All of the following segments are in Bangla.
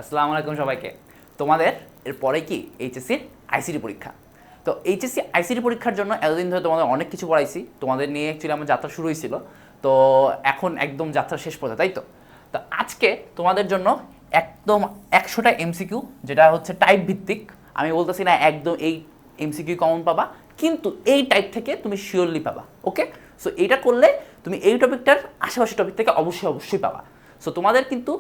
আসসালামু আলাইকুম সবাইকে। তোমাদের এরপরে কি এইচএসসির আইসিটি পরীক্ষা। তো এইচএসসি আইসিটি পরীক্ষার জন্য এতদিন ধরে তোমাদের অনেক কিছু পড়াইছি, তোমাদের নিয়ে অ্যাকচুয়ালি আমার যাত্রা শুরু হয়েছিল। তো এখন একদম যাত্রা শেষ পথে, তাই তো। তো আজকে তোমাদের জন্য একদম 100টা এমসিকিউ, যেটা হচ্ছে টাইপ ভিত্তিক। আমি বলতেছি না একদম এই এমসিকিউ কমন পাবা, কিন্তু এই টাইপ থেকে তুমি শিওরলি পাবা। ওকে, সো এইটা করলে তুমি এই টপিকটার আশেপাশে টপিক থেকে অবশ্যই পাবা। সো তোমাদের কিন্তু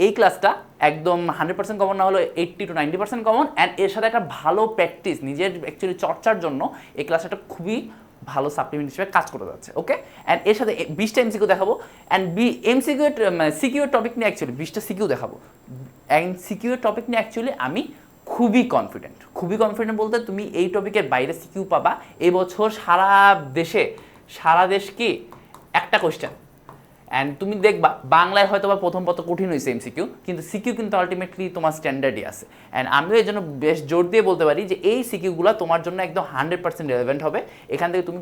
এই ক্লাসটা একদম 100% কমন না হলো 80 to 90% কমন, অ্যান্ড এর সাথে একটা ভালো প্র্যাকটিস নিজের অ্যাকচুয়ালি চর্চার জন্য এই ক্লাসটা একটা খুবই ভালো সাপ্লিমেন্ট হিসেবে কাজ করে যাচ্ছে। ওকে, অ্যান্ড এর সাথে 20টা এমসিকিউ দেখাবো, অ্যান্ড এমসিকিউ মানে সিকিউর টপিক নিয়ে অ্যাকচুয়ালি 20টা সিকিউ দেখাবো। অ্যান্ড সিকিউর টপিক নিয়ে অ্যাকচুয়ালি আমি খুবই কনফিডেন্ট বলতে তুমি এই টপিকের বাইরে সিকিউ পাবা এবছর সারা দেশ কি একটা কোয়েশ্চেন। অ্যান্ড তুমি দেখবা বাংলায় হয়তো বা প্রথম কঠিন হয়েছে এমসিকিউ, কিন্তু সিকিউ কিন্তু আলটিমেটলি তোমার স্ট্যান্ডার্ডই আছে। অ্যান্ড আমিও এই জন্য বেশ জোর দিয়ে বলতে পারি যে এই সিকিউগুলো তোমার জন্য একদম 100% রেলেভেন্ট হবে। এখান থেকে তুমি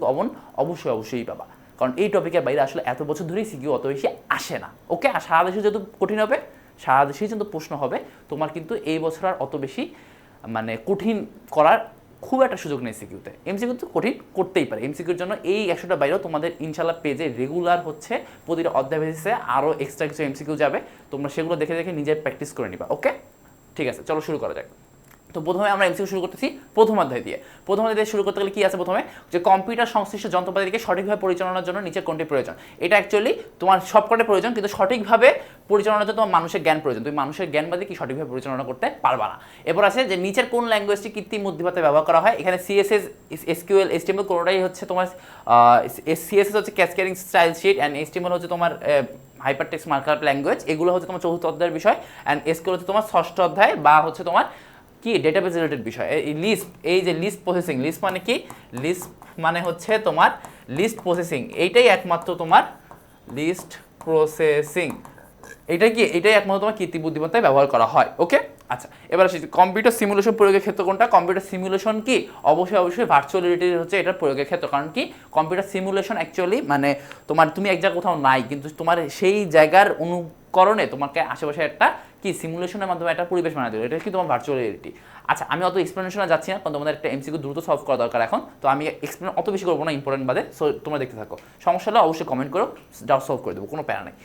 অবশ্যই পাবা, কারণ এই টপিকের বাইরে আসলে এত বছর ধরেই সিকিউ অত বেশি আসে না। ওকে, আর সারা দেশে যেহেতু কঠিন হবে, সারা দেশেই কিন্তু প্রশ্ন হবে, তোমার কিন্তু এই বছর আর অত বেশি মানে কঠিন করার খুব একটা সুযোগ নেই সিকিউতে। এমসিকিউ তো কঠিন করতেই পারে, এমসিকিউর জন্য এই 100টা বাইরেও তোমাদের ইনশাল্লাহ পেজে রেগুলার হচ্ছে প্রতিটা অধ্যায় বেসিসে আরও এক্সট্রা কিছু এমসিকিউ যাবে, তোমরা সেগুলো দেখে নিজের প্র্যাকটিস করে নিবা। ওকে, ঠিক আছে, চলো শুরু করা যাক। তো প্রথমে আমরা এমসিকিউ শুরু করতেছি প্রথম অধ্যায় দিয়ে শুরু করতে গেলে কি আছে প্রথমে, যে কম্পিউটার সংশ্লিষ্ট যন্ত্রপাতিকে সঠিকভাবে পরিচালনার জন্য নিচে কোনটি প্রয়োজন। এটা অ্যাকচুয়ালি তোমার সবকটা প্রয়োজন, কিন্তু সঠিকভাবে পরিচালনার জন্য তোমার মানুষের জ্ঞান প্রয়োজন। তুমি মানুষের জ্ঞান বাদে কি সঠিকভাবে পরিচালনা করতে পারবা না। এরপর আছে যে নিচের কোন ল্যাঙ্গুয়েজটি কৃত্রিম বুদ্ধিমত্তায় ব্যবহার করা হয়। এখানে সিএসএস, এসকিউএল, এইচটিএমএল কোনোটাই হচ্ছে তোমার সিএসএস হচ্ছে cascading style sheet, and HTML হচ্ছে তোমার হাইপারটেক্সট মার্কআপ ল্যাঙ্গুয়েজ, এগুলো হচ্ছে তোমার চতুর্থ অধ্যায়ের বিষয়, অ্যান্ড এসকিউএল হচ্ছে তোমার ষষ্ঠ অধ্যায় বা হচ্ছে তোমার কি ডেটাবেস রিলেটেড বিষয়। এই যে লিস্ট প্রসেসিং, লিস্ট মানে কি, লিস্ট মানে হচ্ছে তোমার লিস্ট প্রসেসিং, এইটাই একমাত্র তোমার লিস্ট প্রসেসিং, এটাই একমাত্র তোমার কৃত্রিম বুদ্ধিমত্তায় ব্যবহার করা হয়। ওকে, আচ্ছা, এবার আসি কম্পিউটার সিমুলেশন প্রয়োগের ক্ষেত্র কোনটা। কম্পিউটার সিমুলেশন কি অবশ্যই ভার্চুয়াল রিয়েলিটি হচ্ছে এটার প্রয়োগের ক্ষেত্র। কারণ কি কম্পিউটার সিমুলেশন অ্যাকচুয়ালি মানে তোমার তুমি এক জায়গায় কোথাও নাই, কিন্তু তোমার সেই জায়গার অনুকরণে তোমাকে আশেপাশে একটা কি সিমুলেশনের মাধ্যমে একটা পরিবেশ বানাতে হবে, এটা কি তোমার ভার্চুয়াল রিয়েলিটি। আচ্ছা, আমি অত এক্সপ্লেনেশনে যাচ্ছি না, কারণ তোমাদের একটা এমসিকিউ দ্রুত সলভ করা দরকার এখন, তো আমি এক্সপ্লেন অত বেশি করবো না ইম্পর্টেন্ট বাদে। সো তোমরা দেখতে থাকো, সমস্যা হলে অবশ্যই কমেন্ট করো, যাও সলভ করে দেবো, কোনো প্যারা নেই।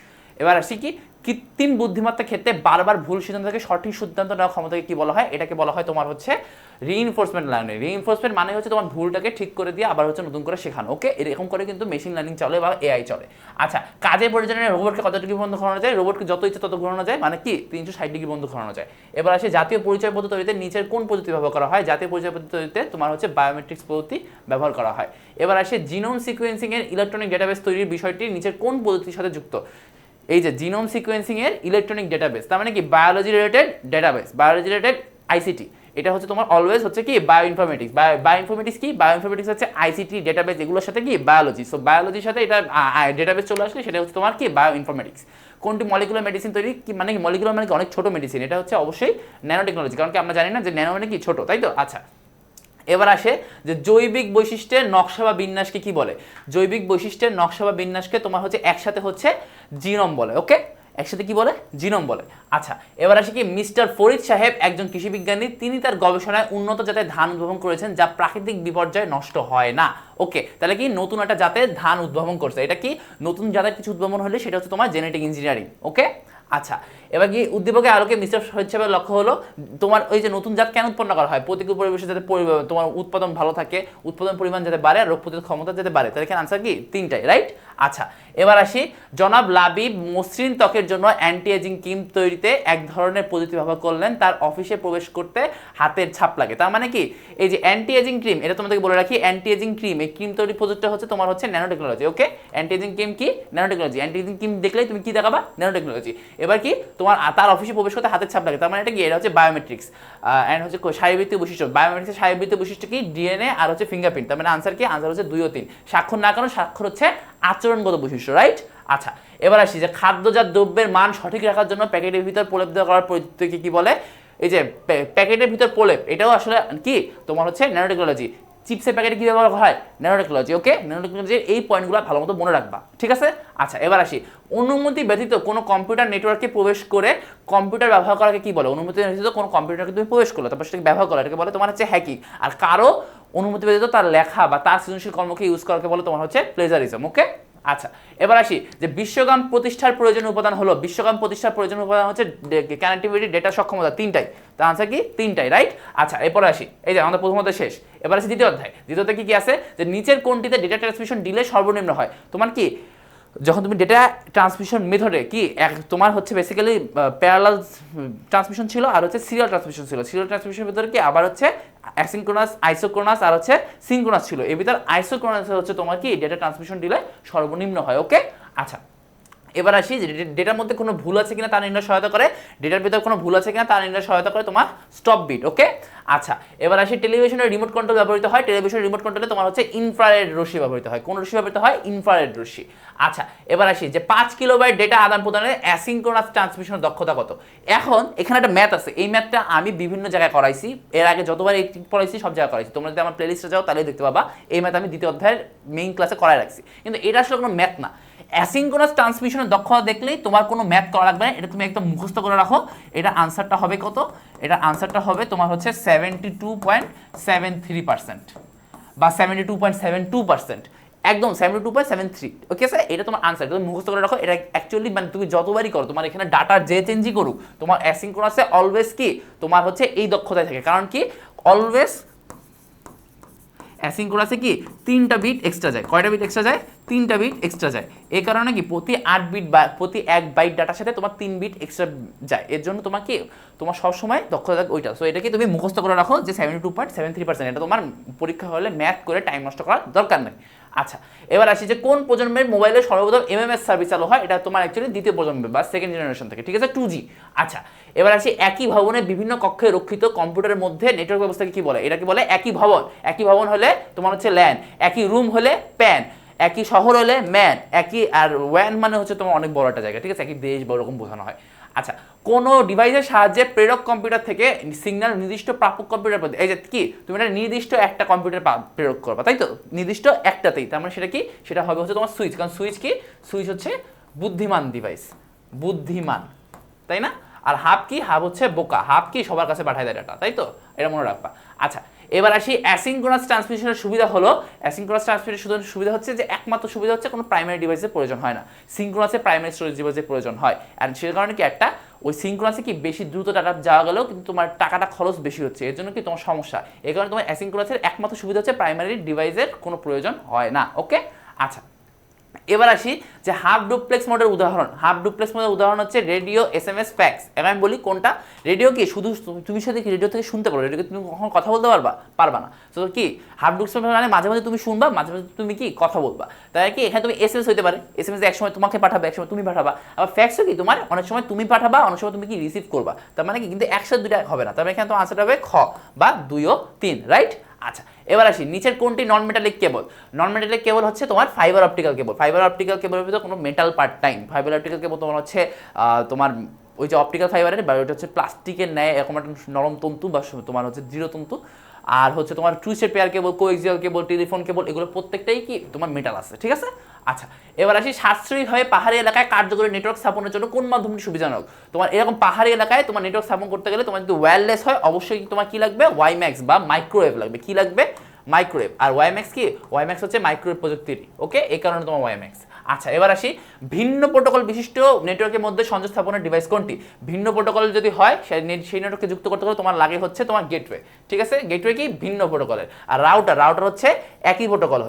এবার আসি কি কৃত্রিম বুদ্ধিমত্তার ক্ষেত্রে বারবার ভুল সিদ্ধান্ত থেকে সঠিক সিদ্ধান্ত নেওয়ার ক্ষমতাকে কি বলা হয়। এটাকে বলা হয় তোমার হচ্ছে রিইনফোর্সমেন্ট লার্নিং। রিইনফোর্সমেন্ট মানে হচ্ছে তোমার ভুলটাকে ঠিক করে দিয়ে আবার হচ্ছে নতুন করে শেখানো। ওকে, এরকম করে কিন্তু মেশিন লার্নিং চলে বা এআই চলে। আচ্ছা, কাজের পরিচালনায় রোবটকে কত ডিগ্রি বন্ধ ঘোরানো যায়। রোবটকে যত ইচ্ছে তত ঘোরানো যায়, মানে কি 360 ডিগ্রি বন্ধ ঘোরানো যায়। এবার আসে জাতীয় পরিচয় পদ্ধতিতে নিচের কোন পদ্ধতি ব্যবহার করা হয়। জাতীয় পরিচয় পদ্ধতিতে তোমার হচ্ছে বায়োমেট্রিক্স পদ্ধতি ব্যবহার করা হয়। এবার আসে জিনোম সিকোয়েন্সিং এর ইলেকট্রনিক ডেটাবেস তৈরির বিষয়টি নিচের কোন পদ্ধতির সাথে যুক্ত। এই যে জিনোম সিকোয়েন্সিং এর ইলেকট্রনিক ডেটাবেস, তার মানে কি biology related database, biology related ICT. এটা হচ্ছে তোমার অলওয়েজ হচ্ছে কি বায়োইনফরমেটিক্স। বায়োইনফরমেটিক্স কি, বায়োইনফরমেটিক্স হচ্ছে আইসিটি ডেটাবেস, এগুলোর সাথে কি বায়োলজি। সো বায়োলজির সাথে এটা ডেটাবেস চলে আসলে সেটা হচ্ছে তোমার কি বায়োইনফরমেটিক্স। কোনটি মলিকুলার মেডিসিন তৈরি, কি মানে কি মলিকুলার মানে কি অনেক ছোট মেডিসিন, এটা হচ্ছে অবশ্যই ন্যানো টেকনোলজি, কারণ কি আমরা জানি না যে ন্যানো মানে কি ছোট, তাই তো। আচ্ছা, এবার আসে যে জৈবিক বৈশিষ্ট্যের নকশা বা বিন্যাসকে কি বলে। জৈবিক বৈশিষ্ট্যের নকশা বা বিন্যাসকে তোমার হচ্ছে একসাথে হচ্ছে জিনোম বলে। ওকে, একসাথে কি বলে, জিনোম বলে। আচ্ছা, এবার আসে কি মিস্টার ফরিদ সাহেব একজন কৃষিবিজ্ঞানী, তিনি তার গবেষণায় উন্নত জাতের ধান উদ্ভাবন করেছেন যা প্রাকৃতিক বিপর্যয়ে নষ্ট হয় না। ওকে, তাহলে কি নতুন একটা জাতের ধান উদ্ভাবন করছে। এটা কি নতুন জাতের কিছু উদ্ভাবন হলে সেটা হচ্ছে তোমার জেনেটিক ইঞ্জিনিয়ারিং। ওকে, আচ্ছা, এবার কি উদ্দীপকের আলোকে মিস্টার ফরিদ সাহেবের লক্ষ্য হলো তোমার ওই যে নতুন জাত কেন উৎপন্ন করা হয়, প্রতিকূল পরিবেশে যাতে তোমার উৎপাদন ভালো থাকে, উৎপাদন পরিমাণ যাতে বাড়ে আর রোগ প্রতিরোধ ক্ষমতা যাতে বাড়ে। তাহলে এখানে আনসার কি তিনটাই, রাইট। আচ্ছা, এবার আসি জনাব লাবিব মসৃণ ত্বকের জন্য অ্যান্টি এজিং ক্রিম তৈরিতে এক ধরনের প্রযুক্তি ব্যবহার করলেন, তার অফিসে প্রবেশ করতে হাতের ছাপ লাগে। তার মানে কি এই যে অ্যান্টি এজিং ক্রিম, এটা তোমাদেরকে বলে রাখি, অ্যান্টি এজিং ক্রিম, এই ক্রিম তৈরি প্রযুক্তিটা হচ্ছে তোমার হচ্ছে nano technology. Okay, anti ageing cream কি, nano technology. Anti ageing cream দেখলেই তুমি কি দেখাবা, ন্যানো টেকনোলজি। এবার কি তোমার তার অফিসে প্রবেশ করতে হাতের ছাপ লাগে, তার মানে এটা কি, এটা হচ্ছে বায়োমেট্রিক্স। অ্যান্ড হচ্ছে শারীরবৃত্তীয় বৈশিষ্ট্য, বায়োমেট্রিক্সের শারীরবৃত্তীয় বৈশিষ্ট্য কি, ডিএনএ আর হচ্ছে ফিঙ্গারপ্রিন্ট। তার মানে আনসার কি, আনসার হচ্ছে 2 ও 3। স্বাক্ষর না, কারণ স্বাক্ষর হচ্ছে আচরণগত বৈশিষ্ট্য, রাইট। আচ্ছা, এবার আসি যে খাদ্যজাত দ্রব্যের মান সঠিক রাখার জন্য প্যাকেটের ভিতর প্রলেপ দেওয়া করার পদ্ধতিকে কি বলে। এই যে প্যাকেটের ভিতর প্রলেপ, এটাও আসলে কি তোমার হচ্ছে ন্যানো টেকনোলজি। চিপসের প্যাকেটে কি ব্যবহার হয়? Nano technology. ওকে, ন্যানো টেকনোলজির এই পয়েন্টগুলো ভালো মতো মনে রাখবা, ঠিক আছে? আচ্ছা, এবার আসি অনুমতি ব্যতীত কোনো কম্পিউটার নেটওয়ার্কে প্রবেশ করে কম্পিউটার ব্যবহার করাকে কি বলে? অনুমতি ব্যতীত কোনো কম্পিউটারকে তুমি প্রবেশ করলো, তারপর সেটাকে ব্যবহার করা, এটাকে বলে তোমার হচ্ছে হ্যাকিং। আর কারো অনুমতি ব্যতীত তার লেখা বা তার সৃজনশীল কর্মকে ইউজ করাকে বলে তোমার হচ্ছে প্লেজারিজম। ওকে, আচ্ছা, এবার আসি যে বিশ্বকাম প্রতিষ্ঠার প্রয়োজনীয় উপাদান হলো, বিশ্বকাম প্রতিষ্ঠার প্রয়োজনীয় উপাদান হচ্ছে কানেক্টিভিটি, ডেটা সক্ষমতা, তিনটাই। তার আনসার কি? তিনটাই, রাইট? আচ্ছা, এরপরে আসি, এই যে আমাদের প্রথম অধ্যায় শেষ, এবার আসি দ্বিতীয় অধ্যায়। দ্বিতীয় অধ্যায় কি আছে? যে নিচের কোনটিতে ডেটা ট্রান্সমিশন ডিলে সর্বনিম্ন হয়? তোমার কি যখন তুমি ডেটা ট্রান্সমিশন মেথডে কি তোমার হচ্ছে বেসিক্যালি প্যারালাল ট্রান্সমিশন ছিল আর হচ্ছে সিরিয়াল ট্রান্সমিশন ছিল। সিরিয়াল ট্রান্সমিশনের ভিতরে কি আবার হচ্ছে অ্যাসিনক্রোনাস, আইসোক্রোনাস আর হচ্ছে সিনক্রোনাস ছিল। এর ভিতর আইসোক্রোনাস হচ্ছে তোমার কি ডেটা ট্রান্সমিশন ডিলে সর্বনিম্ন হয়। ওকে, আচ্ছা, এবার আসি যে ডেটার মধ্যে কোনো ভুল আছে কিনা তা নির্ণয় সহায়তা করে, ডেটার ভিতরে কোনো ভুল আছে কিনা তা নির্ণয় সহায়তা করে তোমার স্টপ বিট। ওকে, আচ্ছা, এবার আসি টেলিভিশনের রিমোট কন্ট্রোল ব্যবহৃত হয়। টেলিভিশনের রিমোট কন্ট্রোলে তোমার হচ্ছে ইনফ্রারেড রশ্মি ব্যবহৃত হয়। কোন রশ্মি ব্যবহৃত হয়? ইনফ্রারেড রশ্মি। আচ্ছা, এবার আসি যে 5 কিলোবাইট ডেটা আদান প্রদানের অ্যাসিনক্রোনাস ট্রান্সমিশনের দক্ষতা কত? এখন এখানে একটা ম্যাথ আছে, এই ম্যাথটা আমি বিভিন্ন জায়গায় করাইছি, এর আগে যতবার এই পড়াইছি সব জায়গায় করাইছি। তোমরা যদি আমার প্লেলিস্টে যাও তাহলে দেখতে পাবা এই ম্যাথ আমি দ্বিতীয় অধ্যায়ের মেইন ক্লাসে করাই রাখছি। কিন্তু এটা আসলে কোনো ম্যাথ না। অ্যাসিনক্রোনাস ট্রান্সমিশনের দক্ষতা দেখলেই তোমার কোনো ম্যাথ করা লাগবে না, এটা তুমি একদম মুখস্থ করে রাখো। এটা আনসারটা হবে কত? এটা আনসারটা হবে তোমার হচ্ছে 72.73% বা 72.72%, একদম 72.73। ওকে স্যার, এটা তোমার আনসার, তুমি মুখস্থ করে রাখো। এটা অ্যাকচুয়ালি মানে তুমি যতবারই করো তোমার এখানে ডাটার যে চেঞ্জই করুক, তোমার অ্যাসিনক্রোনাসে অলওয়েজ কি তোমার হচ্ছে এই দক্ষতায় থাকে। কারণ কি অলওয়েজ অ্যাসিনক্রোনাসে কি 3টা বিট এক্সট্রা যায়। কয়টা বিট এক্সট্রা যায়? 3টা বিট এক্সট্রা যায়। এই কারণে কি প্রতি 8 বিট বা প্রতি 1 বাইট ডাটার সাথে তোমার 3 বিট এক্সট্রা যায়। এর জন্য তোমার কি তোমার সবসময় দক্ষতা থাকে ওইটা। সো এটাকে তুমি মুখস্থ করে রাখো যে 72.73%। এটা তোমার পরীক্ষা হলে ম্যাথ করে টাইম নষ্ট করার দরকার নেই। আচ্ছা, এবার আসি যে কোন প্রজন্মের মোবাইলে সর্বপ্রথম এমএমএস সার্ভিস চালু হয়? এটা তোমার অ্যাকচুয়ালি দ্বিতীয় প্রজন্মে বা সেকেন্ড জেনারেশন থেকে, ঠিক আছে, 2G। আচ্ছা, এবার আসি একই ভবনে বিভিন্ন কক্ষে রক্ষিত কম্পিউটারের মধ্যে নেটওয়ার্ক ব্যবস্থাকে কি বলে? এটাকে বলে একই ভবন। একই ভবন হলে তোমার হচ্ছে ল্যান, একই রুম হলে প্যান, একই শহর হলে ম্যান, একই আর ওয়ান মানে হচ্ছে তোমার অনেক বড় একটা জায়গা, ঠিক আছে, একই দেশ বা ওরকম বোঝানো হয়। আচ্ছা, কোন ডিভাইসের সাহায্যে প্রেরক কম্পিউটার থেকে সিগন্যাল নির্দিষ্ট প্রাপক কম্পিউটার পর্যন্ত, এই যে কি তুমি এটা নির্দিষ্ট একটা কম্পিউটার প্রেরক করবা, তাই তো, নির্দিষ্ট একটাতেই, তার মানে সেটা কি? সেটা হবে হচ্ছে তোমার সুইচ। কারণ সুইচ কি? সুইচ হচ্ছে বুদ্ধিমান ডিভাইস, বুদ্ধিমান, তাই না? আর হাব কি? হাব হচ্ছে বোকা। হাব কি? সবার কাছে পাঠায় দেয় ডাটা, তাই তো, এটা মনে রাখবা। আচ্ছা, এবার আসি অ্যাসিনক্রোনাস ট্রান্সমিশনের সুবিধা হলো, অ্যাসিনক্রোনাস ট্রান্সমিশনের সুবিধা হচ্ছে যে একমাত্র সুবিধা হচ্ছে কোনো প্রাইমারি ডিভাইসের প্রয়োজন হয় না, সিনক্রোনাসে প্রাইমারি স্টোরেজ ডিভাইসের প্রয়োজন হয়। আর সেই কারণে কি একটা ওই সিনক্রোনাসে কি বেশি দ্রুত ডাটা যাওয়া গেলেও কিন্তু তোমার টাকাটা খরচ বেশি হচ্ছে, এর জন্য কি তোমার সমস্যা। এই কারণে তোমার অ্যাসিনক্রোনাসের একমাত্র সুবিধা হচ্ছে প্রাইমারি ডিভাইসের কোনো প্রয়োজন হয় না। ওকে, আচ্ছা, এবার আসি যে হাফ ডুপ্লেক্স মোডের উদাহরণ। হাফ ডুপ্লেক্স মোডের উদাহরণ হচ্ছে রেডিও, এসএমএস, ফ্যাক্স। এবার আমি বলি কোনটা? রেডিও কি শুধু তুমি সাথে কি রেডিও থেকে শুনতে পারো, রেডিওকে তুমি কখনো কথা বলতে পারবা না। তো কি হাফ ডুপ্লেক্স মোড মানে মাঝে মাঝে তুমি শুনবা, মাঝে মাঝে তুমি কি কথা বলবা। তাই কি এখানে তুমি এসএমএস হতে পারে, এসএমএস এক সময় তোমাকে পাঠাবে, এক সময় তুমি পাঠাবা। আবার ফ্যাক্সও কি তোমার অনেক সময় তুমি পাঠাবা, অনেক সময় তুমি কি রিসিভ করবা। তার মানে কি কিন্তু একসাথে দুইটা হবে না। তবে এখানে তোমার আনসারটা হবে খ বা 2 ও 3, রাইট? আচ্ছা, এবার আসি নিচের কোনটি নন মেটালিক কেবল? নন মেটালিক কেবল হচ্ছে তোমার ফাইবার অপটিক্যাল কেবল। ফাইবার অপটিক্যাল কেবলের ভিতরে কোনো মেটাল পার্ট নাই। ফাইবার অপটিক্যাল কেবল তোমার হচ্ছে তোমার ওই যে অপটিক্যাল ফাইবারের বা ওইটা হচ্ছে প্লাস্টিকের ন্যায় এরকম একটা নরম তন্তু বা তোমার হচ্ছে দৃঢ় তন্তু। আর হচ্ছে তোমার twisted pair cable, coaxial cable, telephone cable, এগুলো প্রত্যেকটাই কি তোমার মেটাল আছে, ঠিক আছে? আচ্ছা, এবার আসি সাশ্রয়ীভাবে পাহাড়ি এলাকায় কার্যকরী নেটওয়ার্ক স্থাপনের জন্য কোন মাধ্যমটি সুবিধাজনক? তোমার এরকম পাহাড়ি এলাকায় তোমার নেটওয়ার্ক স্থাপন করতে গেলে তোমার যদি ওয়্যারলেস হয় অবশ্যই তোমার কি লাগবে? ওয়াইম্যাক্স বা মাইক্রোওয়েভ লাগবে। কি লাগবে? মাইক্রোওয়েভ। আর ওয়াইম্যাক্স কি? ওয়াইম্যাক্স হচ্ছে মাইক্রোওয়েভ প্রযুক্তির। ওকে, এই কারণে তোমার ওয়াইম্যাক্স। আচ্ছা, এবার আসি ভিন্ন প্রোটোকল বিশিষ্ট নেটওয়ার্কের মধ্যে সংযোগ স্থাপনের ডিভাইস কোনটি? ভিন্ন প্রোটোকল যদি হয় সেই নেটওয়ার্ককে যুক্ত করতে গেলে তোমার লাগে হচ্ছে তোমার গেটওয়ে, ঠিক আছে? গেটওয়ে কি? ভিন্ন প্রোটোকলের। আর রাউটার হচ্ছে একই প্রোটোকল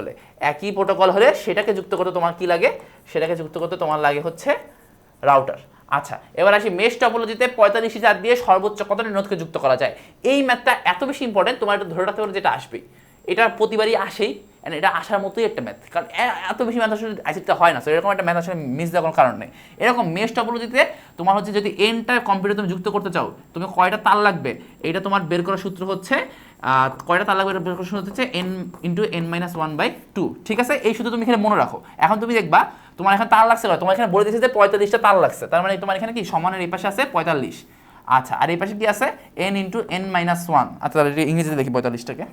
হলে সেটাকে যুক্ত করতে তোমার কি লাগে? সেটাকে যুক্ত করতে তোমার লাগে হচ্ছে রাউটার। আচ্ছা, এবার আসি মেশ টপোলজিতে 45 দিয়ে সর্বোচ্চ কতটা নোডকে যুক্ত করা যায়? এই ম্যাথটা এত বেশি ইম্পর্টেন্ট, তোমার এটা ধরে রাখতে পারো যেটা আসবেই, এটা প্রতিবারই আসেই, এটা আসার মতোই একটা ম্যাথ। কারণ এত বেশি ম্যাথ আসলে আইসিটিতে হয় না, সো এরকম একটা ম্যাথ আসলে মিস দেওয়ার কোনো কারণ নেই। এরকম মেশ টপোলজিতে তোমার হচ্ছে যদি এনটা কম্পিউটার তুমি যুক্ত করতে চাও, তুমি কয়টা তার লাগবে এইটা তোমার বের করার সূত্র হচ্ছে কয়টা তার লাগবে এটা বের করার সূত্র হচ্ছে n × n-1/2, ঠিক আছে? এই সূত্র তুমি এখানে মনে রাখো। এখন তুমি দেখবা তোমার এখানে তার লাগছে, তোমার এখানে বলে দিয়েছে যে 45টা তার লাগছে, তার মানে তোমার এখানে কি সমানের এই পাশে আছে 45। আচ্ছা, আর এই পাশে কি আছে? n × n-1। আচ্ছা, তাহলে ইংরেজিতে দেখি 45টাকে।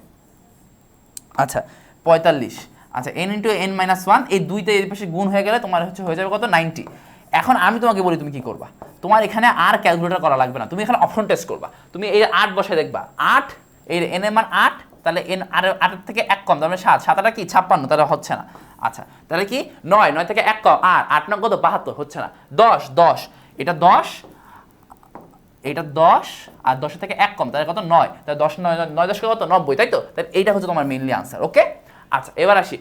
আচ্ছা 45, আচ্ছা n into n minus one, এই দুইটা এই পাশে গুণ হয়ে গেলে তোমার হচ্ছে হয়ে যাবে কত 90। এখন আমি তোমাকে বলি তুমি কি করবা, তোমার এখানে আর ক্যালকুলেটর করা লাগবে না, তুমি এখানে অপশন টেস্ট করবা। তুমি এই 8 বসায় দেখবা 8, এই n এর মান 8, তাহলে n আর 8 থেকে 1 কম, তাহলে 7, 7টা কি 56, তাহলে হচ্ছে না। আচ্ছা তাহলে কি 9, 9 থেকে 1 কম 8, 8 9 কত 72, হচ্ছে না। 10, 10, এটা 10, এটা 10 আর 10 থেকে 1 কম, তাহলে কত 9, তাহলে 10 9 9 10 কত 90, তাই তো? তাহলে এইটা হচ্ছে তোমার মেইনলি আনসার। ওকে আচ্ছা এবার আসি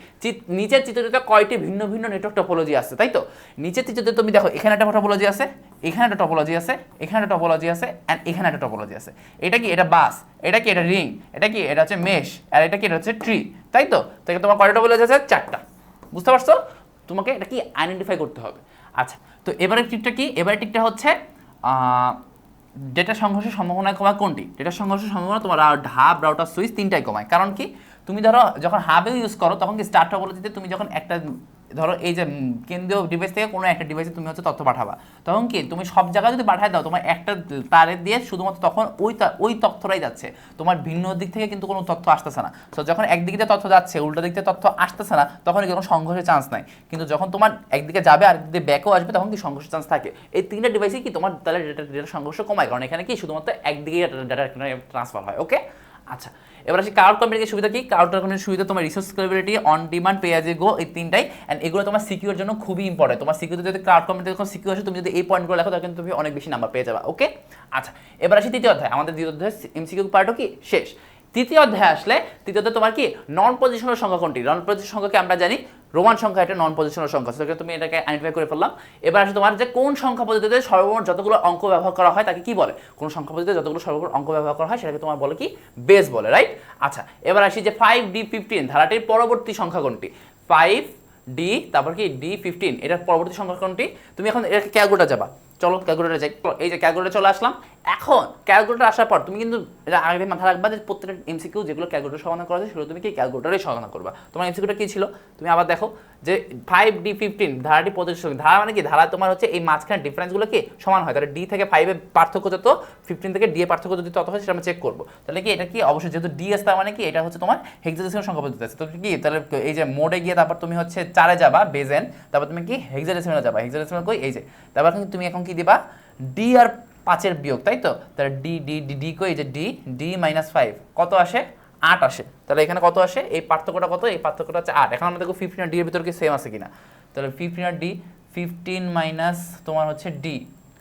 নিচের চিত্রটিতে কয়টি ভিন্ন ভিন্ন নেটওয়ার্ক টপোলজি আছে, তাই তো? নিচের চিত্রটিতে তুমি দেখো এখানে একটা টপোলজি আছে, এখানে একটা টপোলজি আছে, এখানে একটা টপোলজি আছে এন্ড এখানে একটা টপোলজি আছে। এটা কি? এটা বাস। এটা কি? এটা রিং। এটা কি? এটা হচ্ছে মেশ। আর এটা কি? এটা হচ্ছে ট্রি, তাই তো? তাহলে তোমার কয়টা টপোলজি আছে? 4টা। বুঝতে পারছো? তোমাকে এটা কি আইডেন্টিফাই করতে হবে। আচ্ছা তো এবারে টিকটা কি? এবারে টিকটা হচ্ছে ডেটা সংঘর্ষের সম্ভাবনা কমায় কোনটি? ডেটা সংঘর্ষের সম্ভাবনা তোমার হাব, রাউটার, সুইচ তিনটাই কমায়। কারণ কি? তুমি ধরো যখন হাবে ইউজ করো তখন কি স্টার টপোলজিতে তুমি যখন একটা ধরো এই যে কেন্দ্রীয় ডিভাইস থেকে কোনো একটা ডিভাইসে তুমি হচ্ছে তথ্য পাঠাবা, তখন কি তুমি সব জায়গায় যদি পাঠায় দাও তোমার একটা তারে দিয়ে শুধুমাত্র তখন ওই তথ্যটাই যাচ্ছে, তোমার ভিন্ন দিক থেকে কিন্তু কোনো তথ্য আসতেছে না। সো যখন একদিকে দিয়ে তথ্য যাচ্ছে উল্টো দিক থেকে তথ্য আসতেছে না তখন কোনো সংঘর্ষের চান্স নাই। কিন্তু যখন তোমার একদিকে যাবে আর একদিকে ব্যাকও আসবে তখন কি সংঘর্ষের চান্স থাকে। এই তিনটা ডিভাইসে কি তোমার তাহলে ডেটা সংঘর্ষ কমায়, কারণ এখানে কি শুধুমাত্র একদিকে ডাটা ট্রান্সফার হয়। ওকে আচ্ছা এবার আসি ক্লাউড কম্পিউটিংয়ের সুবিধা কি? ক্লাউড কম্পিউটিংয়ের সুবিধা তোমার resource scalability, on demand, pay as a go, এই তিনটাই। এন্ড এগুলো তোমার সিকিউর জন্য খুবই ইম্পর্টেন্ট। তোমার সিকিউরিটি যদি ক্লাউড কম্পিউটিং যখন সিকিউর আসে তুমি যদি এই পয়েন্টগুলো লেখো তাহলে কিন্তু তুমি অনেক বেশি নাম্বার পেয়ে যাবে। ওকে আচ্ছা এবার আসি তৃতীয় অধ্যায়। আমাদের দ্বিতীয় অধ্যায় এমসিকিউ পার্টও কি শেষ। তৃতীয় অধ্যায় আসলে তৃতীয়তে তোমার কি নন পজিশনাল সংখ্যা কোনটি? নন পজিশনাল সংখ্যাকে আমরা জানি রোমান সংখ্যা, এটা নন পজিশনাল সংখ্যা, সেটা তুমি এটাকে আইডেন্টিফাই করে ফেললাম। এবার আসলে তোমার যে কোন সংখ্যা পদ্ধতিতে সর্বমোট যতগুলো অঙ্ক ব্যবহার করা হয় তাকে কি বলে? কোন সংখ্যা পদ্ধতিতে যতগুলো সর্বমোট অঙ্ক ব্যবহার করা হয় সেটাকে তোমার বলে কি? বেস বলে, রাইট? আচ্ছা এবার আসি যে 5D15 ধারাটির পরবর্তী সংখ্যা কোনটি? 5D তারপর কি D15, এটার পরবর্তী সংখ্যা কোনটি? তুমি এখন এটাকে ক্যালকুলেটর যাবা, চলো ক্যালকুলেটরে যাই। এই যে ক্যালকুলেটর চলে আসলাম। এখন ক্যালকুলেটর আসার পর তুমি কিন্তু এটা আগে মাথায় রাখবা যে প্রত্যেকটা এমসিকিউ যেগুলো ক্যালকুলেটর সমাধান করা যায় সেগুলো তুমি কি ক্যালকুলেটরে সমাধান করবা। তোমার এমসিকিউটা কি ছিল? তুমি আবার দেখো যে 5D15 ধারাটি প্রতিশত, ধারা মানে কি? ধারা তোমার হচ্ছে এই মাঝখানে ডিফারেন্সগুলো কি সমান হয়, তাহলে ডি থেকে 5 এর পার্থক্য যত, 15 থেকে ডি এর পার্থক্য যদি তত হয় সেটা আমরা চেক করবো। তাহলে কি এটা কি অবশ্যই যেহেতু ডি আছে তার মানে কি এটা হচ্ছে তোমার হেক্সাডেসিমাল সংখ্যা পদ্ধতি আছে। তো কি তাহলে এই যে মোডে গিয়ে তারপর তুমি হচ্ছে 4 এ যাবা বেজেন, তারপর তুমি কি হেক্সাডেসিমালে যাবা। হেক্সাডেসিমাল কই? এই যে তারপর তুমি এখন কি দিবা? ডি আর 5 এর বিয়োগ, তাই তো? তাহলে ডি ডি ডি ডি কই? এই যে ডি ডি মাইনাস 5 কত আসে? 8 আসে। তাহলে এখানে কত আসে? এই পার্থক্যটা কত? এই পার্থক্যটা হচ্ছে 8। এখন আমরা দেখো 15 আর ডি এর ভিতর কি সেম আছে কিনা। তাহলে 15 আর ডি, 15 মাইনাস তোমার হচ্ছে ডি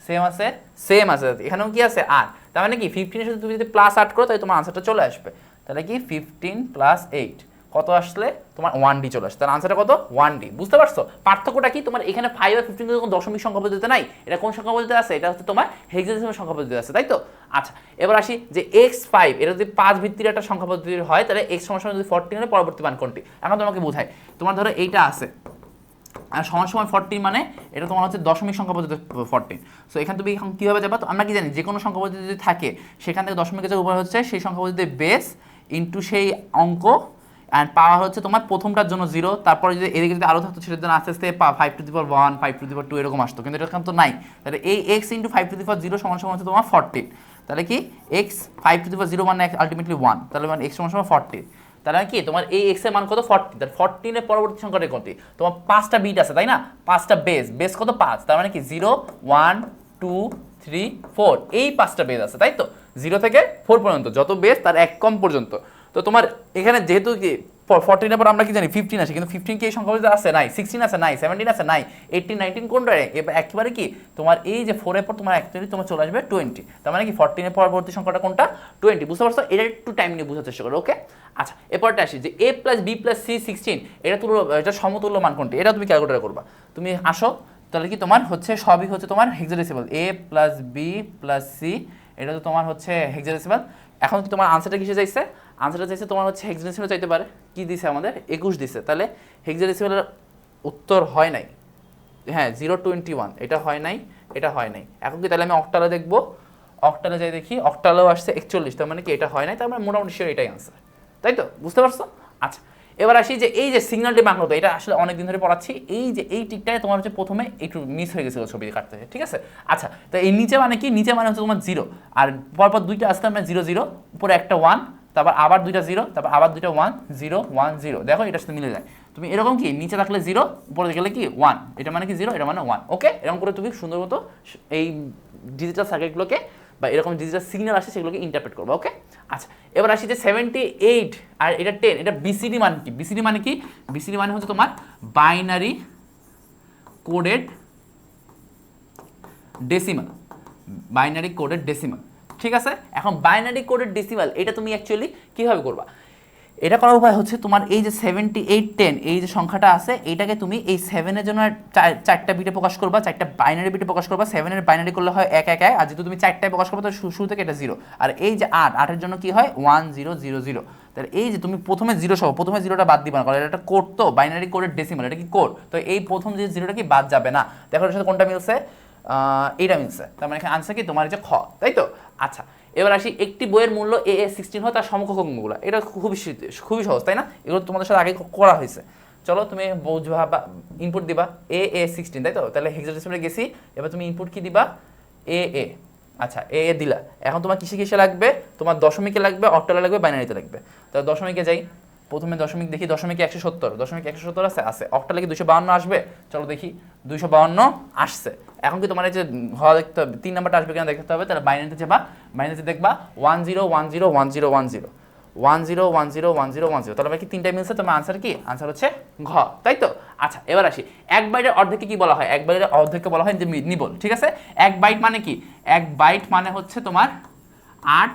সেম আছে, সেম আছে। এখানেও কি আছে? 8। তার মানে কি 15 এর সাথে তুমি যদি প্লাস 8 করো তাহলে তোমার আনসারটা চলে আসবে। তাহলে কি 15 প্লাস 8 কত আসলে? তোমার 1D চলে আসছে। তার আনসারটা কত? 1D। বুঝতে পারছো পার্থক্যটা কি? তোমার এখানে 5 আর 15 কোনো দশমিক সংখ্যা পদ্ধতিতে নাই, এটা কোন সংখ্যা পদ্ধতিতে আছে? এটা হচ্ছে তোমার হেক্সাডেসিমাল সংখ্যা পদ্ধতিতে আছে, তাই তো? আচ্ছা এবার আসি যে x5 এটা যদি 5 ভিত্তির একটা সংখ্যা পদ্ধতির হয় তাহলে x সমান যদি 14 হলে পরবর্তী মান কোনটি? এখন তোমাকে বোঝাই। তোমার ধরো এইটা আছে আর সমান সমান 14 মানে এটা তোমার হচ্ছে দশমিক সংখ্যা পদ্ধতি 14। সো এখানে তুমি এখন কীভাবে যাবা? তো আমরা কি জানি যে কোনো সংখ্যা পদ্ধতি যদি থাকে সেখান থেকে দশমিকের যে উপায় হচ্ছে সেই সংখ্যা পদ্ধতিতে বেস ইন্টু সেই অঙ্ক অ্যান্ড পাওয়ার হচ্ছে তোমার প্রথমটার জন্য 0, তারপরে যদি এদিকে যদি আরও থাকতো সেটার জন্য আস্তে আস্তে 5^1 5^2 এরকম আসতো, কিন্তু এটা তো নাই। তাহলে এই x ইন্টু 5^0 সমান সমান হচ্ছে তোমার 14। তাহলে কি x 5^0 মানে আলটিমেটলি 1, তাহলে মানে x সমান সমান 14। তাহলে কি তোমার এই x এর মান কত? 40। তাহলে 14 এর পরবর্তী সংখ্যাটা কোনটি? তোমার 5টা বিট আছে তাই না? 5টা বেস কত? 5। তার মানে কি 0 1 2 3 4 এই 5টা বেস আছে, তাই তো? 0 থেকে 4 পর্যন্ত যত বেস তার এক কম পর্যন্ত। তো তোমার এখানে যেহেতু কি 14 এর পর আমরা কি জানি 15 আছে, কিন্তু 15 কি এই সংখ্যা পদ্ধতিতে আছে? নাই। 16 আছে? নাই। 17 আছে? নাই। 18 19 কোনটা? একেবারে কি তোমার এই যে 4 এর পর তোমার অ্যাকচুয়ালি তোমার চলে আসবে 20। তার মানে কি 14 এর পরবর্তী সংখ্যাটা কোনটা? 20। বুঝতে পারছো? এটা একটু টাইম নিয়ে বোঝার চেষ্টা করো। ওকে আচ্ছা এরপরটা আসি যে a + b + c 16 এটা সমতুল্য মান কোনটি? এটা তুমি ক্যালকুলেট করবা। তুমি আসো তাহলে কি তোমার হচ্ছে সবই হচ্ছে তোমার হেক্সাডেসিমাল। a + b + c এটা তো তোমার হচ্ছে হেক্সাডেসিমাল। এখন কি তোমার আনসারটা কিসে চাইছে? আনসারটা চাইছে তোমার হচ্ছে হেক্সাডেসিমাল চাইতে পারে। কি দিছে আমাদের? 21 দিছে। তাহলে হেক্সাডেসিমালের উত্তর হয় নাই। হ্যাঁ 021 এটা হয় নাই, এটা হয় নাই। এখন কি তাহলে আমি অক্টালে দেখব, অক্টালে যাই দেখি, অক্টালেও আসছে 41। তার মানে কি এটা হয় নাই, তার মানে মোটামুটি শিওর এটাই আনসার, তাই তো? বুঝতে পারছো? আচ্ছা এবার আসি যে এই যে সিগন্যালটি বাংলা, তো এটা আসলে অনেকদিন ধরে পড়াচ্ছি। এই যে এই টিকটায় তোমার হচ্ছে প্রথমে একটু মিস হয়ে গেছিল ছবি কাটতে, ঠিক আছে? আচ্ছা তো এই নিচে মানে কি? নিচে মানে হচ্ছে তোমার 0 আর পরপর দুইটা আসতে আমরা 0 0 উপরে একটা 1, তারপর আবার দুইটা 0, তারপর আবার দুইটা 1 0 1 0, দেখো এটার সাথে মিলে যায়। তুমি এরকম কি নিচে থাকলে 0, উপরে গেলে কি 1, এটা মানে কি 0, এটা মানে 1। ওকে, এরকম করে তুমি সুন্দর মতো এই ডিজিটাল সার্কিটগুলোকে বা এরকম ডিজিটাল সিগন্যাল আসে সেগুলোকে ইন্টারপ্রেট করবে। ওকে, আচ্ছা এবার আসি যে 78 আর এটা 10, এটা বিসিডি মানে কি? বিসিডি মানে কি? বিসিডি মানে হচ্ছে তোমার binary coded decimal, binary coded decimal. ঠিক আছে, এখন বাইনারি কোডেড ডেসিমাল এটা তুমি অ্যাকচুয়ালি কীভাবে করবা? এটা করার উপায় হচ্ছে তোমার এই যে 7810 এই যে সংখ্যাটা আছে, এইটাকে তুমি এই 7-এর জন্য চারটা বিটে প্রকাশ করবা, চারটা বাইনারি বিটে প্রকাশ করবা। 7-এর বাইনারি করলে হয় 1 1 1, আর যেহেতু তুমি চারটায় প্রকাশ করবা তো শুরু থেকে এটা 0। আর এই যে 8-8-এর জন্য কি হয় 1 0 0 0। তাহলে এই যে তুমি প্রথমে 0 সহ প্রথমে 0টা বাদ দিবা না, কারণ এটা কোড তো বাইনারি কোডের ডেসিমাল, এটা কি কোড, তো এই প্রথম যে 0টা কি বাদ যাবে না। দেখো এর সাথে কোনটা মিলছে? এইটা মিলছে, তার মানে এখানে আনসার কি তোমার যে খ, তাই তো? আচ্ছা এবার আসি একটি বইয়ের মূল্য AA16 হয় তার সমকক্ষ অঙ্কগুলো। এটা খুবই সহজ, তাই না? এগুলো তোমাদের সাথে আগে করা হয়েছে। চলো তুমি বুঝবা বা ইনপুট দিবা AA16, তাই তো? তাহলে হেক্সাডেসিমালে গেছি, এবার তুমি ইনপুট কি দিবা? AA। আচ্ছা AA দিলা, এখন তোমার কিসে লাগবে? তোমার দশমিকে লাগবে, অক্টালে লাগবে, বাইনারিতে লাগবে। তাহলে দশমিকে যাই, প্রথমে দশমিক দেখি, দশমিকে 170, দশমিকে 170 আছে, অক্টালে কি 252 আসবে? চলো দেখি, 252 আসছে। এখন কি তোমার এই যে হওয়া দেখতে হবে, 3 নাম্বারটা আসবে কিনা দেখতে হবে। তাহলে বাইনারিতে যাবা, বাইনারিতে দেখবা 10 10 10 10 10 10 10 10 10 10 10, তাহলে কি তিনটা মিলছে? তোমার আনসার কি? আনসার হচ্ছে ঘ, তাই তো? আচ্ছা এবার আসি 1 বাইটের অর্ধেককে কি বলা হয়? 1 বাইটের অর্ধেককে বলা হয় যে নিবল। ঠিক আছে, 1 বাইট মানে কি? 1 বাইট মানে হচ্ছে তোমার 8,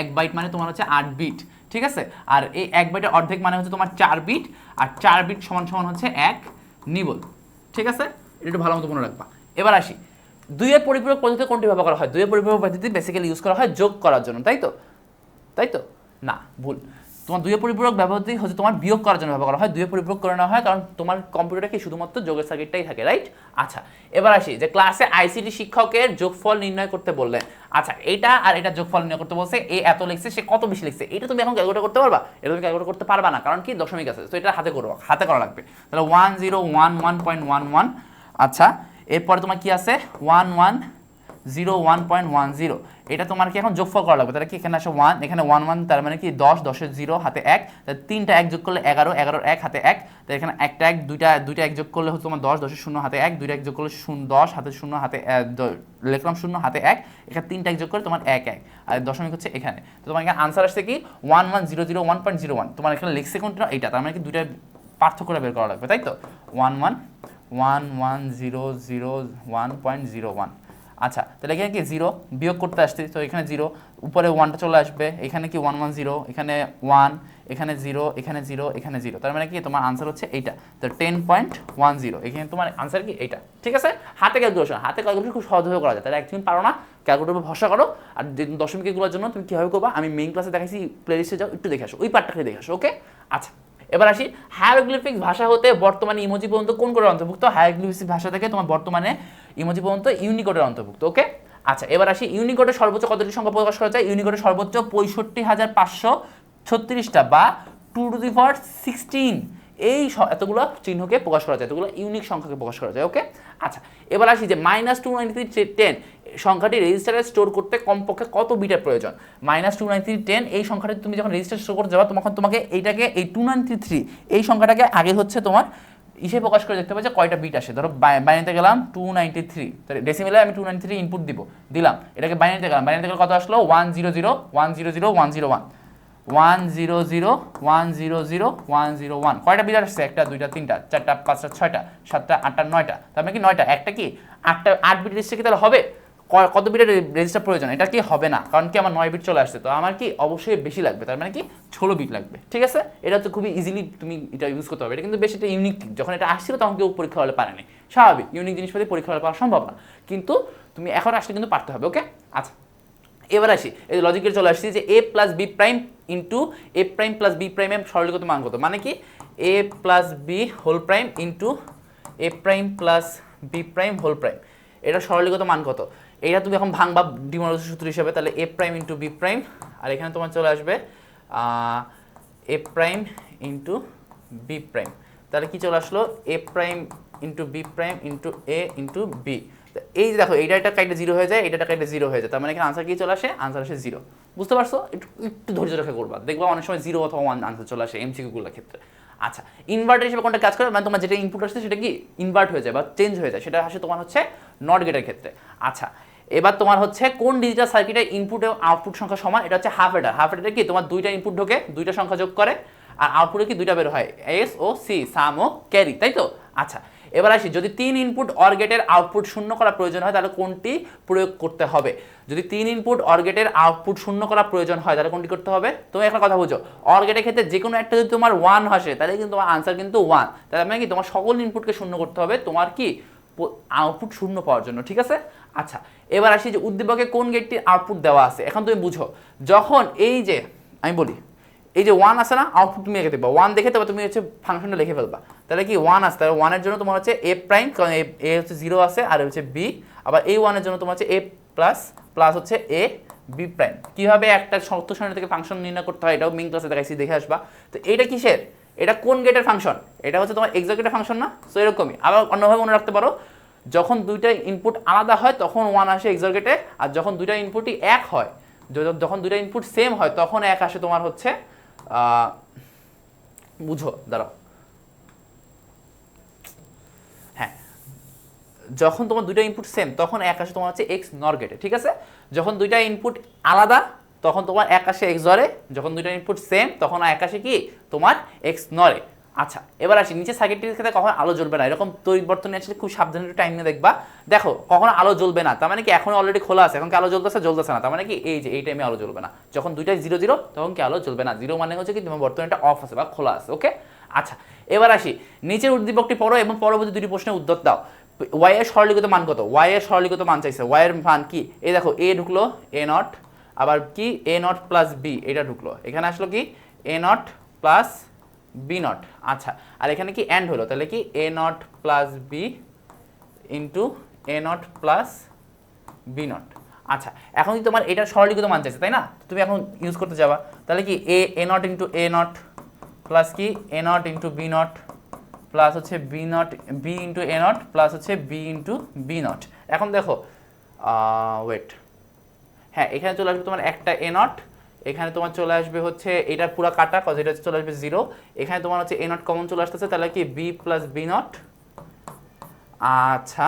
1 বাইট মানে তোমার হচ্ছে 8 বিট। ঠিক আছে, আর এই 1 বাইটের অর্ধেক মানে হচ্ছে তোমার 4 বিট, আর 4 বিট সমান সমান হচ্ছে 1 নিবল। ঠিক আছে, এটা একটু ভালো মতো মনে রাখবা। এবার আসি 2 এর পরিপূরক পদ্ধতি কোনটি ব্যবহার করা হয়? 2 এর পরিপূরক পদ্ধতি বেসিক্যালি ইউজ করা হয় যোগ করার জন্য, তাই তো? তাই তো? না, ভুল। তোমার 2 এর পরিপূরক ব্যবহারটি হচ্ছে তোমার বিয়োগ করার জন্য ব্যবহার করা হয়। 2 এর পরিপূরক করে নেওয়া হয় কারণ তোমার কম্পিউটারে কি শুধুমাত্র যোগের সার্কিটটাই থাকে, রাইট? আচ্ছা এবার আসি যে ক্লাসে আইসিটি শিক্ষকের যোগফল নির্ণয় করতে বললেন। আচ্ছা এটা আর এটা যোগফল নির্ণয় করতে বলছে, এ এত লিখছে, সে কত বেশি লিখছে, এটা তুমি এখন ক্যালকুলেট করতে পারবা? এটা তুমি ক্যালকুলেট করতে পারবা না, কারণ কি দশমিক আছে, তো এটা হাতে করো, হাতে করা লাগবে। তাহলে 1011.11। আচ্ছা এরপরে তোমার কি আছে? 1101.10, এটা তোমার কি এখন যোগফল করা লাগবে। তাহলে কি এখানে আসে 1, এখানে 1 1, তার মানে কি 10, 10-এর 0 হাতে 1, তাহলে 3টা 1 যোগ করলে 11, 11-এর 1 হাতে 1, তাহলে এখানে একটা 1, দুইটা 1 যোগ করলে হচ্ছে তোমার 10, 10-এর 0 হাতে 1, দুইটা 1 যোগ করলে 10 হাতে 0 হাতে লিখলাম 0 হাতে 1, এখানে 3টা 1 যোগ করে তোমার 1 1, আর দশমিক হচ্ছে এখানে। তো তোমার এখানে আনসার আসছে কি 11001.01। তোমার এখানে লিখছে কোনটা? এইটা, তার মানে কি দুইটা পার্থক্য বের করা লাগবে, তাই তো? 1111001.01। আচ্ছা তাহলে এখানে কি 0 বিয়োগ করতে আসছে, তো এখানে 0, উপরে 1টা চলে আসবে, এখানে কি 110, এখানে 1, এখানে 0, এখানে 0, এখানে 0, তার মানে কি তোমার আনসার হচ্ছে এইটা। তো 10.10, এখানে তোমার আনসার কি এইটা। ঠিক আছে, হাতে ক্যালকুলেশন খুব সহজভাবে করা যায়, তাহলে একদম পারো না ক্যালকুলেটর ভরসা করো। আর দশমিকগুলোর জন্য তুমি কীভাবে করবা আমি মেইন ক্লাসে দেখাইছি, প্লেলিস্টে যাও একটু দেখে আসো, ওই পার্টটা দেখে আসো। ওকে, আচ্ছা এবার আসি হায়ারোগ্লিফিক ভাষা হতে বর্তমানে ইমোজি পর্যন্ত কোন কোডের অন্তর্ভুক্ত? হায়ারোগ্লিফিক ভাষা থেকে তোমার বর্তমানে ইমোজি পর্যন্ত ইউনিকোডের অন্তর্ভুক্ত। ওকে, আচ্ছা এবার আসি ইউনিকোডের সর্বোচ্চ কতটি সংখ্যা প্রকাশ করা যায়? ইউনিকোডের সর্বোচ্চ 65,536টা বা 2^16 এই এতগুলো চিহ্নকে প্রকাশ করা যায়, এতগুলো ইউনিক সংখ্যাকে প্রকাশ করা যায়। ওকে, আচ্ছা এবার আসি যে -29310 সংখ্যাটি রেজিস্টারে স্টোর করতে কমপক্ষে কত বিটের প্রয়োজন? -29310 এই সংখ্যাটি তুমি যখন রেজিস্টারে স্টোর করতে যাবা তখন তোমাকে এইটাকে এই 293 এই সংখ্যাটাকে আগে হচ্ছে তোমার ইসে প্রকাশ করে দেখতে পাবে যে কয়টা বিট আসে। ধরো বাইনারিতে গেলাম 293, তাহলে ডেসিমেলে আমি 293 ইনপুট দিলাম, এটাকে বাইনারিতে গেলাম, বাইনারিতে গেলে কত আসলো? 100100101 100100101। কয়টা বিট আসছে? 1টা 2টা 3টা 4টা 5টা 6টা 7টা 8টা 9টা, তার মানে কি 9টা, একটা কি 8 বিট রেজিস্টার কি তাহলে হবে? কত বিটের রেজিস্টার প্রয়োজন? এটা কি হবে না, কারণ কি আমার 9 বিট চলে আসছে, তো আমার কি অবশ্যই বেশি লাগবে, তার মানে কি 16 বিট লাগবে। ঠিক আছে, এটা হচ্ছে খুবই ইজিলি তুমি এটা ইউজ করতে হবে। এটা কিন্তু বেশ একটা ইউনিক, যখন এটা আসছিল তখন কেউ পরীক্ষা হলে পারেনি, স্বাভাবিক, ইউনিক জিনিসপাতি পরীক্ষা হলে পাওয়া সম্ভব না, কিন্তু তুমি এখন আসলে কিন্তু পারতে হবে। ওকে, আচ্ছা এবার আসি এই লজিকের চলে আসছি যে a plus B prime into A prime plus B প্রাইমের সরলীকৃত মান কত? মানে কি a plus B whole prime into A prime plus B prime whole prime, এটা সরলীকৃত মান কত? এটা তুমি এখন ভাঙবা ডিমোলারের সূত্র হিসাবে, তাহলে a prime into b prime, আর এখানে তোমার চলে আসবে a prime into b prime, তাহলে কি চলে আসলো? A prime into b prime into a into b, এই যে দেখো এইটা একটা কাইটে 0 হয়ে যায়, এটা একটা কাইটে 0 হয়ে যায়, তার মানে এখানে আনসার কি চলে আসে? আনসার আসে 0। বুঝতে পারছো? একটু একটু ধৈর্য রেখে করবা, দেখবা অনেক সময় 0 অথবা 1 আনসার চলে আসে এমসিকিউ গুলোর ক্ষেত্রে। আচ্ছা, ইনভার্টার হিসেবে কোনটা কাজ করে? মানে তোমার যেটা ইনপুট আসছে সেটা কি ইনভার্ট হয়ে যায় বা চেঞ্জ হয়ে যায়, সেটা আসে তোমার হচ্ছে নট গেটের ক্ষেত্রে। আচ্ছা, এবার তোমার হচ্ছে কোন ডিজিটাল সার্কিটের ইনপুট এবং আউটপুট সংখ্যা সমান? এটা হচ্ছে হাফ অ্যাডার। হাফ অ্যাডার কি তোমার দুইটা ইনপুট ঢোকে, দুইটা সংখ্যা যোগ করে, আর আউটপুটে কি দুইটা বের হয়, এস ও সি, সাম ও ক্যারি, তাই তো? আচ্ছা, এবার আসি, যদি 3 ইনপুট অর গেটের আউটপুট শূন্য করা প্রয়োজন হয় তাহলে কোনটি প্রয়োগ করতে হবে? যদি 3 ইনপুট অর গেটের আউটপুট শূন্য করা প্রয়োজন হয় তাহলে কোনটি করতে হবে? তুমি একটা কথা বুঝো, অর গেটের ক্ষেত্রে যে কোনো একটা যদি তোমার 1 আসে তাহলে কিন্তু তোমার আনসার কিন্তু 1, তাহলে মানে কি তোমার সকল ইনপুটকে শূন্য করতে হবে তোমার কি আউটপুট শূন্য পাওয়ার জন্য, ঠিক আছে? আচ্ছা, এবার আসি যে উদ্দীপকে কোন গেটটির আউটপুট দেওয়া আছে। এখন তুমি বুঝো, যখন এই যে আমি বলি এই যে 1 আছে না, আউটপুট তুমি এঁকে দেবা, 1 দেখে তবে তুমি হচ্ছে ফাংশনটা লিখে ফেলবা, তাহলে কি 1 আসে, তাহলে 1 এর জন্য তোমার হচ্ছে এ প্রাইম, কারণ এ হচ্ছে 0 আছে, আর হচ্ছে বি, আবার এই 1 এর জন্য তোমার হচ্ছে এ প্লাস প্লাস হচ্ছে এ বি প্রাইম। কীভাবে একটা শর্ত সারণী থেকে ফাংশন নির্ণয় করতে হয় এটাও মিন ক্লাসে দেখাইছি, দেখে আসবা। তো এটা কিসের? এটা কোন গেটের ফাংশন? এটা হচ্ছে তোমার এক্সা গেটের ফাংশন না? সো এরকমই। আবার অন্যভাবে মনে রাখতে পারো, যখন দুইটা ইনপুট আলাদা হয় তখন 1 আসে এক্সা গেটে, আর যখন দুইটা ইনপুটই এক হয়, যখন দুইটা ইনপুট সেম হয় তখন 1 আসে তোমার হচ্ছে বুঝো, দাঁড়াও, হ্যাঁ, যখন তোমার দুইটা ইনপুট সেম তখন 1 আসে তোমার হচ্ছে এক্স নর গেটে, ঠিক আছে? যখন দুইটা ইনপুট আলাদা তখন তোমার 1 আসে এক্স জরে, যখন দুইটা ইনপুট সেম তখন 1 আসে কি তোমার এক্স নরে। আচ্ছা, এবার আসি, নিচে সার্কিটটির ক্ষেত্রে কখন আলো জ্বলবে না, এরকম পরিবর্তন আসলে খুব সাবধানে একটু টাইম নিয়ে দেখবা। দেখো কখন আলো জ্বলবে না, তার মানে কি এখন অলরেডি খোলা আছে, এখন কি আলো জ্বলতেছে না, তার মানে কি এই যে এই টাইমে আলো জ্বলবে না। যখন দুইটাই 0 0 তখন কি আলো জ্বলবে না, 0 মানে হচ্ছে কি তোমার বর্তমানটা অফ আছে বা খোলা আছে, ওকে? আচ্ছা, এবার আসি, নিচের উদ্দীপকটি পড়ো এবং পরবর্তী দুটি প্রশ্নের উত্তর দাও। ওয়াই এর সরলীকৃত মান কত? ওয়াই এর সরলীকৃত মান চাইছে, ওয়াই এর মান কি? এই দেখো এ ঢুকলো, এ নট, আবার কি এ নট প্লাস বি, এটা ঢুকলো, এখানে আসলো কি a not plus B not. আচ্ছা, আর এখানে কি এন্ড হলো, তাহলে কি a not plus b into a not plus B not. আচ্ছা, এখন কি তোমার এটা সরলীকৃত মান চাইছে, তাই না? তুমি এখন ইউজ করতে যাবা, তাহলে কি a not into a not plus কি a not into b not plus হচ্ছে b not, b into a not plus হচ্ছে বি ইন্টু বি নট। এখন দেখো ওয়েট, হ্যাঁ, এখানে চলে আসবে তোমার একটা এ নট, এখানে তোমার চলে আসবে হচ্ছে এটা পুরো কাটা, কজ এটা চলে আসবে 0, এখানে তোমার হচ্ছে এ নট কমন চলে আসতেছে, তাহলে কি বি প্লাস বি নট। আচ্ছা,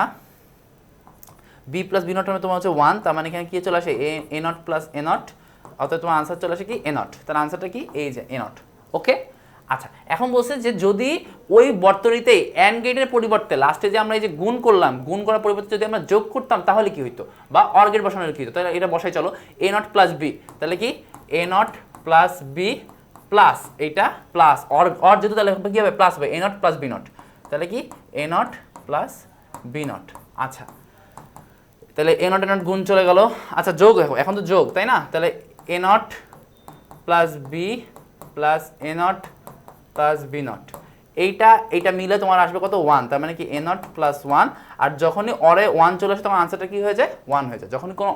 বি প্লাস বি নট মানে তোমার হচ্ছে 1, তার মানে এখানে কি চলে আসে এ নট প্লাস এ নট, অর্থাৎ তোমার আনসার চলে আসে কি এ নট, তার আনসারটা কি এই যে এ নট, ওকে? আচ্ছা, এখন বলছে যে যদি ওই বর্তনীতে অ্যান্ড গেটের পরিবর্তে লাস্টে যে আমরা এই যে গুণ করলাম, গুণ করার পরিবর্তে যদি আমরা যোগ করতাম তাহলে কি হইতো, বা অর গেট বসানোর কি হতো, তাহলে এটা বসাই চলো, এ নট প্লাস বি, তাহলে কি a not plus b plus এইটা প্লাস অর যেহেতু, তাহলে কি হবে প্লাস হবে এ নট প্লাস বি নট, তাহলে কি a not plus B not. আচ্ছা, তাহলে এ নট গুণ চলে গেল। আচ্ছা, যোগ, এখন তো যোগ, তাই না? তাহলে a not plus b plus a not plus B not, এইটা মিলে তোমার আসবে কত 1, তার মানে কি এ নট প্লাস 1, আর যখনই অরে 1 চলে আসে তখন আনসারটা কি হয়ে যায় 1 হয়ে যায়। যখনই কোনো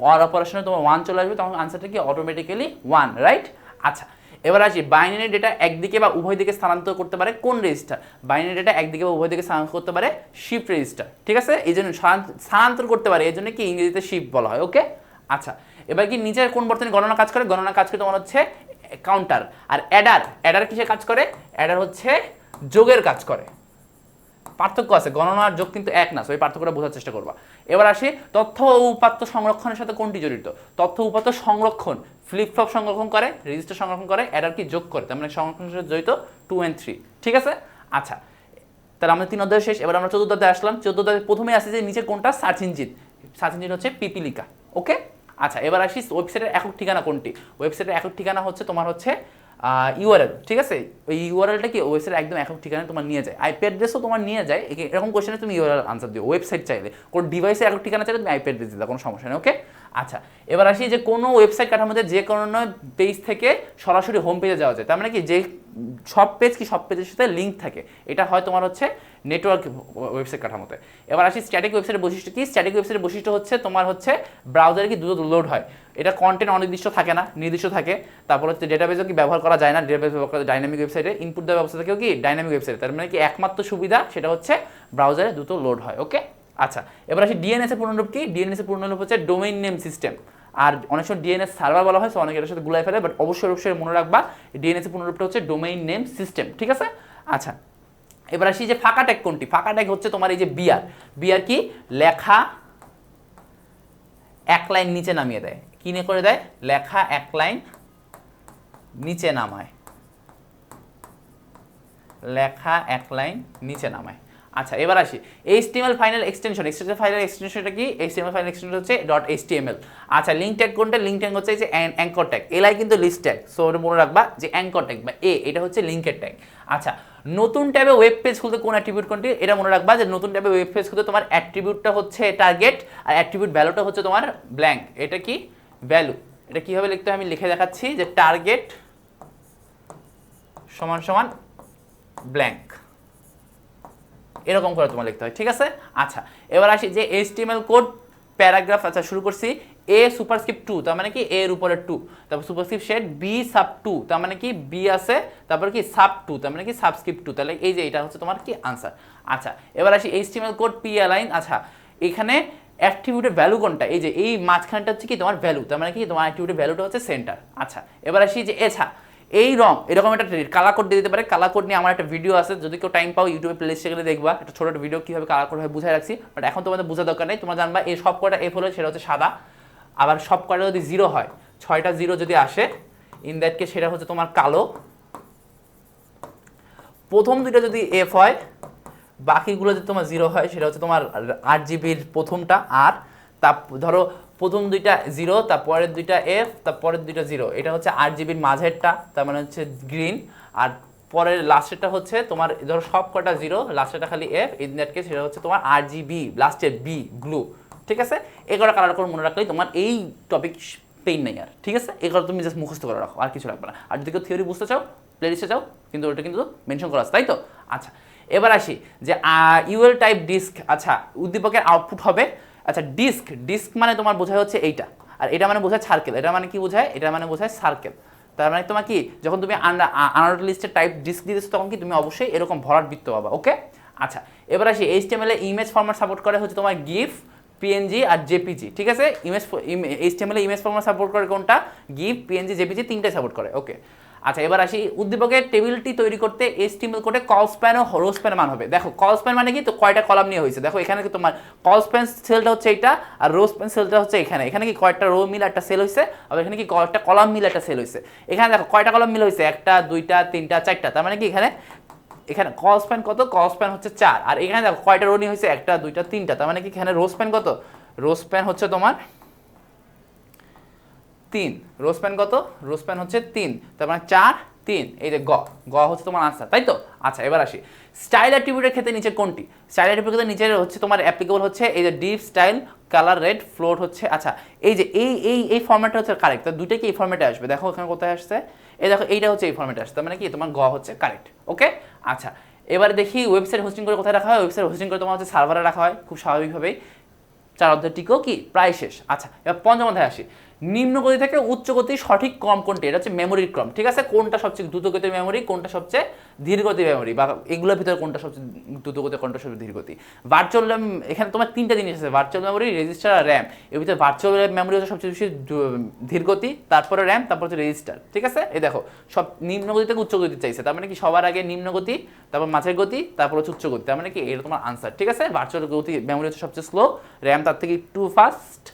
অর অপারেশনে তোমার 1 চলে আসবে তখন আনসারটা কি অটোমেটিক্যালি 1, রাইট? আচ্ছা, এবার আসি, বাইনারি ডেটা একদিকে বা উভয় দিকে স্থানান্তর করতে পারে কোন রেজিস্টার? বাইনারি ডেটা একদিকে বা উভয় দিকে স্থানান্তর করতে পারে শিফট রেজিস্টার, ঠিক আছে? এই জন্য স্থানান্তর করতে পারে, এই জন্য কি ইংরেজিতে শিফট বলা হয়, ওকে? আচ্ছা, এবার কি নিচের কোন বর্তনী গণনা কাজ করে? গণনা কাজ করে তোমার হচ্ছে কাউন্টার। আর অ্যাডার কিসে কাজ করে? অ্যাডার হচ্ছে যোগের কাজ করে। পার্থক্য আছে, গণনা আর যোগ কিন্তু এক না, ওই পার্থক্যটা বোঝার চেষ্টা করবা। এবার আসি, তথ্য ও উপাত্ত সংরক্ষণের সাথে কোনটি জড়িত? তথ্য উপাত্ত সংরক্ষণ, ফ্লিপ ফ্লপ সংরক্ষণ করে, রেজিস্টার সংরক্ষণ করে, অ্যাডার কি যোগ করে, তার মানে সংরক্ষণের সাথে জড়িত 2 and 3, ঠিক আছে? আচ্ছা, তাহলে আমরা 3 অধ্যায় শেষ, এবার আমরা 14 অধ্যায়ে আসলাম। 14 অধ্যায়ে প্রথমে আসে যে নিচে কোনটা সার্চ ইঞ্জিন হচ্ছে পিপিলিকা, ওকে? আচ্ছা, এবার আসি ওয়েবসাইটের একক ঠিকানা কোনটি? ওয়েবসাইটের একক ঠিকানা হচ্ছে তোমার হচ্ছে ইউআরএল, ঠিক আছে? ওই ইউআরএলটা কি ওয়েবসাইটের একদম একক ঠিকানা তোমার নিয়ে যায়, আইপি অ্যাড্রেসও তোমার নিয়ে যায়। এরকম কোশ্চেনে তুমি ইউআরএল আনসার দিও। ওয়েবসাইট চাইলে, কোনো ডিভাইসের একক ঠিকানা চাইলে তুমি আইপি অ্যাড্রেস দিতে, কোনো সমস্যা নেই, ওকে? আচ্ছা, এবার আসি যে কোনো ওয়েবসাইট কাঠামোতে যে কোনো পেজ থেকে সরাসরি হোম পেজে যাওয়া যায়, তার মানে কি যে সব পেজের সাথে লিঙ্ক থাকে, এটা হয় তোমার হচ্ছে নেটওয়ার্ক ওয়েবসাইট কাঠামোতে। এবার আসি স্ট্যাটিক ওয়েবসাইটের বৈশিষ্ট্য কি? স্ট্যাটিক ওয়েবসাইটের বৈশিষ্ট্য হচ্ছে তোমার হচ্ছে ব্রাউজারে কি দ্রুত লোড হয়, এটা কন্টেন্ট অনির্দিষ্ট থাকে না, নির্দিষ্ট থাকে। তারপর হচ্ছে ডেটাবেসও কি ব্যবহার করা যায় না, ডেটাবেস ব্যবহার করা ডাইনামিক ওয়েবসাইটে, ইনপুট দেওয়ার ব্যবস্থা থাকেও কি ডাইনামিক ওয়েবসাইটে, তার মানে কি একমাত্র সুবিধা সেটা হচ্ছে ব্রাউজারে দ্রুত লোড হয়, ওকে? আচ্ছা, এবার আসি ডিএনএস এর পূর্ণরূপ কি? ডিএনএস এর পূর্ণরূপ হচ্ছে ডোমেইন নেম সিস্টেম। আর অনেক সময় ডিএনএস সার্ভার বলা হয়, সো অনেকে এটার সাথে গুলাই ফেলে, বাট অবশ্যই মনে রাখবা ডিএনএস এর পূর্ণরূপটা হচ্ছে ডোমেইন নেম সিস্টেম, ঠিক আছে? আচ্ছা, এবার আসি যে ফাঁকা ট্যাগ কোনটি? ফাঁকা ট্যাগ হচ্ছে তোমার এই যে বিআর। বিআর কি? লেখা এক লাইন নিচে নামিয়ে দেয়। কি নিয়ে করে দেয়? লেখা এক লাইন নিচে নামায়, লেখা এক লাইন নিচে নামায়। আচ্ছা, এবার আসি HTML final extension. HTML final এক্সটেনশনটা কি? HTML ফাইনাল এক্সটেনশন হচ্ছে .html। আচ্ছা, লিঙ্ক ট্যাগ কোনটা? লিঙ্ক ট্যাগ হচ্ছে এই যে অ্যাঙ্কর ট্যাগ। এলাই কিন্তু লিস্ট ট্যাগ, সো ওটা মনে রাখবা যে অ্যাঙ্কর ট্যাগ বা এটা হচ্ছে লিঙ্কের ট্যাগ। আচ্ছা, নতুন ট্যাবে ওয়েব পেজ খুলতে কোন অ্যাট্রিবিউট কোনটি? এটা মনে রাখবা যে নতুন ট্যাবে ওয়েব পেজ খুলতে তোমার অ্যাট্রিবিউটটা হচ্ছে টার্গেট, আর অ্যাট্রিবিউট ভ্যালুটা হচ্ছে তোমার ব্ল্যাঙ্ক। এটা কি? ভ্যালু। এটা কিভাবে লিখতে হয় আমি লিখে দেখাচ্ছি, যে টার্গেট সমান সমান ব্ল্যাঙ্ক, এরকম করে তোমার লিখতে হয়, ঠিক আছে? আচ্ছা, এবার আসি যে HTML কোড প্যারাগ্রাফ। আচ্ছা, শুরু করছি A সুপারস্ক্রিপ্ট 2, তার মানে কি A এর উপরে 2, তারপর সুপারস্ক্রিপ্ট শেড B সাব 2, তার মানে কি B আছে, তারপর কি সাব 2, তার মানে কি সাবস্ক্রিপ্ট 2, তাহলে এই যে এটা হচ্ছে তোমার কি আনসার। আচ্ছা, এবার আসি HTML কোড P অ্যালাইন। আচ্ছা, এখানে অ্যাট্রিবিউটের ভ্যালু কোনটা? এই যে এই মাঝখানটা হচ্ছে কি তোমার ভ্যালু, তার মানে কি তোমার অ্যাট্রিবিউটের ভ্যালুটা হচ্ছে সেন্টার। আচ্ছা, এবার আসি যে এই রং এরকম একটা কালার কোড দিয়ে দিতে পারে। কালার কোড নিয়ে আমার একটা ভিডিও আছে, যদি কেউ টাইম পাও ইউটিউবে প্লেলিস্টে গেলে দেখবা, একটা ছোট একটা ভিডিও কীভাবে কালার কোড হয় বুঝাই রাখছি, বাট এখন তোমাদের বোঝা দরকার নেই। তোমরা জানবা এই সব কয়টা এফ হলে সেটা হচ্ছে সাদা, আবার সব কয়টা যদি জিরো হয়, 6টা জিরো যদি আসে, ইন দ্যাট কেস সেটা হচ্ছে তোমার কালো। প্রথম দুইটা যদি এফ হয়, বাকিগুলো যদি তোমার জিরো হয়, সেটা হচ্ছে তোমার RGBর প্রথমটা। আর তা ধরো প্রথম দুইটা জিরো, তারপরের দুইটা এফ, তারপরের দুইটা জিরো, এটা হচ্ছে RGBর মাঝেরটা, তার মানে হচ্ছে গ্রিন। আর পরের লাস্টেরটা হচ্ছে তোমার ধরো সব কটা জিরো, লাস্টেরটা খালি এফ, ইন দ্যাট কেস সেটা হচ্ছে তোমার RGB, লাস্টের বি ব্লু, ঠিক আছে? এগুলো কালার করে মনে রাখলেই তোমার এই টপিক পেইন নেই আর, ঠিক আছে? এগুলো তুমি জাস্ট মুখস্থ করে রাখো, আর কিছু রাখবে না। আর যদি কেউ থিওরি বুঝতে চাও, প্লেলিস্টে চাও, কিন্তু ওটা কিন্তু মেনশন করা আছে, তাই তো? আচ্ছা, এবার আসি যে ইউএল টাইপ ডিস্ক। আচ্ছা, উদ্দীপকের আউটপুট হবে, আচ্ছা ডিস্ক মানে তোমার বোঝায় হচ্ছে এইটা, আর এটা মানে বোঝায় সার্কেল। এটা মানে কি বোঝায়? এটা মানে বোঝায় সার্কেল। তার মানে তোমার কি, যখন তুমি আনঅর্ডার লিস্টের টাইপ ডিস্ক দিতেছো, তখন কি তুমি অবশ্যই এরকম ভরাট বৃত্ত পাবা, ওকে? আচ্ছা, এবার আসি HTML এ ইমেজ ফরম্যাট সাপোর্ট করে হচ্ছে তোমার গিফ, PNG আর JPG, ঠিক আছে? HTML এ ইমেজ ফরম্যাট সাপোর্ট করে কোনটা? গিফ, PNG, JPG, তিনটাই সাপোর্ট করে, ওকে? আচ্ছা, এবার আসি উদ্দীপকের টেবিলটি তৈরি করতে HTML কোডে কল স্প্যান ও রো স্প্যান মান হবে। দেখো কল স্প্যান মানে কি, তো কয়টা কলাম নিয়ে হয়েছে দেখো, এখানে কি তোমার কল স্প্যান সেলটা হচ্ছে এইটা, আর রো স্প্যান সেলটা হচ্ছে এখানে। এখানে কি কয়টা রো মিলে একটা সেল হয়েছে, আর এখানে কি কয়টা কলাম মিলে একটা সেল হয়েছে। এখানে দেখো কয়টা কলাম মিলে হয়েছে, একটা, দুইটা, তিনটা, চারটা, তার মানে কি এখানে কল স্প্যান কত? কল স্প্যান হচ্ছে 4। আর এখানে দেখো কয়টা রো নিয়ে হয়েছে, একটা, দুইটা, তিনটা, তার মানে কি এখানে রো স্প্যান কত? রো স্প্যান হচ্ছে তোমার 3। রো স্প্যান কত? রো স্প্যান হচ্ছে 3, তার মানে 4, 3, এই যে গ হচ্ছে তোমার আনসার, তাই তো? আচ্ছা, এবার আসি স্টাইল অ্যাট্রিবিউটের ক্ষেত্রে নিচে কোনটি? স্টাইল অ্যাট্রিবিউটের নিচে হচ্ছে তোমার অ্যাপ্লিকেবল হচ্ছে এই যে deep style, colour red, float হচ্ছে। আচ্ছা, এই যে এই ফরম্যাটটা হচ্ছে কারেক্ট, তার দুইটা কি এই ফরম্যাটে আসবে? দেখো এখানে কোথায় আসছে, এই দেখো এইটা হচ্ছে এই ফরম্যাটে আসছে, তার মানে কি তোমার গ হচ্ছে কারেক্ট, ওকে? আচ্ছা, এবার দেখি ওয়েবসাইট হোস্টিং করে কোথায় রাখা হয়? ওয়েবসাইট হোস্টিং করে তোমার হচ্ছে সার্ভারে রাখা হয়, খুব স্বাভাবিকভাবেই। 4 অধ্যায়টিকেও কি প্রায় শেষ। আচ্ছা, এবার পঞ্চম অধ্যায় আসি। নিম্ন গতি থেকে উচ্চ গতির সঠিক ক্রম কোনটি? এটা হচ্ছে মেমোরির ক্রম, ঠিক আছে? কোনটা সবচেয়ে দ্রুত গতির মেমোরি, কোনটা সবচেয়ে ধীর গতির মেমোরি, বা এগুলোর ভিতরে কোনটা সবচেয়ে দ্রুত গতি, কোনটা সবচেয়ে ধীর গতি? ভার্চুয়াল, এখানে তোমার তিনটা জিনিস আছে, ভার্চুয়াল মেমোরি, রেজিস্টার আর র্যাম। এর ভিতরে ভার্চুয়াল মেমোরি হচ্ছে সবচেয়ে বেশি ধীর গতি, তারপরে র্যাম, তারপর হচ্ছে রেজিস্টার, ঠিক আছে? এই দেখো সব নিম্ন গতি থেকে উচ্চ গতি চাইছে, তার মানে কি সবার আগে নিম্ন গতি, তারপর মাঝের গতি, তারপর হচ্ছে উচ্চ গতি, তার মানে কি এটা তোমার আনসার, ঠিক আছে? ভার্চুয়াল গতি মেমোরি হচ্ছে সবচেয়ে স্লো, র্যাম তার থেকে একটু ফাস্ট,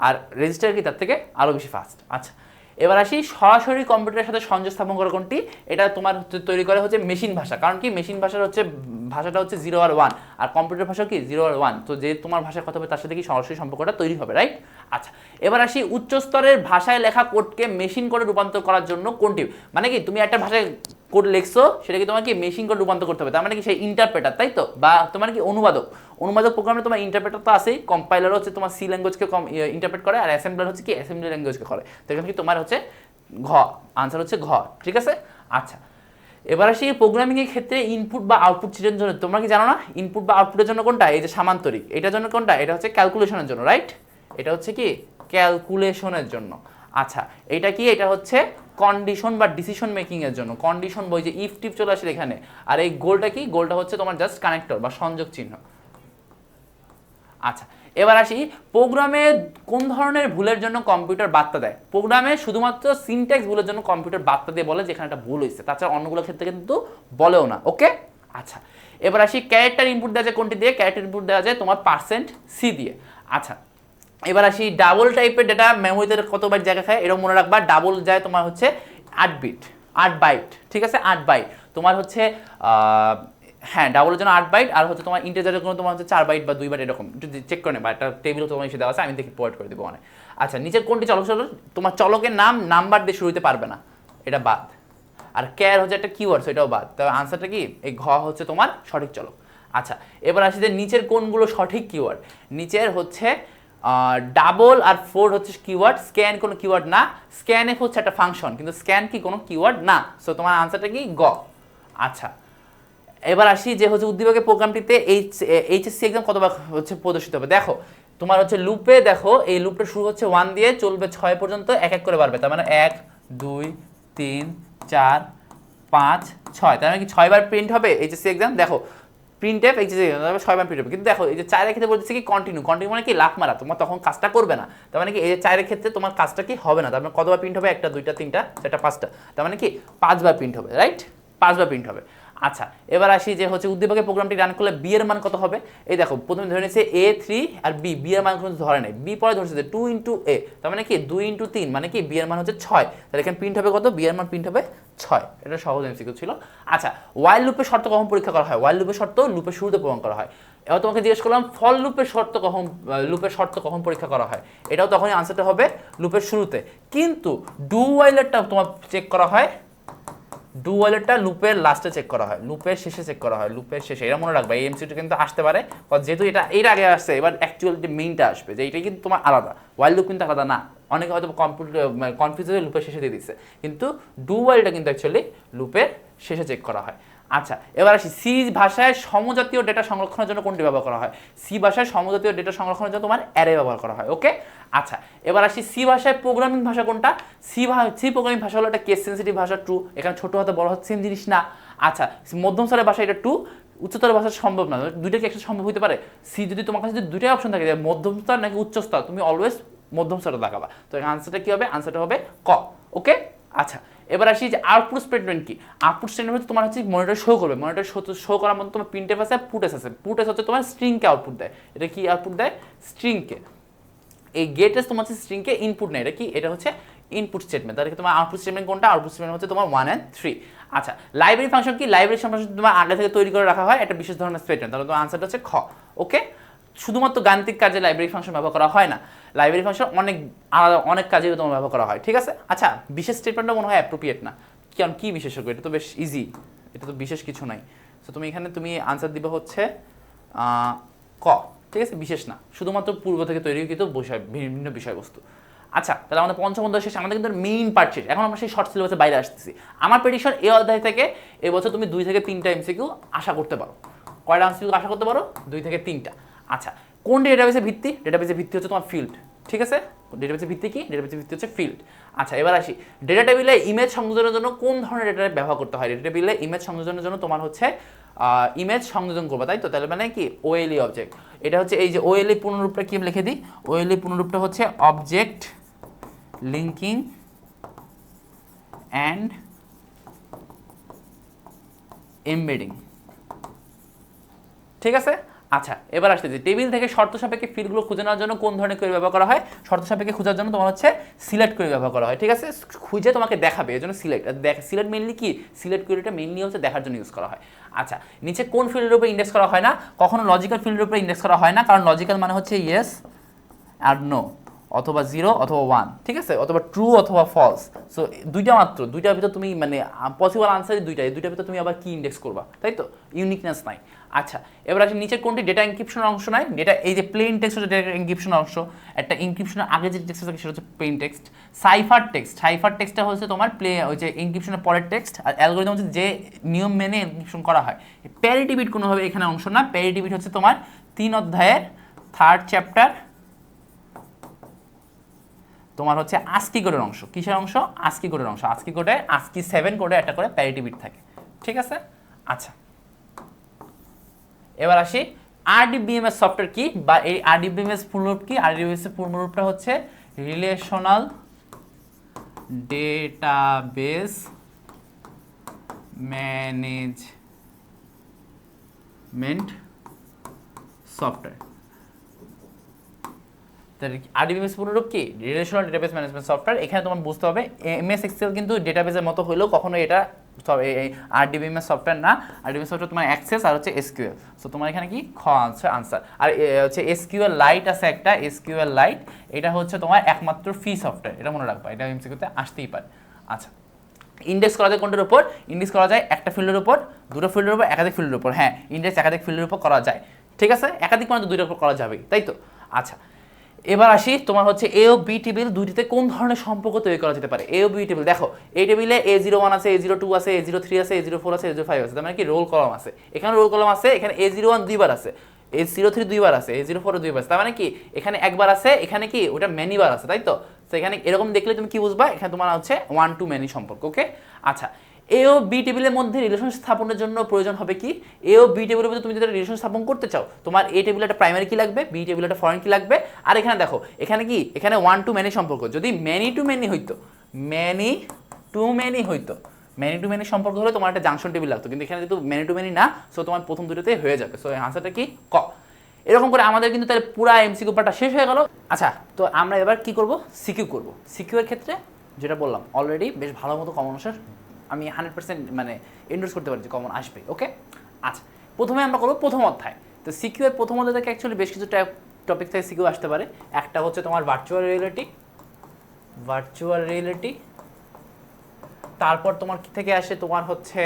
আর রেজিস্টার কি তার থেকে আরও বেশি ফাস্ট। আচ্ছা, এবার আসি সরাসরি কম্পিউটারের সাথে সংযোগ স্থাপন করা কোনটি? এটা তোমার তৈরি করা হচ্ছে মেশিন ভাষা। কারণ কি, মেশিন ভাষার হচ্ছে ভাষাটা হচ্ছে 0 আর 1, আর কম্পিউটার ভাষা কি 0 আর 1, তো যে তোমার ভাষায় কথা হবে তার সাথে কি সরাসরি সম্পর্কটা তৈরি হবে, রাইট? আচ্ছা, এবার আসি উচ্চ স্তরের ভাষায় লেখা কোডকে মেশিন কোডে রূপান্তর করার জন্য কোনটি? মানে কি তুমি একটা ভাষায় কোড লিখছো, সেটা কি তোমাকে মেশিন কোড রূপান্তর করতে হবে, তার মানে কি সেই ইন্টারপ্রেটার, তাই তো? বা তোমার কি অনুবাদক প্রোগ্রামে তোমার ইন্টারপ্রেটার তো আছেই, কম্পাইলার হচ্ছে তোমার সি ল্যাঙ্গুয়েজকে ইন্টারপ্রেট করে, আর অ্যাসেম্বলার হচ্ছে কি অ্যাসেম্বলি ল্যাঙ্গুয়েজকে করে। তো এখানে কি তোমার হচ্ছে ঘ, আনসার হচ্ছে ঘ, ঠিক আছে? আচ্ছা, এবার আসি প্রোগ্রামিংয়ের ক্ষেত্রে ইনপুট বা আউটপুট চিহ্নের জন্য, তোমরা কি জানো না ইনপুট বা আউটপুটের জন্য কোনটা? এই যে সামান্তরিক, এটার জন্য কোনটা? এটা হচ্ছে ক্যালকুলেশনের জন্য, রাইট? এটা হচ্ছে কি ক্যালকুলেশনের জন্য। আচ্ছা, এটা কি? এটা হচ্ছে কন্ডিশন বা ডিসিশন মেকিং এর জন্য। কন্ডিশন বই যে ইফ টিপ চলে আসে এখানে, আর এই গোলটা কি? গোলটা হচ্ছে তোমার জাস্ট কানেক্টর বা সংযোগ চিহ্ন। আচ্ছা, এবার আসি প্রোগ্রামে কোন ধরনের ভুলের জন্য কম্পিউটার বার্তা দেয়। প্রোগ্রামে শুধুমাত্র সিনট্যাক্স ভুলের জন্য কম্পিউটার বার্তা দিয়ে বলে যেখানে একটা ভুল হয়েছে, তাছাড়া অন্যগুলো ক্ষেত্রে কিন্তু বলেও না। ওকে, আচ্ছা এবার আসি ক্যারেক্টার ইনপুট দেওয়া যায় কোনটি দিয়ে, ক্যারেক্টার ইনপুট দেওয়া যায় তোমার %c দিয়ে। আচ্ছা এবার আসি ডাবল টাইপের ডেটা মেমোরিতে কত বাইট জায়গা খায়, এরকম মনে রাখবা। ডাবল যায় তোমার হচ্ছে 8 বিট, 8 বাইট, ঠিক আছে 8 বাইট। তোমার হচ্ছে হ্যাঁ ডাবলের জন্য 8 বাইট, আর হচ্ছে তোমার ইন্টিজারের জন্য তোমার হচ্ছে 4 বাইট বা 2 বাইট, এরকম একটু চেক করে নেবা। একটা টেবিল তোমার এসে দেওয়া আছে, আমি দেখি প্রোভাইড করে দেবো অনেক। আচ্ছা নিচের কোনটি চলক তোমার চলকের নাম নাম্বার দিয়ে শুরু হতে পারবে না, এটা বাদ। আর ক্যার হচ্ছে একটা কিওয়ার্ড, সেটাও বাদ। তবে আনসারটা কি, এই ঘ হচ্ছে তোমার সঠিক চলক। আচ্ছা এবার আসি যে নিচের কোনগুলো সঠিক কিওয়ার্ড। নিচের হচ্ছে ডাবল আর 4 হচ্ছে কিওয়ার্ড, স্ক্যান কোনো কিওয়ার্ড না। স্ক্যান এফ হচ্ছে একটা ফাংশন, কিন্তু স্ক্যান কি কোনো কিওয়ার্ড না। সো তোমার আনসারটা কি গ। আচ্ছা এবার আসি যে হচ্ছে উদ্দীপকের প্রোগ্রামটিতে এইচএসসি এক্সাম কতবার হচ্ছে প্রদর্শিত হবে। দেখো তোমার হচ্ছে লুপে, দেখো এই লুপটা শুরু হচ্ছে 1 দিয়ে, চলবে 6 পর্যন্ত, এক এক করে বাড়বে। তার মানে 1 2 3 4 5 6, তার মানে কি 6 বার প্রিন্ট হবে এইচএসসি এক্সাম। দেখো প্রিন্ট এফ এইচএসসি 6 বার প্রিন্ট হবে, কিন্তু দেখো এই যে 4 এর ক্ষেত্রে বলতেছে কি কন্টিনিউ। কন্টিনিউ মানে কি লাফ মারা, তোমার তখন কাজটা করবে না। তার মানে কি এই যে 4 এর ক্ষেত্রে তোমার কাজটা কি হবে না। তার মানে কতবার প্রিন্ট হবে, 1টা 2টা 3টা 4টা 5টা, তার মানে কি 5 বার প্রিন্ট হবে, রাইট, 5 বার প্রিন্ট হবে। আচ্ছা এবার আসি যে হচ্ছে উদ্দীপকের প্রোগ্রামটি রান করলে বি এর মান কত হবে। এই দেখো প্রথমে ধরে নিয়েছে এ 3 আর বি, বি এর মান কিন্তু ধরে নেই, বি পরে ধরেছে 2 ইন্টু এ, তার মানে কি 2 ইন্টু 3 মানে কি বি এর মান হচ্ছে 6। তাহলে এখানে প্রিন্ট হবে কত, বি এর মান প্রিন্ট হবে 6। এটা সহজ এমসিকিউ ছিল। আচ্ছা ওয়াইল লুপের শর্ত কখন পরীক্ষা করা হয়। ওয়াইল লুপের শর্ত লুপের শুরুতে প্রমাণ করা হয়। এবার তোমাকে জিজ্ঞেস করলাম ফল লুপের শর্ত কখন পরীক্ষা করা হয়। এটাও তখনই আনসারটা হবে লুপের শুরুতে, কিন্তু ডু ওয়াইলেরটা তোমার চেক করা হয়, ডু ওয়াইলেরটা লুপের লাস্টে চেক করা হয়, লুপের শেষে চেক করা হয়, লুপের শেষে। এটা মনে রাখবে, এই এমসিকিউ কিন্তু আসতে পারে, যেহেতু এটা এর আগে আসছে, এবার অ্যাকচুয়াল যে মেইনটা আসবে, যে এটাই কিন্তু তোমার আলাদা, ওয়াইল লুপ কিন্তু আলাদা না। অনেকে হয়তো কনফিউজ হয়ে লুপের শেষে দিয়ে দিচ্ছে, কিন্তু ডু ওয়াইলটা কিন্তু অ্যাকচুয়ালি লুপের শেষে চেক করা হয়। আচ্ছা এবার আসি সি ভাষায় সমজাতীয় ডেটা সংরক্ষণের জন্য কোনটি ব্যবহার করা হয়। সি ভাষায় সমজাতীয় ডেটা সংরক্ষণের জন্য তোমার অ্যারে ব্যবহার করা হয়। ওকে আচ্ছা এবার আসি সি ভাষায় প্রোগ্রামিং ভাষা কোনটা। সি প্রোগ্রামিং ভাষা হলো একটা কেস সেন্সিটিভ ভাষা, ট্রু। এখানে ছোট হাতে বড় হাতে সেম জিনিস না। আচ্ছা মধ্যম স্তরের ভাষা এটা ট্রু, উচ্চতর ভাষা সম্ভব না। দুইটাকে একসাথে সম্ভব হতে পারে। সি যদি তোমার কাছে যদি দুইটাই অপশন থাকে, মধ্যম স্তর নাকি উচ্চ স্তর, তুমি অলওয়েজ মধ্যম স্তরে দেখাবা। তো আনসারটা কি হবে, আনসারটা হবে ক। ওকে আচ্ছা এবার আসি যে আউটপুট স্টেটমেন্ট কি। আউটপুট স্টেটমেন্ট হচ্ছে তোমার হচ্ছে মনিটর শো করবে, মনিটর শো করার মধ্যে তোমার প্রিন্টএফ আছে, পুটএস আছে। পুটএস হচ্ছে তোমার স্ট্রিংকে আউটপুট দেয়। এটা কি আউটপুট দেয়, স্ট্রিংকে। এই গেটেস তোমার হচ্ছে স্ট্রিংকে ইনপুট নেয়, এটা কি, এটা হচ্ছে ইনপুট স্টেটমেন্ট। তাহলে তোমার আউটপুট স্টেটমেন্ট কোনটা, আউটপুট স্টেটমেন্ট হচ্ছে তোমার 1 and 3। আচ্ছা লাইব্রেরি ফাংশন কি, লাইব্রেরি ফাংশন তোমার আগে থেকে তৈরি করে রাখা হয় একটা বিশেষ ধরনের স্টেটমেন্ট। তাহলে তোমার আনসারটা হচ্ছে খ। ওকে শুধুমাত্র গাণিতিক কাজে লাইব্রেরি ফাংশন ব্যবহার করা হয় না, লাইব্রেরি ফাংশন অনেক আলাদা অনেক কাজে তোমার ব্যবহার করা হয়, ঠিক আছে। আচ্ছা বিশেষ স্টেটমেন্টটা মনে হয় অ্যাপ্রোপ্রিয়েট না, কারণ কি বিশেষজ্ঞ, এটা তো বেশ ইজি, এটা তো বিশেষ কিছু নাই। তো তুমি এখানে তুমি আনসার দিবে হচ্ছে ক, ঠিক আছে, বিশেষ না, শুধুমাত্র পূর্ব থেকে তৈরিকৃত বিভিন্ন বিষয়বস্তু। আচ্ছা তাহলে আমাদের পঞ্চম অধ্যায় শেষ, আমাদের কিন্তু মেইন পার্ট শেষ। এখন আমরা সেই শর্ট সিলেবাসের বাইরে আসতেছি। আমার প্রেডিকশন এই অধ্যায় থেকে এবছর তুমি 2 থেকে 3টা এমসিকিউ আশা করতে পারো। কয়টা এমসিকিউ আশা করতে পারো, 2 থেকে 3টা। আচ্ছা কোন ডেটাবেসের ভিত্তি, ডেটাবেসের ভিত্তি হচ্ছে তোমার ফিল্ড, ঠিক আছে। ডেটাবেসের ভিত্তি কি, ডেটাবেসের ভিত্তি হচ্ছে ফিল্ড। আচ্ছা এবার আসি ডেটা টেবিলে ইমেজ সংযোজনের জন্য কোন ধরনের ডেটা ব্যবহার করতে হয়। ডেটা টেবিলে ইমেজ সংযোজনের জন্য তোমার হচ্ছে ইমেজ সংযোজন করবে, তাই তো। তাহলে মানে কি ওএলই অবজেক্ট, এটা হচ্ছে এই যে ওএলই পূর্ণরূপটা কি লিখে দিই, ওএলই পূর্ণরূপটা হচ্ছে অবজেক্ট লিঙ্কিং অ্যান্ড এমবেডিং, ঠিক আছে। আচ্ছা এবার আসতেছি টেবিল থেকে শর্ত সাপেক্ষে ফিল্ডগুলো খুঁজে নেওয়ার জন্য কোন ধরনের কোয়েরি ব্যবহার করা হয়। শর্ত সাপেক্ষে খোঁজার জন্য তোমার হচ্ছে সিলেক্ট কোয়েরি ব্যবহার করা হয়, ঠিক আছে। খুঁজে তোমাকে দেখাবে, এর জন্য সিলেক্ট। সিলেক্ট মেইনলি কি, সিলেক্ট কোয়েরিটা মেইনলি হচ্ছে দেখার জন্য ইউজ করা হয়। আচ্ছা নিচে কোন ফিল্ডের উপরে ইন্ডেক্স করা হয় না, কখনো লজিক্যাল ফিল্ডের উপরে ইন্ডেক্স করা হয় না, কারণ লজিক্যাল মানে হচ্ছে ইয়েস আর নো, অথবা 0 অথবা 1, ঠিক আছে, অথবা ট্রু অথবা ফলস। সো দুইটা মাত্র, দুইটার ভিতর তুমি মানে পসিবল আনসারই দুইটা, এই দুইটার ভিতর তুমি আবার কি ইন্ডেক্স করবা, তাই তো, ইউনিকনেস নাই। আচ্ছা এবার আসি নিচের কোনটি ডেটা এনক্রিপশনের অংশ নয়। ডেটা এই যে প্লেন টেক্সট হচ্ছে ডেটা এনক্রিপশনের অংশ, একটা এনক্রিপশনের আগে যে টেক্সট থাকে সেটা হচ্ছে প্লেন টেক্সট। সাইফার টেক্সটটা হচ্ছে তোমার ওই যে এনক্রিপশনের পরের টেক্সট, আর অ্যালগরিদম হচ্ছে যে নিয়ম মেনে এনক্রিপশন করা হয়। প্যারিটি বিট কোনোভাবে এখানে অংশ না, প্যারিটি বিট হচ্ছে তোমার 3 অধ্যায়ের 3rd চ্যাপ্টার তোমার হচ্ছে আস্কি কোডের অংশ। কিসের অংশ, আস্কি কোডের অংশ। আস্কি কোডে আস্কি 7 কোডে একটা করে প্যারিটি বিট থাকে, ঠিক আছে। আচ্ছা এবার আসি আরডিবিএমএস সফটওয়্যার কি, বা এই আরডিবিএমএস পূর্ণরূপ কি? আরডিবিএমএস এর পূর্ণরূপটা হচ্ছে relational database management software. RDBMS পূর্ণরূপ কি? Relational database management software. এখানে তোমার বুঝতে হবে এমএস এক্সেল কিন্তু ডেটাবেসের মতো হলেও কখনো এটা আরডিবিএমএস সফটওয়্যার না। আরডিবিএমএস সফটওয়্যার তোমার অ্যাক্সেস আর হচ্ছে এসকিউএল। সো তোমার এখানে কি খ আনসার। আর হচ্ছে এসকিউএল লাইট আছে একটা, এসকিউএল লাইট, এটা হচ্ছে তোমার একমাত্র ফ্রি সফটওয়্যার, এটা মনে রাখবা, এটা এমসিকিউতে আসতেই পারে। আচ্ছা, ইন্ডেক্স করা যায় কোনটার উপর? ইন্ডেক্স করা যায় একটা ফিল্ডের উপর, দুটো ফিল্ডের উপর, একাধিক ফিল্ডের উপর। হ্যাঁ, ইন্ডেক্স একাধিক ফিল্ডের উপর করা যায়, ঠিক আছে, একাধিক মানে তো দুইটার উপর করা যাবেই, তাই তো? আচ্ছা, এবার আসি তোমার হচ্ছে এ ও বি টেবিল দুইটিতে কোন ধরনের সম্পর্ক তৈরি করা যেতে পারে। এ ও বি টেবিল দেখো, এই টেবিলে A01 আছে, A02 আছে, A03 আছে, A04 আছে, A05 আছে, তার মানে কি রোল কলম আছে। এখানে রোল কলম আছে, এখানে A01 দুইবার আছে, A03 দুইবার আছে, A04 দুইবার আছে, তার মানে কি এখানে একবার আছে, এখানে কি ওটা মেনিবার আছে, তাই তো? তো এখানে এরকম দেখলে তুমি কি বুঝবা? এখানে তোমার হচ্ছে 1 to many সম্পর্ক। ওকে, আচ্ছা, এ ও বি টেবিলের মধ্যে রিলেশন স্থাপনের জন্য প্রয়োজন হবে কি? এ ও বি টেবিলের মধ্যে তুমি যদি রিলেশন স্থাপন করতে চাও, তোমার এ টেবিলে একটা প্রাইমারি কি লাগবে, বি টেবিলে একটা ফরেন কি লাগবে। আর এখানে দেখো, এখানে কি, এখানে 1 to many সম্পর্ক। যদি ম্যানি টু ম্যানি হইতো, ম্যানি টু ম্যানি হইতো, ম্যানি টু ম্যানি সম্পর্ক হলে তোমার একটা জাংশন টেবিল লাগতো, কিন্তু এখানে যেহেতু ম্যানি টু ম্যানি না, সো তোমার প্রথম দুটোতেই হয়ে যাবে। সো আনসারটা কি? ক। এরকম করে আমাদের কিন্তু তাহলে পুরা এমসিকিউ পার্টটা শেষ হয়ে গেল। আচ্ছা, তো আমরা এবার কি করব? সিকিউ করব। সিকিউ এর ক্ষেত্রে যেটা বললাম অলরেডি বেশ ভালো মতো কমন আসার আমি 100% মানে এন্ডোর্স করতে পারি যে কমন আসবে। ওকে, আচ্ছা, প্রথমে আমরা করবো প্রথম অধ্যায়। তো সিকিউ এর প্রথম অধ্যায় থেকে অ্যাকচুয়ালি বেশ কিছু টপিক থেকে সিকিউ আসতে পারে। একটা হচ্ছে তোমার ভার্চুয়াল রিয়েলিটি, তারপর তোমার কি থেকে আসে? তোমার হচ্ছে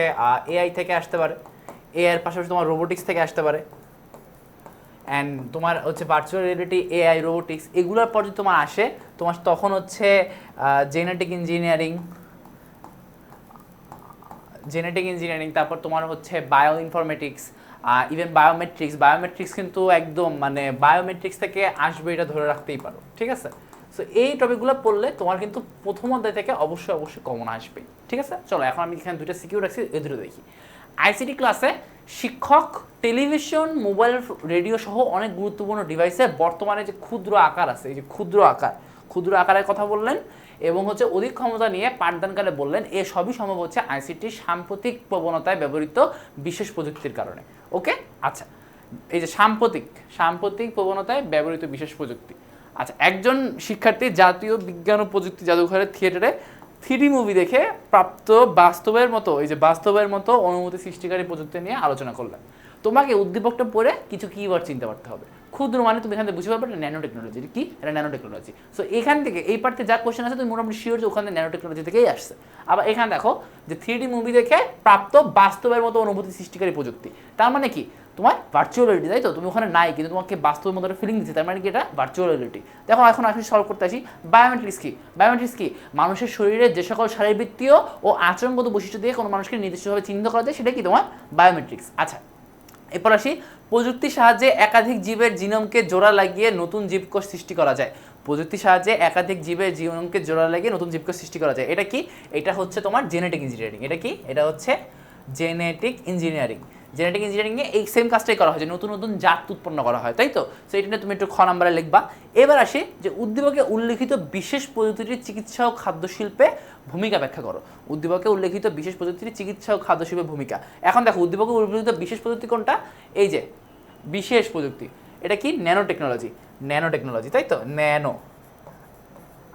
এআই থেকে আসতে পারে, এআই এর পাশাপাশি তোমার রোবোটিক্স থেকে আসতে পারে। অ্যান্ড তোমার হচ্ছে ভার্চুয়াল রিয়েলিটি, এআই, রোবোটিক্স এগুলোর পর যদি তোমার আসে, তোমার তখন হচ্ছে জেনেটিক ইঞ্জিনিয়ারিং, তারপর তোমার হচ্ছে বায়ো ইনফরমেটিক্স, ইভেন বায়োমেট্রিক্স কিন্তু একদম মানে বায়োমেট্রিক্স থেকে আসবে, এটা ধরে রাখতেই পারো, ঠিক আছে? সো এই টপিকগুলো পড়লে তোমার কিন্তু প্রথম অধ্যায় থেকে অবশ্যই কমন আসবে, ঠিক আছে? চলো এখন আমি এখানে দুইটা সিকিউ রাখছি, এই দুটো দেখি। আইসিটি ক্লাসে শিক্ষক টেলিভিশন, মোবাইল, রেডিও সহ অনেক গুরুত্বপূর্ণ ডিভাইসের বর্তমানে যে ক্ষুদ্র আকার আছে, এই যে ক্ষুদ্র আকারের কথা বললেন, এবং হচ্ছে অধিক ক্ষমতা নিয়ে পাঠদানকালে বললেন, এ সবই সম্ভব হচ্ছে আইসিটির সাম্প্রতিক প্রবণতায় ব্যবহৃত বিশেষ প্রযুক্তির কারণে। ওকে, আচ্ছা, এই যে সাম্প্রতিক প্রবণতায় ব্যবহৃত বিশেষ প্রযুক্তি। আচ্ছা, একজন শিক্ষার্থী জাতীয় বিজ্ঞান ও প্রযুক্তি জাদুঘরের থিয়েটারে 3D মুভি দেখে প্রাপ্ত বাস্তবের মতো অনুভূতি সৃষ্টিকারী প্রযুক্তি নিয়ে আলোচনা করলেন। তোমাকে উদ্দীপকটা পড়ে কিছু কিওয়ার্ড চিনতে পারতে হবে। ক্ষুদ্র মানে তুমি এখান থেকে বুঝতে পারবে ন্যানো টেকনোলজি কি, এটা ন্যানো টেকনোলজি। সো এখান থেকে এই পার্টে যা কোশ্চেন আছে তুমি মোটামুটি শিওর যে ওখানে ন্যানো টেকনোলজি থেকেই আসছে। আবার এখানে দেখো যে 3D মুভি দেখে প্রাপ্ত বাস্তবের মতো অনুভূতি সৃষ্টিকারী প্রযুক্তি, তার মানে কি তোমার ভার্চুয়াল রিয়েলিটি, তাই তো? তুমি ওখানে নাই কিন্তু তোমাকে বাস্তবের মতো একটা ফিলিং দিচ্ছে, তার মানে কি এটা ভার্চুয়াল রিয়েলিটি। দেখো এখন আসলে সলভ করতে আসি। বায়োমেট্রিক্স কি? মানুষের শরীরে যে সকল শারীরবৃত্তীয় ও আচরণগত বৈশিষ্ট্য দিয়ে কোনো মানুষকে নির্দিষ্টভাবে চিহ্নিত করা যায়, সেটা কি তোমার বায়োমেট্রিক্স। আচ্ছা, এরপর আসি, প্রযুক্তির সাহায্যে একাধিক জীবের জিনোমকে জোড়া লাগিয়ে নতুন জীবকোষ সৃষ্টি করা যায়। প্রযুক্তির সাহায্যে একাধিক জীবের জিনোমকে জোড়া লাগিয়ে নতুন জীবকোষ সৃষ্টি করা যায়, এটা কি? এটা হচ্ছে তোমার জেনেটিক ইঞ্জিনিয়ারিং। এটা কি? এটা হচ্ছে জেনেটিক ইঞ্জিনিয়ারিংয়ে এই সেম কাজটাই করা হয়, যে নতুন জাত উৎপন্ন করা হয়, তাই তো? সো এটা নিয়ে তুমি একটু খ নাম্বারে লিখবা। এবার আসি যে উদ্দীপকে উল্লেখিত বিশেষ প্রযুক্তিটির চিকিৎসা ও খাদ্য শিল্পে ভূমিকা ব্যাখ্যা করো। উদ্দীপকে উল্লেখিত বিশেষ প্রযুক্তিটির চিকিৎসা ও খাদ্য শিল্পে ভূমিকা। এখন দেখো উদ্দীপকে উল্লেখিত বিশেষ প্রযুক্তি কোনটা? এই যে বিশেষ প্রযুক্তি, এটা কি? ন্যানো টেকনোলজি, তাই তো? ন্যানো।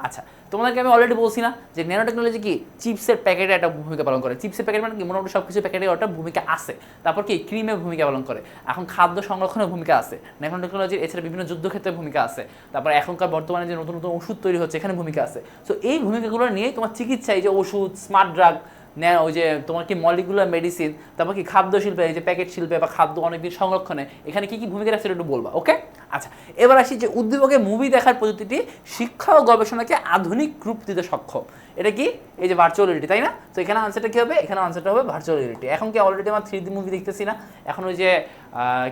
আচ্ছা, তোমাদেরকে আমি অলরেডি বলছি না যে ন্যানো টেকনোলজি কি চিপসের প্যাকেটে একটা ভূমিকা পালন করে। চিপসের প্যাকেট মানে কি? মোটামুটি সব কিছু প্যাকেটে ওটা ভূমিকা আছে। তারপর কি? ক্রিমের ভূমিকা পালন করে। এখন খাদ্য সংরক্ষণের ভূমিকা আছে ন্যানো টেকনোলজির। এছাড়া বিভিন্ন যুদ্ধক্ষেত্রে ভূমিকা আছে। তারপর এখনকার বর্তমানে যে নতুন ওষুধ তৈরি হচ্ছে, এখানে ভূমিকা আছে। সো এই ভূমিকাগুলো নিয়েই তোমার চিকিৎসা, এই যে ওষুধ, স্মার্ট ড্রাগ, ওই যে তোমার কি মলিকুলার মেডিসিন, তারপর কি খাদ্য শিল্পে, এই যে প্যাকেট শিল্পে বা খাদ্য অনেকদিন সংরক্ষণে, এখানে কি ভূমিকা রাখছে একটু বলবা। ওকে, আচ্ছা, এবার আসি যে উদ্দীপকে মুভি দেখার প্রযুক্তিটি শিক্ষা ও গবেষণাকে আধুনিক রূপ দিতে সক্ষম। এটা কি এই যে ভার্চুয়াল রিয়েলিটি, তাই না? তো এখানে আনসারটা কি হবে? এখানে আনসারটা হবে ভার্চুয়াল রিয়েলিটি। এখন কি অলরেডি আমার 3D মুভি দেখতেছি না, এখন ওই যে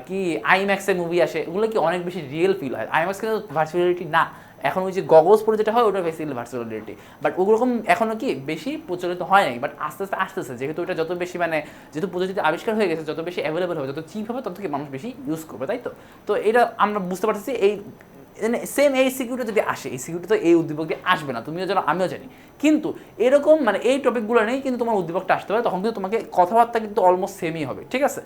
কি আইম্যাক্সের মুভি আসে, ওগুলো কি অনেক বেশি রিয়েল ফিল হয়। আইম্যাক্স কিন্তু ভার্চুয়াল রিয়েলিটি না, এখন ওই যে গগলস পরে যেটা হয় ওটা বেসিক্যালি ভার্চুয়াল রিয়েলিটি। বাট ওরকম এখনও কি বেশি প্রচলিত হয় নাই, বাট আস্তে আস্তে আসতেছে, যেহেতু এটা যত বেশি মানে যেহেতু প্রযুক্তি আবিষ্কার হয়ে গেছে, যত বেশি অ্যাভেলেবল হবে, যত চিপ হবে, তত থেকে মানুষ বেশি ইউজ করবে, তাই তো? তো এটা আমরা বুঝতে পারতেছি। এই সেম এই সিকিউরিটি যদি আসে, এই সিকিউরিটি তো এই উদ্দীপকটি আসবে না, তুমিও জানো আমিও জানি, কিন্তু এরকম মানে এই টপিকগুলো নেই কিন্তু তোমার উদ্দীপকটা আসতে পারে, তখন কিন্তু তোমাকে কথাবার্তা কিন্তু অলমোস্ট সেমই হবে, ঠিক আছে?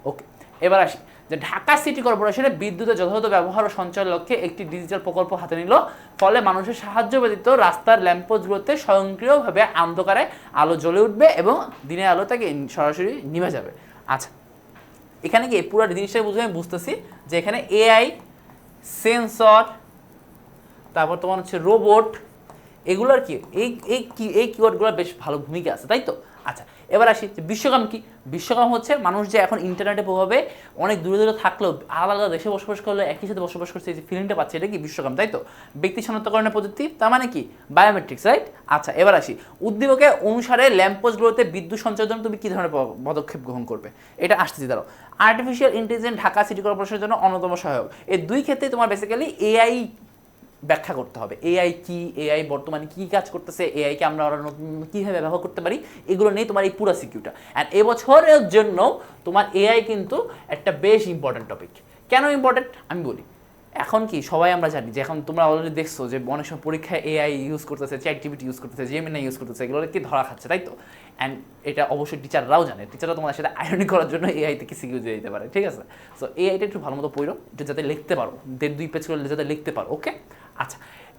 ওকে, এবার আসি যে ঢাকা সিটি কর্পোরেশনে বিদ্যুতের যথাযথ ব্যবহার ও সঞ্চয়ের লক্ষ্যে একটি ডিজিটাল প্রকল্প হাতে নিল, ফলে মানুষের সাহায্য ব্যতীত রাস্তার ল্যাম্পপোস্টগুলোতে স্বয়ংক্রিয়ভাবে অন্ধকারে আলো জ্বলে উঠবে এবং দিনের আলো থেকে সরাসরি নিভে যাবে। আচ্ছা, এখানে কি পুরো জিনিসটা বুঝে আমি বুঝতেছি যে এখানে এআই, সেন্সর, তারপর তোমার হচ্ছে রোবট, এগুলোর কি এই কিওয়ার্ডগুলো বেশ ভালো ভূমিকা আছে, তাই তো? আচ্ছা, এবার আসি যে বিশ্বকাম কি। বিশ্বকাম হচ্ছে মানুষ যে এখন ইন্টারনেটের প্রভাবে অনেক দূরে দূরে থাকলেও আলাদা আলাদা দেশে বসবাস করলে একই সাথে বসবাস করছে, এই যে ফিলিংটা পাচ্ছে, এটা কি বিশ্বকাম, তাই তো? ব্যক্তি শনাক্তকরণের প্রযুক্তি, তার মানে কি বায়োমেট্রিক্স, রাইট? আচ্ছা, এবার আসি উদ্দীপকে অনুসারে ল্যাম্পপোস্টগুলোতে বিদ্যুৎ সঞ্চারের জন্য তুমি কী ধরনের পদক্ষেপ গ্রহণ করবে, এটা আসতেছি। দাঁড়াও, আর্টিফিশিয়াল ইন্টেলিজেন্স ঢাকা সিটি কর্পোরেশনের জন্য অন্যতম সহায়ক। এই দুই ক্ষেত্রে তোমার বেসিক্যালি এআই ব্যাখ্যা করতে হবে। এআই কি, এআই বর্তমানে কী কাজ করতেছে, এআইকে আমরা নতুন কীভাবে ব্যবহার করতে পারি, এগুলো নেই তোমার এই পুরো সিকিউরিটা। অ্যান্ড এবছরের জন্য তোমার এআই কিন্তু একটা বেশ ইম্পর্ট্যান্ট টপিক। কেন ইম্পর্ট্যান্ট আমি বলি। এখন কি সবাই আমরা জানি যে এখন তোমরা অলরেডি দেখছো যে অনেক সময় পরীক্ষায় এআই ইউজ করতেছে, চ্যাটজিপিটি ইউজ করতেছে, জেমিনি ইউজ করতেছে, এগুলো কি ধরা খাচ্ছে, তাই তো? অ্যান্ড এটা অবশ্যই টিচাররাও জানে, টিচাররা তোমাদের সাথে আয়রনি করার জন্য এআই থেকে সিকিউরিটি দিতে পারে, ঠিক আছে? সো এআইটা একটু ভালো মতো পড়ো, এটা যাতে লিখতে পারো, 1.5-2 পেজ করে যাতে লিখতে পারো, ওকে? আচ্ছা,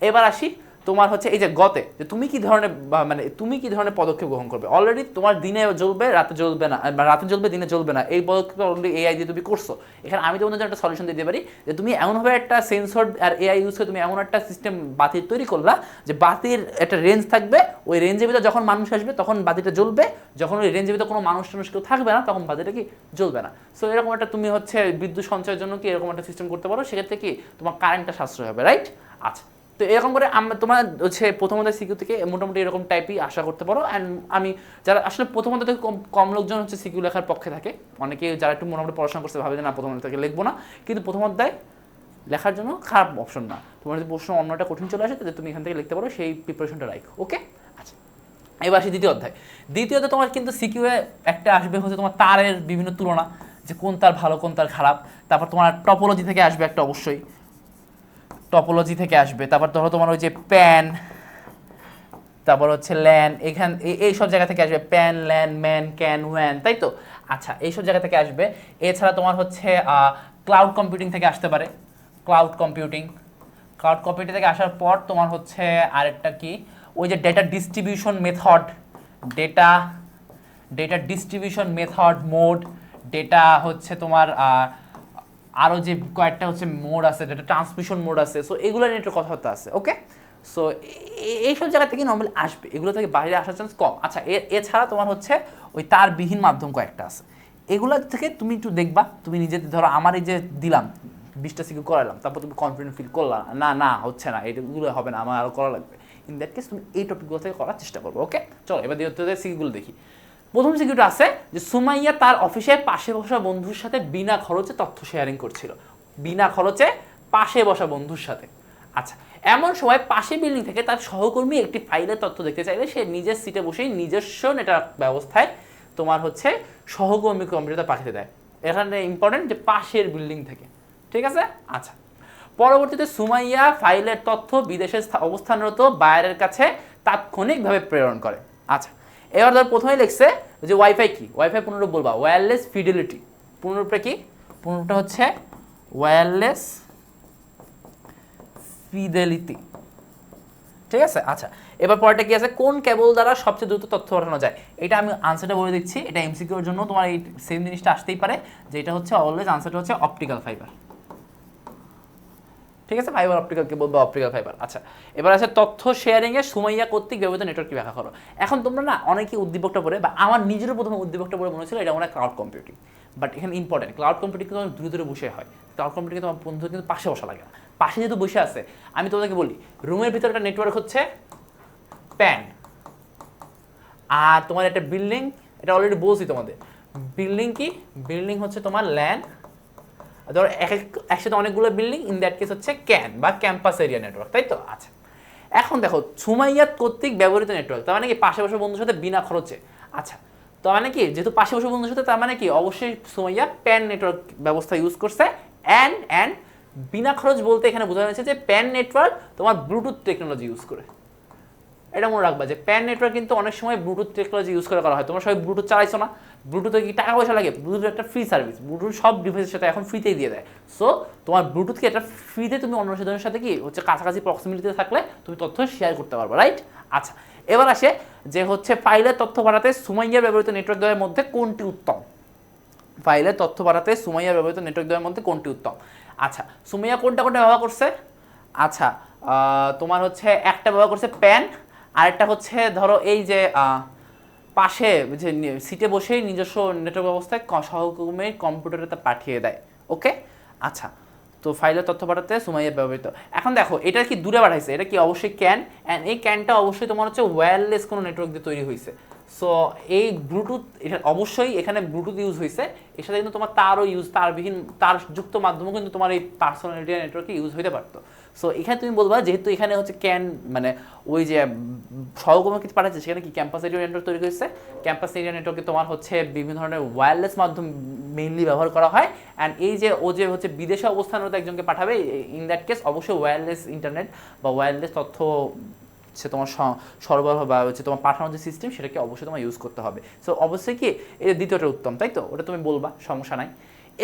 এবার আসি তোমার হচ্ছে এই যে গতে, যে তুমি কি ধরনের মানে তুমি কি ধরনের পদক্ষেপ গ্রহণ করবে। অলরেডি তোমার দিনে জ্বলবে রাতে জ্বলবে না, রাতে জ্বলবে দিনে জ্বলবে না, এই পদক্ষেপ অলরেডি এআই দিয়ে তুমি করছো। এখানে আমি তোমাদের জন্য একটা সলিউশন দিতে পারি যে তুমি এমনভাবে একটা সেন্সর আর এআই ইউজ করে তুমি এমন একটা সিস্টেম বাতির তৈরি করলা যে বাতির একটা রেঞ্জ থাকবে, ওই রেঞ্জের ভিতরে যখন মানুষ আসবে তখন বাতিটা জ্বলবে, যখন ওই রেঞ্জের ভিতরে কোনো মানুষ কেউ থাকবে না তখন বাতিটা কি জ্বলবে না। সো এরকম একটা তুমি হচ্ছে বিদ্যুৎ সঞ্চয়ের জন্য কি এরকম একটা সিস্টেম করতে পারো, সেক্ষেত্রে কি তোমার কারেন্টটা সাশ্রয় হবে, রাইট? আচ্ছা, তো এরকম করে আমরা তোমার হচ্ছে প্রথমত সিকিউ থেকে মোটামুটি এরকম টাইপই আশা করতে পারো। অ্যান্ড আমি যারা আসলে প্রথমত থেকে কম লোকজন হচ্ছে সিকিউ লেখার পক্ষে থাকে, অনেকে যারা একটু মোটামুটি পড়াশোনা করতে ভাবে যে না প্রথম থেকে লিখবো না, কিন্তু প্রথম অধ্যায় লেখার জন্য খারাপ অপশন না। তোমার যদি প্রশ্ন অন্যটা কঠিন চলে আসে তাহলে তুমি এখান থেকে লিখতে পারো, সেই প্রিপারেশনটা রাখো, ওকে? আচ্ছা, এবার আসি দ্বিতীয় অধ্যায়। দ্বিতীয়তে তোমার কিন্তু সিকিউয়ে একটা আসবে হচ্ছে তোমার তারের বিভিন্ন তুলনা, যে কোন তার ভালো কোন তার খারাপ। তারপর তোমার টপোলজি থেকে আসবে একটা, অবশ্যই টপোলজি থেকে আসবে। তারপর ধরো তোমার ওই যে প্যান, তারপর হচ্ছে ল্যান, এখান এই সব জায়গা থেকে আসবে, pan, LAN, man, can, one, তাই তো? আচ্ছা, এইসব জায়গা থেকে আসবে। এছাড়া তোমার হচ্ছে ক্লাউড কম্পিউটিং থেকে আসতে পারে, ক্লাউড কম্পিউটিং থেকে আসার পর তোমার হচ্ছে আরেকটা কি, ওই যে data distribution method, data distribution method, mode, data হচ্ছে তোমার আরও যে কয়েকটা হচ্ছে মোড আছে, ডেটা ট্রান্সমিশন মোড আছে। সো এগুলো নিয়ে একটু কথাবার্তা আছে, ওকে? সো এইসব জায়গা থেকে নর্মালি আসবে, এগুলো থেকে বাইরে আসার চান্স কম। আচ্ছা, এছাড়া তোমার হচ্ছে ওই তারবিহীন মাধ্যম কয়েকটা আছে, এগুলো থেকে তুমি একটু দেখবা। তুমি নিজে ধরো আমার এই যে দিলাম 20টা সিকিউ করালাম, তারপর তুমি কনফিডেন্ট ফিল করলা না হচ্ছে না, এগুলো হবে না, আমার আরও করা লাগবে। ইন দ্যাট কেস তুমি এই টপিকগুলো থেকে করার চেষ্টা করবো, ওকে? চলো এবার দ্বিতীয় সিকিউগুলো দেখি। প্রথম সিকিউরিটি আছে যে সুমাইয়া তার অফিসে পাশে বসা বন্ধুর সাথে বিনা খরচে তথ্য শেয়ারিং করছিল, বিনা খরচে পাশে বসা বন্ধুর সাথে। আচ্ছা, এমন সময় পাশে বিল্ডিং থেকে তার সহকর্মী একটি ফাইলের তথ্য দেখতে চাইলে সে নিজের সিটে বসেই নিজস্ব নেটওয়ার্ক ব্যবস্থায় তোমার হচ্ছে সহকর্মী কম্পিউটার পাঠাতে দেয়। এখানে ইম্পর্টেন্ট যে পাশের বিল্ডিং থেকে, ঠিক আছে? আচ্ছা, পরবর্তীতে সুমাইয়া ফাইলের তথ্য বিদেশে অবস্থানরত বায়ারের কাছে তাৎক্ষণিকভাবে প্রেরণ করে। আচ্ছা, এবার ধর প্রথমেই লিখছে যে ওয়াইফাই কি, ওয়াইফাই পুনরূপ বলবা ওয়্যারলেস ফিডেলিটি, পুনরূপটা কি, পুনরূপটা হচ্ছে ওয়্যারলেস ফিডেলিটি, ঠিক আছে? আচ্ছা, এবার পরেরটা কি আছে, কোন কেবল দ্বারা সবচেয়ে দ্রুত তথ্য পাঠানো যায়। এটা আমি আনসারটা বলে দিচ্ছি, এটা এমসিকিউর জন্য তোমার এই সেম জিনিসটা আসতেই পারে, যে এটা হচ্ছে অলওয়েজ আনসারটা হচ্ছে অপটিক্যাল ফাইবার, ঠিক আছে? ফাইবার অপটিক্যালকে বলবো অপটিক্যাল ফাইবার। আচ্ছা, এবার আছে তথ্য শেয়ারিংয়ে সুমাইয়া কর্তৃক ব্যবহৃত নেটওয়ার্ককে ব্যাখ্যা করো। এখন তোমরা না অনেকেই উদ্দীপকটা পড়ে, বা আমার নিজেরও প্রথমে উদ্দীপকটা পড়ে মনে হচ্ছিল এটা মনে হয় ক্লাউড কম্পিউটিং, বাট এখানে ইম্পর্টেন্ট ক্লাউড কম্পিউটিং কিন্তু দূরে দূরে বসে হয়। ক্লাউড কম্পিউটিং তোমার বন্ধু কিন্তু পাশে বসা লাগে না, পাশে যেহেতু বসে আছে। আমি তোমাদেরকে বলি রুমের ভিতরে একটা নেটওয়ার্ক হচ্ছে প্যান, আর তোমার একটা বিল্ডিং, এটা অলরেডি বলছি তোমাদের। বিল্ডিং কি? বিল্ডিং হচ্ছে তোমার ল্যান, ধরো একসাথে অনেকগুলো বিল্ডিং, ইন দ্যাট কেস হচ্ছে ক্যান বা ক্যাম্পাস এরিয়া নেটওয়ার্ক, তাই তো? আচ্ছা, এখন দেখো সুমাইয়া কর্তৃক ব্যবহৃত নেটওয়ার্ক, তার মানে কি পাশাপাশি বন্ধুর সাথে বিনা খরচে। আচ্ছা, তার মানে কি যেহেতু পাশাপাশি বন্ধুর সাথে, তার মানে কি অবশ্যই সুমাইয়া প্যান নেটওয়ার্ক ব্যবস্থা ইউজ করছে। অ্যান্ড বিনা খরচ বলতে এখানে বোঝানো হয়েছে যে প্যান নেটওয়ার্ক তোমার ব্লুটুথ টেকনোলজি ইউজ করে। এটা মনে রাখবা যে প্যান নেটওয়ার্ক কিন্তু অনেক সময় ব্লুটুথ টেকনোলজি ইউজ করে করা হয়। তোমরা সবাই ব্লুটুথ চালাইছো না? ব্লুটুথে কি টাকা পয়সা লাগে? ব্লুটুথ একটা ফ্রি সার্ভিস, ব্লুটুথ সব ডিভাইসের সাথে এখন ফ্রিতেই দিয়ে দেয়। সো তোমার ব্লুটুথকে একটা ফ্রিতে তুমি অন্য সাধারণের সাথে কি হচ্ছে কাছাকাছি প্রক্সিমিটিতে থাকলে তুমি তথ্য শেয়ার করতে পারবে, রাইট? আচ্ছা, এবার আসে যে হচ্ছে ফাইলের তথ্য বাড়াতে সুমাইয়া ব্যবহৃত নেটওয়ার্ক দ্বয়ের মধ্যে কোনটি উত্তম? ফাইলের তথ্য বাড়াতে সুমাইয়া ব্যবহৃত নেটওয়ার্ক দ্বয়ের মধ্যে কোনটি উত্তম? আচ্ছা, সুমাইয়া কোনটা ব্যবহার করছে? আচ্ছা, তোমার হচ্ছে একটা ব্যবহার করছে প্যান, আরেকটা হচ্ছে ধরো এই যে পাশে যে সিটে বসেই নিজস্ব নেটওয়ার্ক ব্যবস্থায় সহকর্মীর কম্পিউটারে তা পাঠিয়ে দেয়। ওকে, আচ্ছা, তো ফাইলের তথ্য পাঠাতে সুমাইয়া ব্যবহৃত। এখন দেখো এটা কি দূরে পাঠাইছে, এটা কি অবশ্যই ক্যান, অ্যান্ড এই ক্যানটা অবশ্যই তোমার হচ্ছে ওয়্যারলেস কোনো নেটওয়ার্ক দিয়ে তৈরি হয়েছে। সো এই ব্লুটুথ, এটা অবশ্যই এখানে ব্লুটুথ ইউজ হয়েছে, এর সাথে কিন্তু তোমার তারও ইউজ, তারবিহীন তার যুক্ত মাধ্যমেও কিন্তু তোমার এই পার্সোনালিটি নেটওয়ার্কে ইউজ হতে পারতো। সো এখানে তুমি বলবা যেহেতু এখানে হচ্ছে ক্যান মানে ওই যে সহকর্মীকে পাঠাচ্ছে, সেখানে কি ক্যাম্পাস এরিয়া নেটওয়ার্ক তৈরি হয়েছে। ক্যাম্পাস এরিয়া নেটওয়ার্কে তোমার হচ্ছে বিভিন্ন ধরনের ওয়্যারলেস মাধ্যম মেইনলি ব্যবহার করা হয়। অ্যান্ড এই যে ও যে হচ্ছে বিদেশে অবস্থানরত একজনকে পাঠাবে, ইন দ্যাট কেস অবশ্যই ওয়্যারলেস ইন্টারনেট বা ওয়্যারলেস তথ্য সে তোমার সরবরাহ বা হচ্ছে তোমার পাঠানোর যে সিস্টেম, সেটাকে অবশ্যই তোমার ইউজ করতে হবে। সো অবশ্যই কি এই দ্বিতীয়টা উত্তম, তাই তো? ওটা তুমি বলবা, সমস্যা নাই।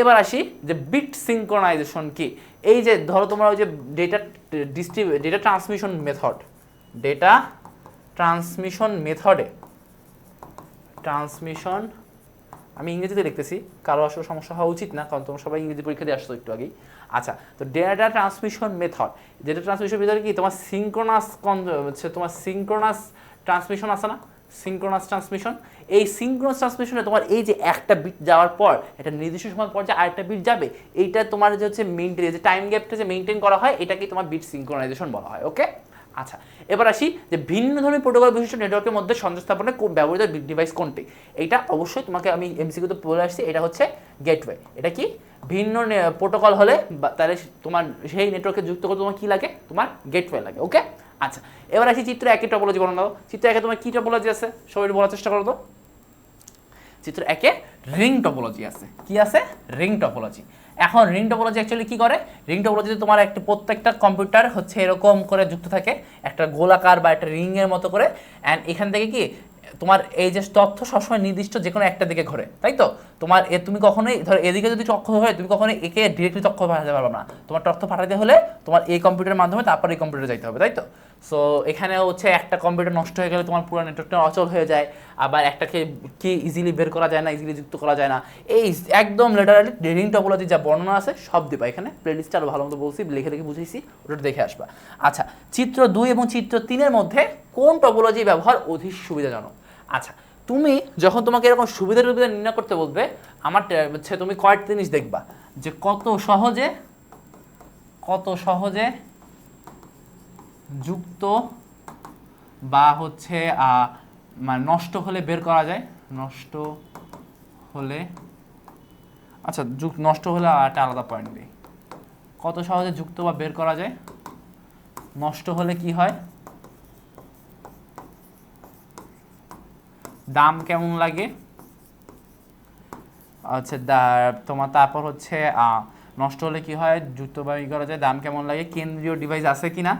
এবার আসি যে বিট সিঙ্ক্রোনাইজেশন কি। এই যে ধরো তোমরা ওই যে ডেটা ট্রান্সমিশন মেথডে ট্রান্সমিশন, আমি ইংরেজিতে লিখতেছি, কারো আসলে সমস্যা হওয়া উচিত না, কারণ তোমরা সবাই ইংরেজি পরীক্ষা দিয়ে আসছো একটু আগেই। আচ্ছা, তো ডেটা ট্রান্সমিশন মেথড কি তোমার সিঙ্ক্রোনাস ট্রান্সমিশন আছে না? সিঙ্ক্রোনাস ট্রান্সমিশন, এই সিঙ্ক্রোনাস ট্রান্সমিশনে তোমার এই যে একটা বিট যাওয়ার পর একটা নির্দিষ্ট সময় পর যে আরেকটা বিট যাবে, এইটা তোমার যে হচ্ছে মেইনটেন, যে টাইম গ্যাপটা যে মেইনটেন করা হয়, এটাকে তোমার বিট সিঙ্ক্রোনাইজেশন বলা হয়। ওকে, আচ্ছা, এবার আসি যে ভিন্ন ধরনের প্রোটোকল বিশিষ্ট নেটওয়ার্কের মধ্যে সংযোগ স্থাপনে ব্যবহৃত ডিভাইস কোনটি? এইটা অবশ্যই তোমাকে আমি এমসিকিউতে বলে আসছি, এটা হচ্ছে গেটওয়ে। এটা কি ভিন্ন প্রোটোকল হলে তাহলে তোমার সেই নেটওয়ার্কে যুক্ত করতে তোমার কি লাগে? তোমার গেটওয়ে লাগে। ওকে, আচ্ছা, এবার আসি চিত্র একে টপোলজি বর্ণনা দাও। চিত্র একে তোমার কি টপোলজি আছে সবাই বলার চেষ্টা করো তো। চিত্র একে রিং টপোলজি আছে। কি আছে? Ring topology. এখন রিং টপোলজি অ্যাকচুয়ালি কি করে? রিং টপোলজিতে তোমার একটা প্রত্যেকটা কম্পিউটার হচ্ছে এরকম করে যুক্ত থাকে, একটা গোলাকার বা একটা রিংয়ের মতো করে। অ্যান্ড এখান থেকে কি তোমার এই যে তথ্য সবসময় নির্দিষ্ট যে কোনো একটা দিকে ঘোরে, তাই তো? তোমার তুমি কখনোই ধরো এদিকে যদি তথ্য হয়, তুমি কখনোই একে ডিরেক্টলি তথ্য পাঠাতে পারবে না। তোমার তথ্য পাঠাতে হলে তোমার এই কম্পিউটারের মাধ্যমে তারপর এই কম্পিউটারে যাইতে হবে, তাই তো? সো এখানে হচ্ছে একটা কম্পিউটার নষ্ট হয়ে গেলে তোমার পুরো নেটওয়ার্কটা অচল হয়ে যায়, আবার একটাকে কি ইজিলি বের করা যায় না, ইজিলি যুক্ত করা যায় না। এই একদম লিটারালি রিং টপোলজি যা বর্ণনা আছে সব দিবা এখানে, প্লেলিস্টটা আরও ভালো মতো বলছি, লিখে দেখে বুঝেছি, ওটা দেখে আসবা। আচ্ছা, চিত্র 2 এবং চিত্র 3-এর মধ্যে কোন টপোলজি ব্যবহার অধিক সুবিধাজনক? আচ্ছা, তুমি যখন তোমাকে এরকম সুবিধা নির্ণয় করতে বলবে, আমার হচ্ছে তুমি কয়েকটা জিনিস দেখবা যে কত সহজে যুক্ত বা হচ্ছে মানে নষ্ট হলে বের করা যায়। নষ্ট হলে, আচ্ছা নষ্ট হলে একটা আলাদা পয়েন্ট দিই। কত সহজে যুক্ত বা বের করা যায়, নষ্ট হলে কি হয়, দাম কেমন লাগে, আচ্ছা তোমার তারপর হচ্ছে নষ্ট হলে কি হয়, যুক্ত বা ই করা যায়, দাম কেমন লাগে, কেন্দ্রীয় ডিভাইস আছে কিনা,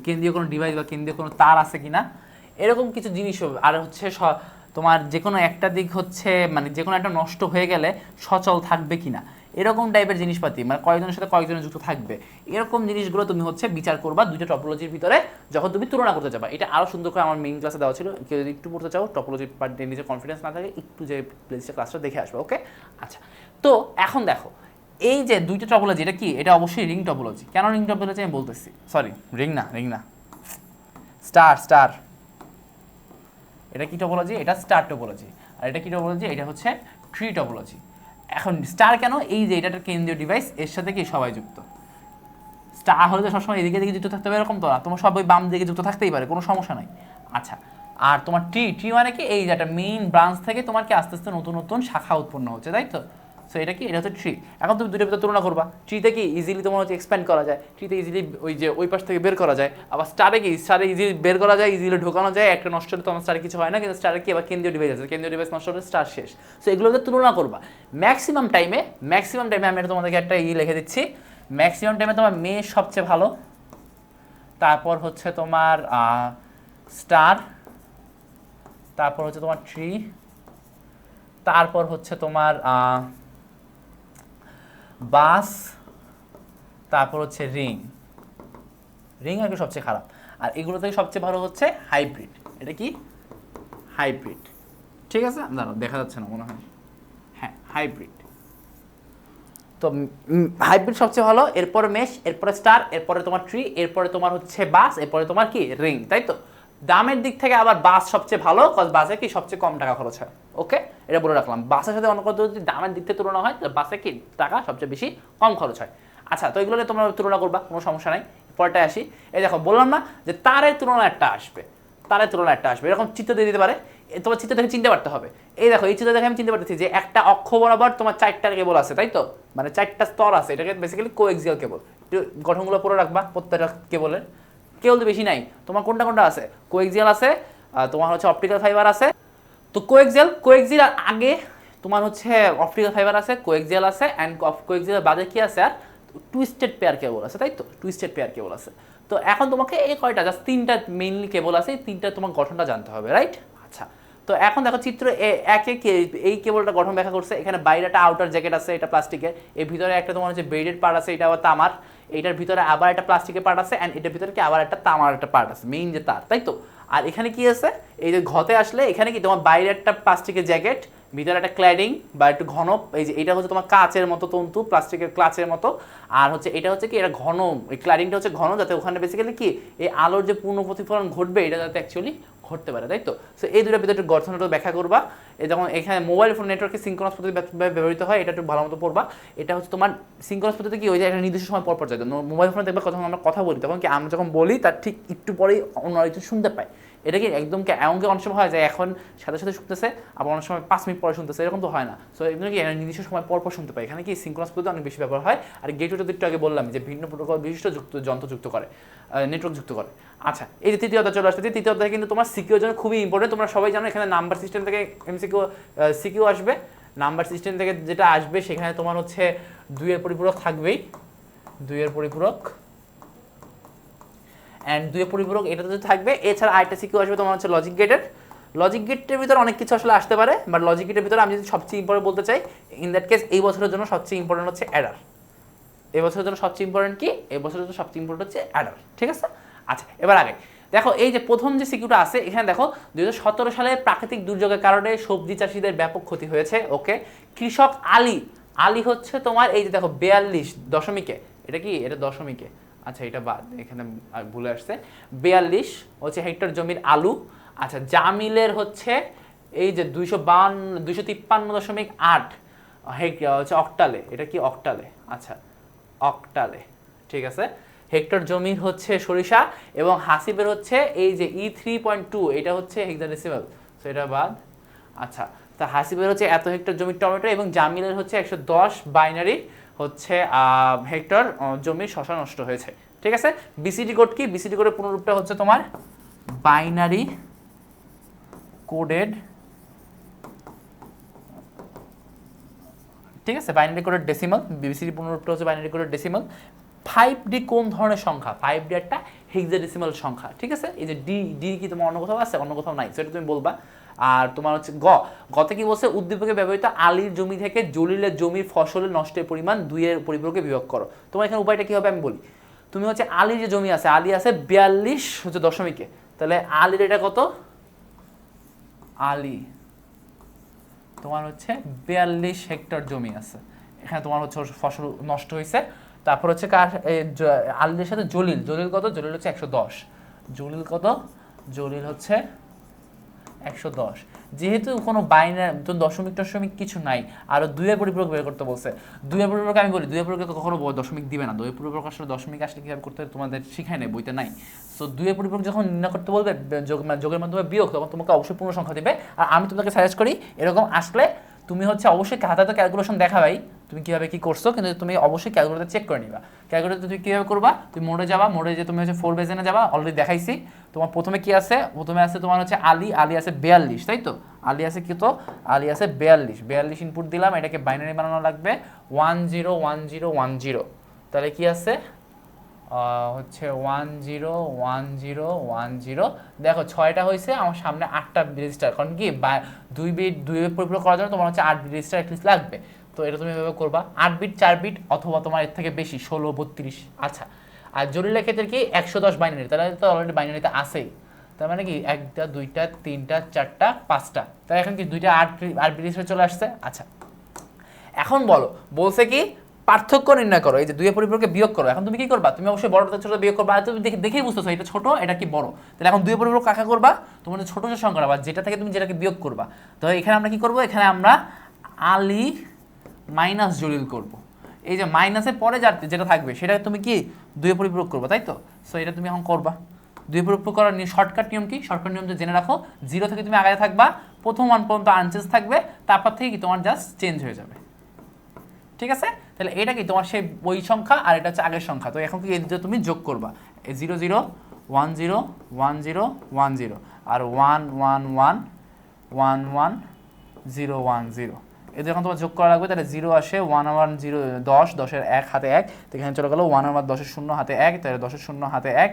কেন্দ্রীয় কোনো ডিভাইস বা কেন্দ্রীয় কোনো তার আছে কিনা, এরকম কিছু জিনিস হবে। আর হচ্ছে তোমার যে কোনো একটা দিক হচ্ছে মানে যে কোনো একটা নষ্ট হয়ে গেলে সচল থাকবে কিনা, এরকম টাইপের জিনিসপাতি, মানে কয়েকজনের সাথে কয়েকজনের যুক্ত থাকবে, এরকম জিনিসগুলো তুমি হচ্ছে বিচার করবা দুইটা টপোলজির ভিতরে যখন তুমি তুলনা করতে যাবা। এটা আরও সুন্দর করে আমার মেইন ক্লাসে দেওয়া ছিল, কেউ যদি একটু পড়তে চাও টপোলজির পার্ট নিয়ে নিজের কনফিডেন্স না থাকে, একটু যে প্লেলিস্টের ক্লাসটা দেখে আসবে। ওকে, আচ্ছা, তো এখন দেখো এই যে দুইটা টপোলজি, এটা কি? এটা অবশ্যই রিং টপোলজি। কেন রিং টপোলজি আমি বলতেছি, সরি রিং না, স্টার। এটা কি টপোলজি? এটা স্টার টপোলজি। আর এটা কি টপোলজি? এটা হচ্ছে ট্রি টপোলজি। এখন স্টার কেন? এই যে এটা একটা কেন্দ্রীয় ডিভাইস, এর সাথে কি সবাই যুক্ত। স্টার হলে তো সবসময় এদিকে দিকে যুক্ত থাকতে হবে এরকম তো না, তোমার সব ওই বাম দিকে যুক্ত থাকতেই পারে, কোনো সমস্যা নাই। আচ্ছা, আর তোমার ট্রি, ট্রি মানে কি এই যে একটা মেইন ব্রাঞ্চ থেকে তোমার কি আস্তে আস্তে নতুন নতুন শাখা উৎপন্ন হচ্ছে, তাই তো? সো এটা কি, এটা হচ্ছে ট্রি। এখন তুমি দুটোর ভিতরে তুলনা করবা, ট্রিতে কি ইজিলি তোমার হচ্ছে এক্সপ্যান্ড করা যায়, ট্রিতে ইজিলি ওই যে ওই পাশ থেকে বের করা যায়, আবার স্টারে কি, স্টারে ইজিলি বের করা যায়, ইজিলি ঢোকানো যায়, একটা নষ্ট হলে তোমার স্টারে কিছু হয় না, কিন্তু স্টারে কি আবার কেন্দ্রীয় ডিভাইস আছে, কেন্দ্রীয় ডিভাইস নষ্ট হলে স্টার শেষ। সো এগুলোতে তুলনা করবা ম্যাক্সিমাম টাইমে। ম্যাক্সিমাম টাইমে আমি তোমাদেরকে একটা লিখে দিচ্ছি, ম্যাক্সিমাম টাইমে তোমার মেশ সবচেয়ে ভালো, তারপর হচ্ছে তোমার স্টার, তারপর হচ্ছে তোমার ট্রি, তারপর হচ্ছে তোমার বাস, তারপর হচ্ছে রিং। রিং আর কি সবচেয়ে খারাপ, আর এগুলো থেকে সবচেয়ে ভালো হচ্ছে হাইব্রিড। এটা কি হাইব্রিড, ঠিক আছে? দাঁড়াও, দেখা যাচ্ছে না মনে হয়, হ্যাঁ হাইব্রিড। তো হাইব্রিড সবচেয়ে ভালো, এরপরে মেশ, এরপরে স্টার, এরপরে তোমার ট্রি, এরপরে তোমার হচ্ছে বাস, এরপরে তোমার কি রিং, তাই তো? দামের দিক থেকে আবার বাস সবচেয়ে ভালো, কজ বাসে কি সবচেয়ে কম টাকা খরচ হয়। ওকে, এটা বলে রাখলাম। বাসের সাথে অন্য কোনো যদি দামের দিক থেকে তুলনা হয়, তাহলে বাসে কি টাকা সবচেয়ে বেশি কম খরচ হয়। আচ্ছা, তো এগুলো তোমরা তুলনা করবা, কোনো সমস্যা নাই। পরটায় আসি, এই দেখো বললাম না যে তারের তুলনা একটা আসবে, তারের তুলনা একটা আসবে, এরকম চিত্র দিয়ে দিতে পারে, তোমার চিত্র দেখে চিনতে পারতে হবে। এই দেখো, এই চিত্র দেখে আমি চিনতে পারতেছি যে একটা অক্ষ বরাবর তোমার 4টা কেবল আছে, তাই তো? মানে 4টা স্তর আছে, এটাকে বেসিক্যালি কোএক্সিয়াল কেবল। একটু গঠনগুলো পড়ে রাখবা প্রত্যেকটা কেবলের। কেবল তো বেশি নাই, তোমার কোনটা কোনটা আছে? কোএক্সিয়াল আছে, তোমার হচ্ছে অপটিক্যাল ফাইবার আছে। তো কোএক্সিয়াল, কোএক্সিয়াল আগে তোমার হচ্ছে অপটিক্যাল ফাইবার আছে, কোএক্সিয়াল আছে, অ্যান্ড কোএক্সিয়াল বাদে কি আছে? আর টুইস্টেড পেয়ার কেবল আছে, তাই তো? টুইস্টেড পেয়ার কেবল আছে। তো এখন তোমাকে এই কয়টা, জাস্ট 3টা মেইনলি কেবল আছে, এই 3টা তোমার গঠনটা জানতে হবে, রাইট? আচ্ছা, তো এখন দেখো চিত্র একে এই কেবলটা গঠন ব্যাখ্যা করছে। এখানে বাইরে একটা আউটার জ্যাকেট আছে, এটা প্লাস্টিকের, এর ভিতরে একটা তোমার হচ্ছে বেডেড পার্ট আছে, এটা আবার তামার, এইটার ভিতরে আবার একটা প্লাস্টিকের পার্ট আছে, অ্যান্ড এটার ভিতরে কি আবার একটা তামার একটা পার্ট আছে, মেইন যে তার, তাই তো? আর এখানে কি আছে, এই যে ঘতে আসলে এখানে কি তোমার বাইরে একটা প্লাস্টিকের জ্যাকেট, ভিতরে একটা ক্ল্যাডিং বা একটু ঘন, এই যে এটা হচ্ছে তোমার কাচের মতো তন্তু, প্লাস্টিকের ক্লাচের মতো, আর হচ্ছে এটা হচ্ছে কি, এটা ঘন, এই ক্ল্যাডিংটা হচ্ছে ঘন, যাতে ওখানে বেসিক্যালি কি এই আলোর যে পূর্ণ প্রতিফলন ঘটবে এটা যাতে অ্যাকচুয়ালি ঘটতে পারে, তাই তো? সো এই দুটোর ভিতরে একটু গঠনটা ব্যাখ্যা করবা। এই যেমন এখানে মোবাইল ফোন নেটওয়ার্কে সিঙ্ক্রোনাস পদ্ধতি ব্যবহৃত হয়, এটা একটু ভালো মতো পড়বা। এটা হচ্ছে তোমার সিঙ্ক্রোনাস পদ্ধতি কি, ওই যে একটা নির্দিষ্ট সময় পর যায়। মোবাইল ফোনে দেখবে যখন আমরা কথা বলি, তখন কি আমরা যখন বলি তার ঠিক একটু পরেই অন্য আরেকটু শুনতে পাই। এটা কি একদম এমনকি অনেক সময় হয় যে এখন সাথে সাথে শুনতেছে, আবার অনেক সময় 5 মিনিট পরে শুনতেছে, এরকম তো হয় না। সো এগুলো কি নির্দিষ্ট সময় পর পর শুনতে পাই। এখানে কি সিঙ্ক্রোনাস পদ্ধতি অনেক বেশি ব্যবহার হয়। আর গেটওয়েটা একটু আগে বললাম যে ভিন্ন প্রোটোকল বিশিষ্ট যন্ত্র যুক্ত করে, নেটওয়ার্ক যুক্ত করে। আচ্ছা, এই যে তৃতীয় অধ্যায় চলে আসছে, তৃতীয় অধ্যায় কিন্তু তোমার সিকিউর জন্য খুবই ইম্পর্টেন্ট। তোমরা সবাই জানো এখানে নাম্বার সিস্টেম থেকে এমসিকিউ সিকিউ আসবে। নাম্বার সিস্টেম থেকে যেটা আসবে সেখানে তোমার হচ্ছে 2 এর পরিপূরক থাকবেই, 2 এর পরিপূরক, অ্যান্ড 2 এর পরিপূরক এটাতে তো থাকবে। এছাড়া আরেকটা সিকিউ আসবে তোমার হচ্ছে লজিক গেটের। লজিক গেটের ভিতরে অনেক কিছু আসলে আসতে পারে, বাট লজিক গেটের ভিতরে আমি যদি সবচেয়ে ইম্পর্টেন্ট বলতে চাই, ইন দ্যাট কেস এই বছরের জন্য সবচেয়ে ইম্পর্টেন্ট হচ্ছে অ্যাডার। এই বছরের জন্য সবচেয়ে ইম্পর্টেন্ট কি? এই বছরের জন্য সবচেয়ে ইম্পর্টেন্ট হচ্ছে অ্যাডার, ঠিক আছে? আচ্ছা, এবার আগে দেখো এই যে প্রথম যে সিকিউটা আছে এখানে দেখো 2017 সালে প্রাকৃতিক দুর্যোগের কারণে সবজি চাষিদের ব্যাপক ক্ষতি হয়েছে। ওকে, কৃষক আলী, আলী হচ্ছে তোমার এই যে দেখো 42 দশমিকে, এটা কি, এটা দশমিকে, আচ্ছা এটা বাদ, এখানে ভুলে আসছে, 42 হচ্ছে হেক্টর জমির আলু। আচ্ছা, জামিলের হচ্ছে এই যে 253.8 হচ্ছে অক্টালে, এটা কি অক্টালে, আচ্ছা অক্টালে, ঠিক আছে। হেক্টর জমির হচ্ছে সরিষা, এবং হাসিবের হচ্ছে এই যে E3.2, এটা হচ্ছে হেক্সাডেসিমাল, সো এটা বাদ। আচ্ছা, তা হাসিবের হচ্ছে এত হেক্টর জমির টমেটো, এবং জামিলের হচ্ছে 110 বাইনারি হচ্ছে হেক্টর জমির শশা নষ্ট হয়েছে, ঠিক আছে। বিসিডি কোড কি? বিসিডি কোডের পুনরূপটা হচ্ছে তোমার বাইনারি কোডেড, ঠিক আছে, বাইনারি কোডের ডেসিমাল। বিসিডি পুনরূপটা হচ্ছে বাইনারি কোডের ডেসিমাল। 5D কোন ধরনের সংখ্যা? 5D একটা হেক্সাডেসিমাল সংখ্যা, ঠিক আছে। এই যে ডি, ডি কি তোমার অন্য কোথাও আছে? অন্য কোথাও নাই, সেটা তুমি বলবা। আর তোমার হচ্ছে গতে কি বলছে? উদ্দীপকে ব্যবহৃত আলীর জমি থেকে জলিলের জমির ফসলের নষ্টের পরিমাণ 2 এর পরিপূরকে বিয়োগ করো। তোমার এখানে উপায়টা কি হবে আমি বলি। তুমি হচ্ছে আলীর যে জমি আছে, আলী আছে 42 হচ্ছে দশমিকে, তাহলে আলীর এটা কত? আলী তোমার হচ্ছে 42 হেক্টর জমি আছে, এখানে তোমার হচ্ছে ফসল নষ্ট হয়েছে। তারপর হচ্ছে কার, আলীর সাথে জলিল, জলিল কত? জলিল হচ্ছে 110। জলিল কত? জলিল হচ্ছে 110। যেহেতু কোনো বাইনারি তো দশমিক টশমিক কিছু নাই, আরও দুইয়ের পরিপূরক বের করতে বলছে। দুইয়ের পরিপূরক আমি বলি, দুইয়ের পরিপূরক কখনো দশমিক দিবে না। দুইয়ের পরিপূরক আসলে দশমিক আসলে কীভাবে করতে হয় তোমাদের শিখায় নেই, বইতে নাই। সো দুইয়ের পরিপূরক যখন নির্ণয় করতে বলবে যোগের মাধ্যমে বিয়োগ, তখন তোমাকে অবশ্যই পূর্ণ সংখ্যা দেবে। আর আমি তোমাকে সাজেস্ট করি এরকম আসলে তুমি হচ্ছে অবশ্যই হাতে তো ক্যালকুলেশন দেখাবাই তুমি কীভাবে কী করছো, কিন্তু তুমি অবশ্যই ক্যালকুলেটর চেক করে নিবা। ক্যালকুলেটর তুমি কীভাবে করবা, তুমি মোড়ে যাবা, মোড়ে যে তুমি হচ্ছে 4 বেজেনে যাবা, অলরেডি দেখাইছি। তোমার প্রথমে কি আছে, প্রথমে আছে তোমার হচ্ছে আলী আছে 42, তাই তো? আলী আছে কি, তো আলী আছে 42 ইনপুট দিলাম, এটাকে বাইনারি বানানো লাগবে 101010। তাহলে কি আছে হচ্ছে 101010। দেখো 6টা হয়েছে, আমার সামনে 8টা রেজিস্টার, কারণ কি দুই পরিপূরক করার জন্য তোমার হচ্ছে 8 রেজিস্টার অ্যাটলিস্ট লাগবে। তো এটা তুমি এভাবে করবা, 8 বিট 4 বিট অথবা তোমার এর থেকে বেশি 16 32। আচ্ছা, আর জরুরি ক্ষেত্রে কি 110 বাইনারি, তাহলে তো অলরেডি বাইনারিতে আসেই। তার মানে কি 1টা 2টা 3টা 4টা 5টা, তাই এখন কি 2টা 8 রেজিস্টার চলে আসছে। আচ্ছা, এখন বলছে কি পার্থক্য নির্ণয় করো, এই যে দুইয়ের পরিপূরককে বিয়োগ করো। এখন তুমি কি করবা, তুমি অবশ্যই বড়টা ছোট বিয়োগ করবা। তুমি দেখেই বুঝতেছো এটা ছোট এটা কি বড়। তাহলে এখন দুইয়ের পরিপূরক কাকা করবা, তোমার ছোট ছোট সংখ্যা বা যেটা থেকে তুমি যেটাকে বিয়োগ করবা। তো এখানে আমরা কি করব, এখানে আমরা আলী মাইনাস জলিল করব। এই যে মাইনাসের পরে যেটা থাকবে সেটা তুমি কি দুইয়ের পরিপূরক করবা, তাই তো? সো এটা তুমি এখন করবা। দুইয়ের পরিপূরক করার শর্টকাট নিয়ম কি, শর্টকাট নিয়ম তো জেনে রাখো। 0 থেকে তুমি আগায় থাকবা, প্রথম মান পর্যন্ত আনচেঞ্জ থাকবে, তারপর থেকে কি তোমার জাস্ট চেঞ্জ হয়ে যাবে। ঠিক আছে, তাহলে এটা কি তোমার সেই ওই সংখ্যা আর এটা হচ্ছে আগের সংখ্যা। তো এখন কি এর তুমি যোগ করবা, 0 0 1 0 1 0 1 0 আর 1 1 1 1 1 0 1 0। এদের এখন তোমার যোগ করা লাগবে। তাহলে 0 আসে 1 1 0 10, 10-এর 1 হাতে 1, তো এখানে চলে গেল 1 আবার 10-এর 0 হাতে 1, তাহলে 10-এর 0 হাতে 1,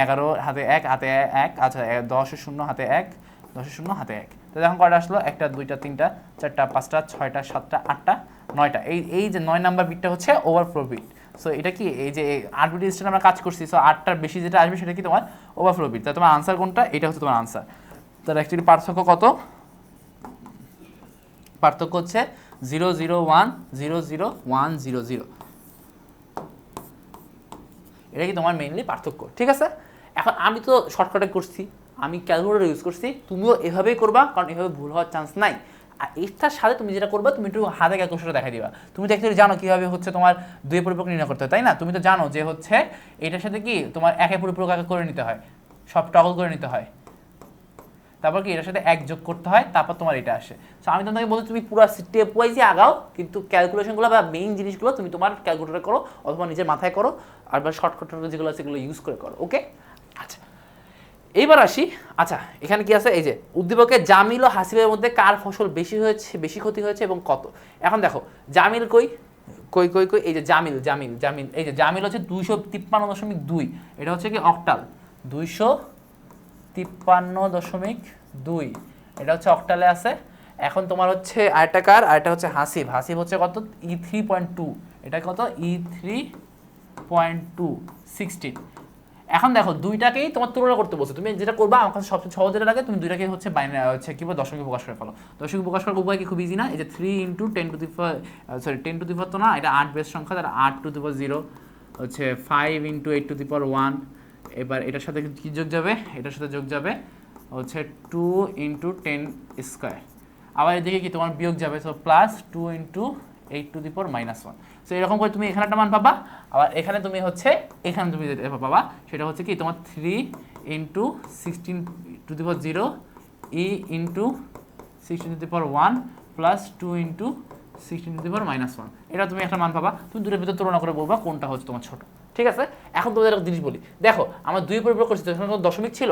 11 হাতে 1 হাতে 1। আচ্ছা, 10-এর 0 হাতে 1, 10-এর 0 হাতে 1। তাহলে এখন কয়টা আসলো, 1টা 2টা 3টা 4টা 5টা 6টা 7টা 8টা 9টা। এই যে 9 নাম্বার বিটটা হচ্ছে ওভারফ্লো বিট। সো এটা কি এই যে 8 বিট রেজিস্টারে আমরা কাজ করছি, সো 8টার বেশি যেটা আসবে সেটা কি তোমার ওভারফ্লো বিট। তাহলে তোমার আনসার কোনটা, এটা হচ্ছে তোমার আনসার। তাহলে অ্যাকচুয়ালি পার্থক্য কত, পার্থক্য হচ্ছে 0 0 1 0 0 1 0 0। এটা কি তোমার মেইনলি পার্থক্য। ঠিক আছে, এখন আমি তো শর্টকাটে করছি, আমি ক্যালকুলেটর ইউজ করছি, তুমিও এভাবেই করবা, কারণ এভাবে ভুল হওয়ার চান্স নাই। আর এটার সাথে তুমি যেটা করবা, তুমি একটু হাতে ক্যালকুলেটর দেখাই দিবা। তুমি তো অ্যাকচুয়ালি জানো কীভাবে হচ্ছে তোমার দুই পরিপূরক নির্ণয় করতে হয়, তাই না? তুমি তো জানো যে হচ্ছে এটার সাথে কি তোমার একের পরিপূরক আগে করে নিতে হয়, সব টগল করে নিতে হয়, তারপর কি এটার সাথে 1 যোগ করতে হয়, তারপর তোমার এটা আসে। সো আমি তোমাকে বলছি তুমি পুরো স্টেপ ওয়াইজই আগাও, কিন্তু ক্যালকুলেশনগুলো বা মেইন জিনিসগুলো তুমি তোমার ক্যালকুলেটরে করো অথবা নিজের মাথায় করো, আর বা শর্টকাট যেগুলো আছে সেগুলো ইউজ করে করো। ওকে, আচ্ছা এইবার আসি। আচ্ছা, এখানে কি আছে, এই যে উদ্দীপকের জামিল ও হাসিবের মধ্যে কার ফসল বেশি হয়েছে, বেশি ক্ষতি হয়েছে এবং কত। এখন দেখো জামিল কই কই কই কই, এই যে জামিল জামিল জামিল, এই যে জামিল হচ্ছে 253.2, এটা হচ্ছে কি অক্টাল 253.2, এটা হচ্ছে অক্টালে আছে। এখন তোমার হচ্ছে আরেকটা কার, আরেকটা হচ্ছে হাসিব, হাসিব হচ্ছে কত E3.2, এটা কত E3.2 16। এখন দেখো দুইটাকেই তোমার তুলনা করতে বলছে, তুমি যেটা করবা আমার কাছে সবচেয়ে সহজ যেটা লাগে, তুমি দুইটাকে হচ্ছে বাইনারি হচ্ছে কি বলে দশমিকে প্রকাশ করে ফেলো। দশমিকে প্রকাশ করার উপায় কি খুব ইজি না, এই যে 3 × 10 to the power, sorry 10 to the power তো না, এটা 8 বেস সংখ্যা, তাহলে 8 টু দি পাওয়ার 0 হচ্ছে 5 × 8 টু দি পাওয়ার 1। এবার এটার সাথে কি যোগ যাবে, এটার সাথে যোগ যাবে হচ্ছে 2 × 10 স্কোয়ার। আবার এদিকে কি তোমার বিয়োগ যাবে, so plus 2 × 8 two the power -1। So এরকম করে তুমি এখানে একটা মান পাবা, আবার এখানে তুমি হচ্ছে এখানে তুমি যেটা পাবা সেটা হচ্ছে কি তোমার 3 × 16 to the power 0 e × 16 to the power 1 plus 2 × 16 to the power -1। এটা তুমি একটা মান পাবা, তুমি দুটোর ভিতরে তুলনা করে বলবা কোনটা হচ্ছে তোমার ছোট। ঠিক আছে, এখন তোমাদের একটা জিনিস বলি, দেখো আমার দুই পরিপূরক করছি, তখন দশমিক ছিল,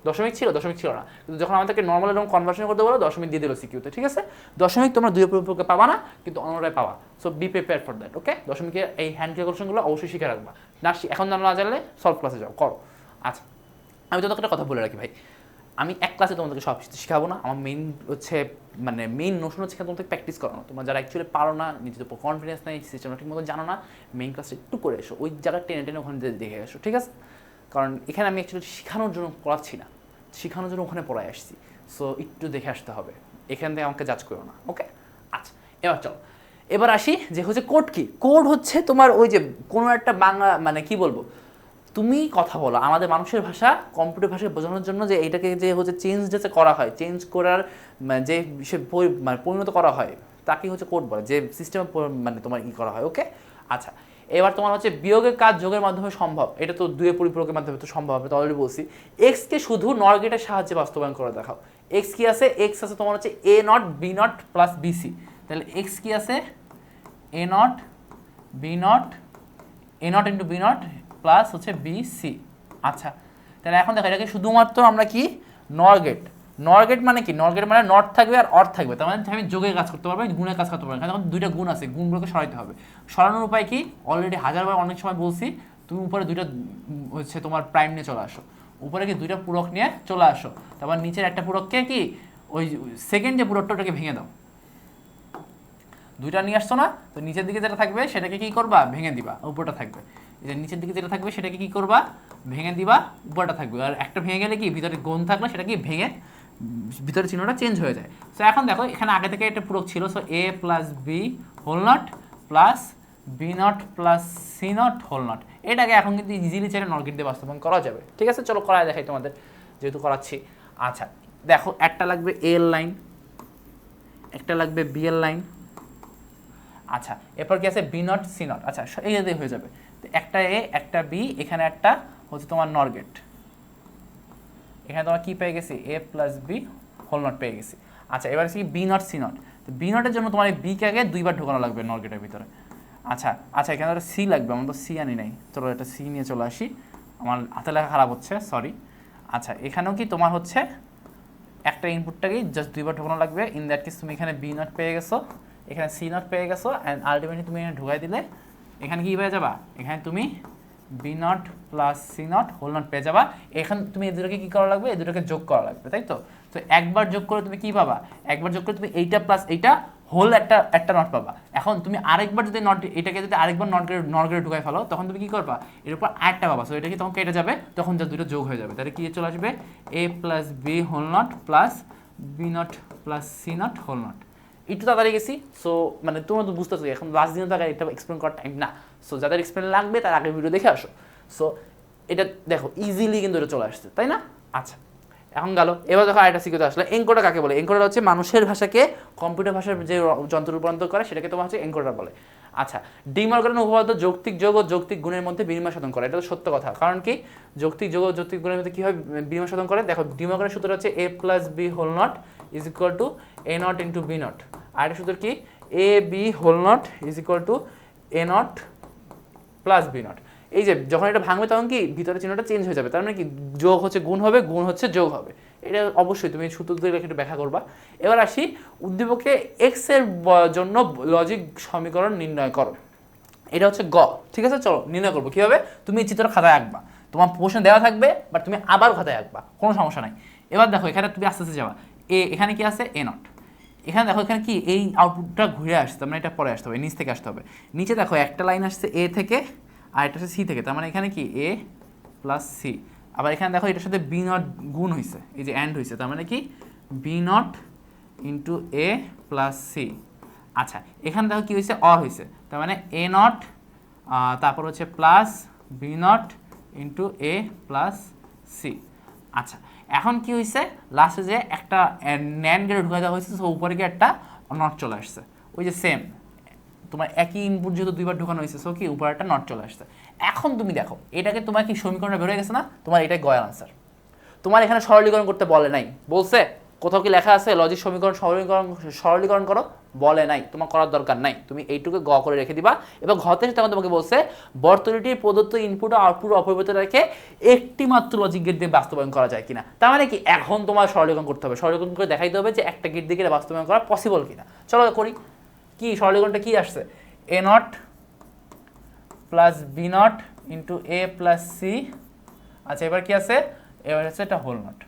দশমিক ছিল না, কিন্তু যখন আমাদেরকে নর্মাল এবং কনভার্সন করতে বলো দশমিক দিয়ে দিল সিকিউতে। ঠিক আছে, দশমিক তোমরা দুই পরিপূরকে পাবা না, কিন্তু অন্যরাই পাবা। So be prepare for that. Okay, দশমিকের এই হ্যান্ড ক্যালকুলেশনগুলো অবশ্যই শিখে রাখবা, না এখন না জানলে সলভ ক্লাসে যাও করো। আচ্ছা, আমি তোমাকে একটা কথা বলে রাখি ভাই, আমি এক ক্লাসে তোমাদেরকে সব কিছু শেখাবো না। আমার মেইন হচ্ছে মানে মেইন নোশন হচ্ছে তোমাদের প্র্যাকটিস করানো। তোমরা যারা অ্যাকচুয়ালি পারো না, নিজেদের উপর কনফিডেন্স নেই, সিস্টেমটা ঠিক মতো জানো না, মেইন ক্লাসে একটু করে এসো, ওই জায়গায় টেনে টেনে ওখানে দেখে এসো। ঠিক আছে, কারণ এখানে আমি অ্যাকচুয়ালি শেখানোর জন্য পড়াচ্ছি না, শেখানোর জন্য ওখানে পড়ায় আসছি। সো একটু দেখে আসতে হবে, এখান থেকে আমাকে জাজ করো না। ওকে, আচ্ছা এবার চলো, এবার আসি যে হচ্ছে কোড কি। কোড হচ্ছে তোমার ওই যে কোনো একটা বাংলা মানে কি বলবো, তুমি কথা বলো আমাদের মানুষের ভাষা কম্পিউটার ভাষায় বোঝানোর জন্য যে এইটাকে যে হচ্ছে চেঞ্জ যে করা হয়, চেঞ্জ করার যে সে মানে পরিণত করা হয় তাকে হচ্ছে কোড বলে, যে সিস্টেমে মানে তোমার ই করা হয়। ওকে, আচ্ছা এবার তোমার হচ্ছে বিয়োগের কাজ যোগের মাধ্যমে সম্ভব, এটা তো দুয়ে পরিপূরকের মাধ্যমে তো সম্ভব হবে, তো অলরেডি বলছি। এক্সকে শুধু নর গেটের সাহায্যে বাস্তবায়ন করে দেখাও। এক্স কি আছে? এক্স আছে তোমার হচ্ছে a not b not plus bc. তাহলে এক্স কি আছে? A not b not, a not into b not plus হচ্ছে বিসি। আচ্ছা তাহলে এখন দেখো এটাকে শুধুমাত্র আমরা কি নর গেট, নর গেট মানে কি? নর গেট মানে নট থাকবে আর অর থাকবে, তার মানে আমি যোগের কাজ করতে পারবো, গুণের কাজ করতে পারবো। এখন দুইটা গুণ আছে, গুণগুলোকে সরাইতে হবে। সরানোর উপায় কি? অলরেডি হাজারবার অনেক সময় বলছি, তুমি উপরে দুইটা হচ্ছে তোমার প্রাইম নিয়ে চলে আসো, উপরে কি দুইটা পূরক নিয়ে চলে আসো, তারপর নিচের একটা পূরককে কি ওই সেকেন্ড যে পূরকটা ওটাকে ভেঙে দাও। দুইটা নিয়ে আসছো না, তো নিচের দিকে যেটা থাকবে সেটাকে কি করবা? ভেঙে দিবা, উপরটা থাকবে। এই যে নিচের দিকে যেটা থাকবে সেটাকে কি করবা? ভেঙে দিবা, উপরটা থাকবে। আর একটা ভেঙে গেলে কি ভিতরে গুণ থাকলে সেটা কি ভেঙে ভিতরে চিহ্নটা চেঞ্জ হয়ে যায়। সো এখন দেখো এখানে আগে থেকে একটা পূরক ছিল, so A plus B whole not plus B not plus C not whole not, এটাকে এখন কিন্তু ইজিলি চেয়ে নট গেট দিয়ে বাস্তবায়ন করা যাবে। ঠিক আছে, চলো করায় দেখাই তোমাদের, যেহেতু করাচ্ছি। আচ্ছা দেখো একটা লাগবে এ এর লাইন, একটা লাগবে বি এর লাইন। আচ্ছা এরপর কি আছে? B not C not. আচ্ছা এই যে হয়ে যাবে, তো একটা এ একটা বি, এখানে একটা হচ্ছে তোমার নর গেট, এখানে তোমার কি পেয়ে গেছি? এ প্লাস বি হোল নট পেয়ে গেছি। আচ্ছা এবার কি বি নট সি নট, তো বি নটের জন্য তোমার এই বিকে আগে দুইবার ঢোকানো লাগবে নর গেটের ভিতরে। আচ্ছা আচ্ছা এখানে একটা সি লাগবে, আমরা তো সি আনি নাই, চলো এটা সি নিয়ে চলে আসি, আমার হাতে লেখা খারাপ হচ্ছে, সরি। আচ্ছা এখানেও কি তোমার হচ্ছে একটা ইনপুটটাকেই জাস্ট দুইবার ঢোকানো লাগবে। ইন দ্যাট কেস তুমি এখানে বি নট পেয়ে গেছো, এখানে সি নট পেয়ে গেছো, অ্যান্ড আলটিমেটলি তুমি এখানে ঢুকাই দিলে এখানে কি পেয়ে যাবা? এখানে তুমি B not plus C not whole not পেয়ে যাবা। এখানে তুমি এই দুটোকে কী করা লাগবে? এই দুটোকে যোগ করা লাগবে, তাই তো? তো একবার যোগ করে তুমি কি পাবা? একবার যোগ করে তুমি এইটা প্লাস এইটা হোল একটা নট পাবা। এখন তুমি আরেকবার যদি নট এটাকে যদি আরেকবার নট করে ঢুকাই ফেলো, তখন তুমি কি করবা? এর উপর আরেকটা পাবা, সো এটা কি তখন কেটে যাবে, তখন যা দুটো যোগ হয়ে যাবে। তাহলে কি চলে আসবে? A plus B whole not plus B not plus C not whole not. একটু তাড়াতাড়ি গেছি, সো মানে তোমরা তো বুঝতেছো এখন লাস্ট দিনে তো এটা এক্সপ্লেন করার টাইম না, সো যাদের এক্সপ্লেন লাগবে তার আগের ভিডিও দেখে আসো। সো এটা দেখো ইজিলি কিন্তু এটা চলে আসছে, তাই না? আচ্ছা এখন গেল, এবার দেখো আরেকটা শিখতে আসলে এনকোডার কাকে বলে? এনকোডার হচ্ছে মানুষের ভাষাকে কম্পিউটার ভাষার যে যন্ত্র রূপান্তর করে সেটাকে তোমার হচ্ছে এনকোডার বলে। আচ্ছা ডি মর্গানের উপপাদ্য যৌক্তিক যোগ ও যৌক্তিক গুণের মধ্যে বিনিময় সাধন করে, এটা তো সত্য কথা। কারণ কি যৌক্তিক যোগ ও যৌক্তিক গুণের মধ্যে কীভাবে বিনিময় সাধন করে? দেখো ডি মর্গানের সূত্র হচ্ছে a plus B whole not is equal to a not into b not. আর একটা সূত্র কি? A b whole not is equal to a not plus B not. এই যে যখন এটা ভাঙবে তখন কি ভিতরে চিহ্নটা চেঞ্জ হয়ে যাবে, তার মানে কি যোগ হচ্ছে গুণ হবে, গুণ হচ্ছে যোগ হবে। এটা অবশ্যই তুমি সূত্র দিয়ে একটু ব্যাখ্যা করবা। এবার আসি উদ্দীপকে এক্স এর জন্য লজিক সমীকরণ নির্ণয় করো, এটা হচ্ছে গ। ঠিক আছে, চলো নির্ণয় করবো কীভাবে? তুমি চিত্র খাতায় আঁকবা, তোমার প্রশ্ন দেওয়া থাকবে, বাট তুমি আবার খাতায় আঁকবা, কোনো সমস্যা নাই। এবার দেখো এখানে তুমি আস্তে আস্তে যাবা, এখানে কি আছে? A not. এখানে দেখো এখানে কি এই আউটপুটটা ঘুরে আসছে, মানে এটা পরে আসতে হবে, নিচ থেকে আসতে হবে। নিচে দেখো একটা লাইন আসছে এ থেকে আর এটা হচ্ছে সি থেকে, তার মানে এখানে কি এ প্লাস সি। আবার এখানে দেখো এটার সাথে বি নট গুণ হয়েছে, এই যে অ্যান্ড হয়েছে, তার মানে কি B not into A plus C. আচ্ছা এখানে দেখো কি হয়েছে? অর হয়েছে, তার মানে এ নট তারপর হচ্ছে plus B not into A plus C. আচ্ছা এখন কি হয়েছে? লাস্টে যে একটা ন্যান্ড গেটে ঢুকে দেওয়া হয়েছে, সো উপরে গিয়ে একটা নট চলে আসছে, ওই যে সেম তোমার একই ইনপুট যেহেতু দুইবার ঢোকানো হয়েছে, সো কি উপরে একটা নট চলে আসছে। এখন তুমি দেখো এটাকে তোমার কি সমীকরণটা বেরোয় গেছে না? তোমার এটাই গয়ের আনসার। তোমার এখানে সরলীকরণ করতে বলে নাই, বলছে কোথাও কি লেখা আছে লজিক সমীকরণ সরলীকরণ করো? বলে নাই, তোমার করার দরকার নাই, তুমি এইটুকু গ করে রেখে দিবা। এবং ঘতে তখন তোমাকে বলছে বর্তনীটির প্রদত্ত ইনপুট ও আউটপুট অপরিবর্তিত রেখে একটি মাত্র লজিক গেট দিয়ে বাস্তবায়ন করা যায় কিনা। তার মানে কি এখন তোমার সরলীকরণ করতে হবে, সরলীকরণ করে দেখাইতে হবে যে একটা গেট দিয়ে বাস্তবায়ন করা পসিবল কিনা। চলো করি। কি সরলীকরণটা কি আসছে? A not plus B not into A plus C. আচ্ছা এবার কি আছে? এবার হচ্ছে এটা হোল নট।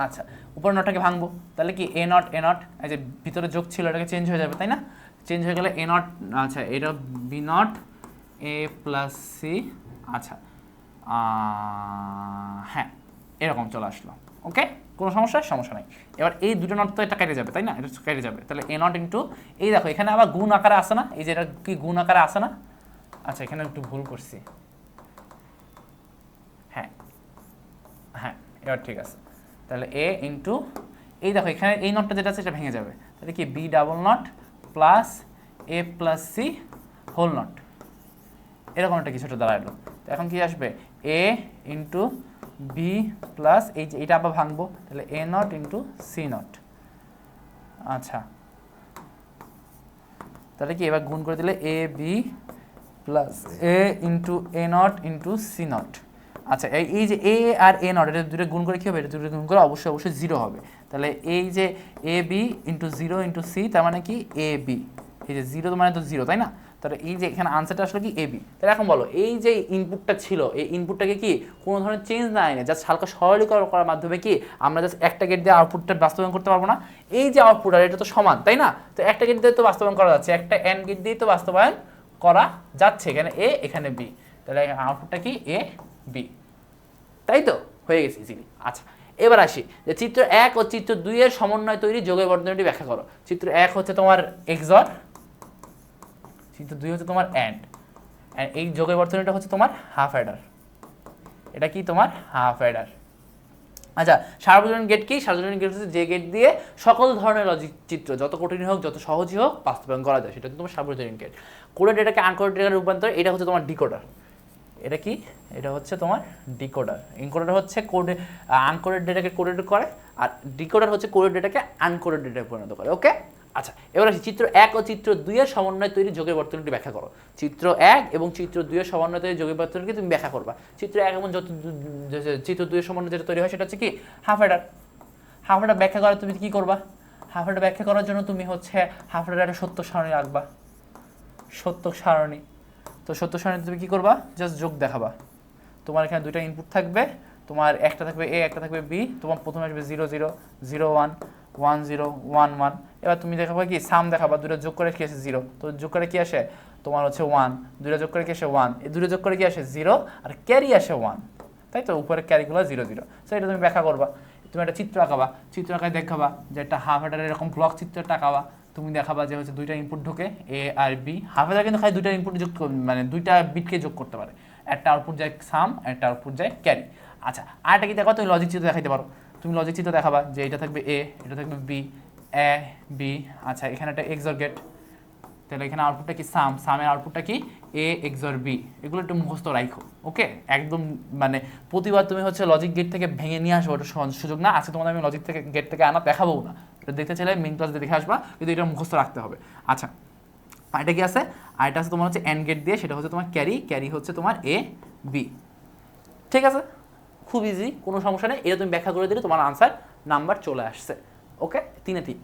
আচ্ছা উপর নটটাকে ভাঙবো, তাহলে কি এ নট এই যে ভিতরে যোগ ছিল এটাকে চেঞ্জ হয়ে যাবে, তাই না? চেঞ্জ হয়ে গেলে এ নট, আচ্ছা এটা B not A plus C. আচ্ছা হ্যাঁ এরকম চলে আসলো, ওকে কোনো সমস্যা নাই। এবার এই দুটো নট তো এটা কেটে যাবে, তাই না? এটা কেটে যাবে, তাহলে এ নট ইন্টু এই দেখো এখানে আবার গুণ আকারে আসে না, এই যে এটা কি গুণ আকারে আসে না? আচ্ছা এখানে একটু ভুল করছি, এবার ঠিক আছে, তাহলে এ ইন্টু এই দেখো এখানে এই নটটা যেটা আছে সেটা ভেঙে যাবে, তাহলে কি B double not plus A plus C whole not, এরকম একটা কিছুটা দাঁড়ালো। তো এখন কি আসবে এ ইন্টু বি প্লাস এই যে এইটা আবার ভাঙবো, তাহলে a not into c not. আচ্ছা তাহলে কি এবার গুণ করে দিলে a b plus a into a not into c not. আচ্ছা এই যে এ আর এ নট এটা দুটো গুণ করে কী হবে, এটা দুটো গুণ করে অবশ্যই অবশ্যই জিরো হবে। তাহলে এই যে a b into zero into c তার মানে কি এ বি, এই যে জিরো মানে তো জিরো তাই না, তাহলে এই যে এখানে আনসারটা আসলে কি এ বি। তাহলে এখন বলো এই যে ইনপুটটা ছিল এই ইনপুটটাকে কি কোনো ধরনের চেঞ্জ না এনে জাস্ট হালকা সরলীকরণ করার মাধ্যমে কি আমরা জাস্ট একটা গেট দিয়ে আউটপুটটা বাস্তবায়ন করতে পারবো না? এই যে আউটপুট আর এটা তো সমান তাই না, তো একটা গেট দিয়ে তো বাস্তবায়ন করা যাচ্ছে, একটা এন গেট দিয়ে তো বাস্তবায়ন করা যাচ্ছে, এখানে এ এখানে বি, তাহলে আউটপুটটা কি এ বি, তাই তো হয়ে গেছে ইজিলি। আচ্ছা এবার আসি যে চিত্র 1 ও চিত্র 2 এর সমন্বয় তৈরি যোগের বর্তনীটি ব্যাখ্যা করো। চিত্র 1 হচ্ছে তোমার এক্সর, চিত্র 2 হচ্ছে তোমার অ্যান্ড, এই যোগের বর্তনীটা হচ্ছে তোমার হাফ অ্যাডার, এটা কি তোমার হাফ অ্যাডার। আচ্ছা সার্বজনীন গেট কি? সার্বজনীন গেট হচ্ছে যে গেট দিয়ে সকল ধরনের লজিক চিত্র যত কঠিন হোক যত সহজই হোক বাস্তবায়ন করা যায়, সেটা হচ্ছে তোমার সার্বজনীন গেট। কোডেড ডেটাকে আনকোডেড ডেটার রূপান্তর, এটা হচ্ছে তোমার ডিকোডার। এটা কি? এটা হচ্ছে তোমার ডিকোডার। এনকোডার হচ্ছে কোডে আনকোডেড ডেটাকে কোডেড করে, আর ডিকোডার হচ্ছে কোডেড ডেটাকে আনকোডেড ডেটায় পরিণত করে। ওকে আচ্ছা এবার আসি চিত্র 1 ও চিত্র 2 এর সমন্বয় তৈরি যোগের বর্তনীটি ব্যাখ্যা করো। চিত্র 1 এবং চিত্র 2 এর সমন্বয় তৈরি যোগের বর্তনীকে তুমি ব্যাখ্যা করবা। চিত্র 1 এবং চিত্র 2 এর সমন্বয় যেটা তৈরি হয় সেটা হচ্ছে কি হাফ অ্যাডার। হাফ অ্যাডার ব্যাখ্যা করা তুমি কি করবা? হাফ অ্যাডার ব্যাখ্যা করার জন্য তুমি হচ্ছে হাফ অ্যাডার একটা সত্য সারণী রাখবা, সত্য সারণী। তো সত্য সারণীতে তুমি কি করবা? জাস্ট যোগ দেখাবা। তোমার এখানে দুইটা ইনপুট থাকবে, তোমার একটা থাকবে এ একটা থাকবে বি, তোমার প্রথমে আসবে 0 0 0 1 1 0 1 1। এবার তুমি দেখাবা কি সাম দেখাবা, দুটো যোগ করে কি আসে 0, তো যোগ করে কি আসে তোমার হচ্ছে 1, দুটো যোগ করে কি আসে 1, এই দুটো যোগ করে কি আসে 0 আর ক্যারি আসে 1, তাই তো উপরে ক্যারিগুলো 0 0। সো এটা তুমি ব্যাখ্যা করবা। তুমি একটা চিত্র আঁকাবা, চিত্র আঁকায় দেখাবা যে একটা হাফ অ্যাডার এরকম ব্লক চিত্রটা আঁকাবা, তুমি দেখাবা যে হচ্ছে দুইটা ইনপুট ঢোকে এ আর বি। হাফ অ্যাডার কিন্তু খালি দুইটা ইনপুট যোগ মানে দুইটা বিটকে যোগ করতে পারে, একটা আউটপুট যায় সাম, একটা আউটপুট যায় ক্যারি। আচ্ছা আরেকটা কি দেখো, তুমি লজিক চিত্র দেখাইতে পারো। তুমি লজিক চিত্র দেখাবা যে এটা থাকবে এ, এটা থাকবে বি, এ বি। আচ্ছা এখানে একটা এক্সর গেট, তাহলে এখানে আউটপুটটা কি সাম, সামের আউটপুটটা কি এ এক্সর বি। এগুলো একটু মুখস্থ রাখো। ওকে একদম মানে প্রতিবার তুমি হচ্ছে লজিক গেট থেকে ভেঙে নিয়ে আসবো ওটা সুযোগ না, আজকে তোমাদের আমি লজিক থেকে গেট থেকে আনা দেখাবো না, এটা দেখতে চাইলে মেইন ক্লাস দেখে আসবা, কিন্তু এটা মুখস্থ রাখতে হবে। আচ্ছা এটা কি আছে? আর এটা আছে তোমার হচ্ছে এন্ড গেট দিয়ে, সেটা হচ্ছে তোমার ক্যারি, ক্যারি হচ্ছে তোমার এ বি। ঠিক আছে খুব ইজি, কোনো সমস্যা নেই, এটা তুমি ব্যাখ্যা করে দিলে তোমার আনসার নাম্বার চলে আসছে। ওকে 3 এ 3।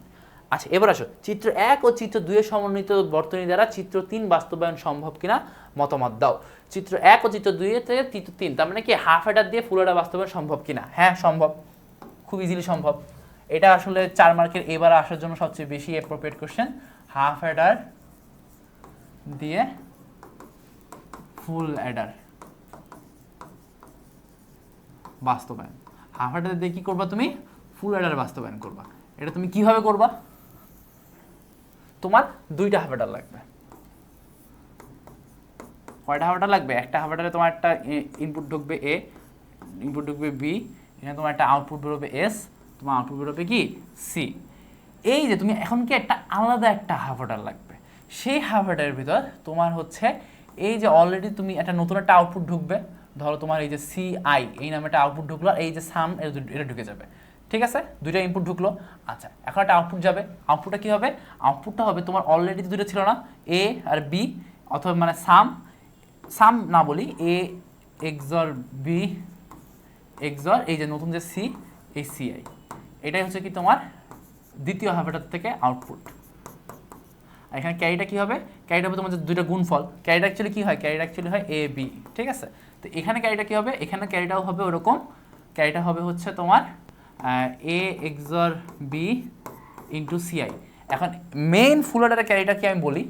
আচ্ছা এবার আসো চিত্র 1 ও চিত্র 2 এর সমন্বিত বর্তনী দ্বারা চিত্র 3 বাস্তবায়ন সম্ভব কিনা মতামত দাও। চিত্র 1 ও চিত্র 2 এর থেকে চিত্র 3 তার মানে কি হাফ অ্যাডার দিয়ে ফুল অ্যাডার বাস্তবায়ন সম্ভব কিনা? হ্যাঁ সম্ভব, খুব ইজিলি সম্ভব। এটা আসলে 4 মার্কের এবার আসার জন্য সবচেয়ে বেশি অ্যাপ্রোপ্রিয়েট কোশ্চেন, হাফ অ্যাডার দিয়ে ফুল অ্যাডার বাস্তবায়ন। হাফ অ্যাডার দিয়ে কি করবা? তুমি ফুল অ্যাডার বাস্তবায়ন করবা। এটা তুমি কিভাবে করবা? তোমার দুইটা হাফ অ্যাডার লাগবে। কয়টা হাফ অ্যাডার লাগবে? একটা হাফ অ্যাডারে তোমার একটা ইনপুট ঢুকবে এ, ইনপুট ঢুকবে বি, এখানে তোমার একটা আউটপুট বেরোবে এস, তোমার আউটপুট বেরোবে কি সি। এই যে তুমি এখন কি একটা আলাদা একটা হাফ অ্যাডার লাগবে, সেই হাফ অ্যাডারের ভিতর তোমার হচ্ছে এই যে অলরেডি তুমি একটা নতুন একটা আউটপুট ঢুকবে, ধরো তোমার এই যে সি আই এই নামে একটা আউটপুট ঢুকলো, আর এই যে সাম এটা ঢুকে যাবে। ঠিক আছে দুইটা ইনপুট ঢুকলো। আচ্ছা এখন একটা আউটপুট যাবে, আউটপুটটা কী হবে? আউটপুটটা হবে তোমার অলরেডি দুটো ছিল না এ আর বি, অথবা মানে সাম, সাম না বলি এ এক্সর বি এক্সর এই যে নতুন যে সি, এই সি আই, এটাই হচ্ছে কি তোমার দ্বিতীয় হাফ অ্যাডার থেকে আউটপুট। এখানে ক্যারিটা কী হবে? ক্যারিটা হবে তোমার দুইটা গুণফল। ক্যারিটা অ্যাকচুয়ালি কী হয়? ক্যারিটা অ্যাকচুয়ালি হয় এ বি। ঠিক আছে তো এখানে ক্যারিটা কী হবে? এখানে ক্যারিটাও হবে ওরকম, ক্যারিটা হবে হচ্ছে তোমার এ এক্সর বি ইন্টু সিআই। এখন মেইন ফুল অ্যাডারের ক্যারিটা কি আমি বলি,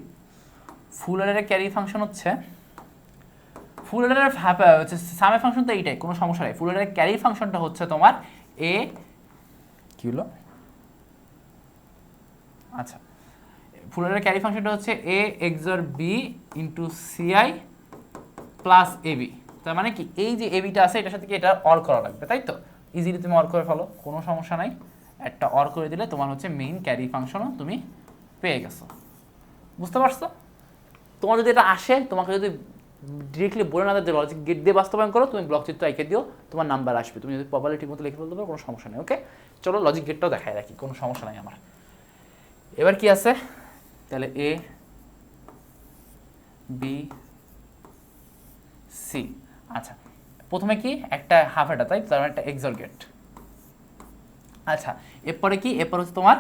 ফুল অ্যাডারের ক্যারি ফাংশন হচ্ছে, ফুল অ্যাডারের হচ্ছে সামের ফাংশন তো এইটাই, কোনো সমস্যা নেই। ফুল অ্যাডারের ক্যারি ফাংশনটা হচ্ছে তোমার এ কি হলো, আচ্ছা ফুল অ্যাডারের ক্যারি ফাংশনটা হচ্ছে A XOR B into CI plus AB. তার মানে কি এই যে এবিটা আছে এটার সাথে কি এটা অর করা লাগবে, তাই তো? ইজিলি তুমি অর করে ফেলো, কোনো সমস্যা নাই। একটা অর করে দিলে তোমার হচ্ছে মেইন ক্যারি ফাংশনও তুমি পেয়ে গেছো। বুঝতে পারছো? তোমার যদি এটা আসে, তোমাকে যদি ডিরেক্টলি বলে না যে লজিক গেট দিয়ে বাস্তবায়ন করো, তুমি ব্লক চিত্র এঁকে দিও, তোমার নাম্বার আসবে। তুমি যদি প্রপারলি ঠিক মতো লিখে ফেলতে পারো, কোনো সমস্যা নেই। ওকে, চলো লজিক গেটটাও দেখায় রাখি, কোনো সমস্যা নাই আমার। এবার কি আছে তাহলে, এ বি সি। আচ্ছা, প্রথমে কি একটা হাফ এটা, তাই তার মানে একটা এক্সর গেট। আচ্ছা, এরপরে কি, এরপর হচ্ছে তোমার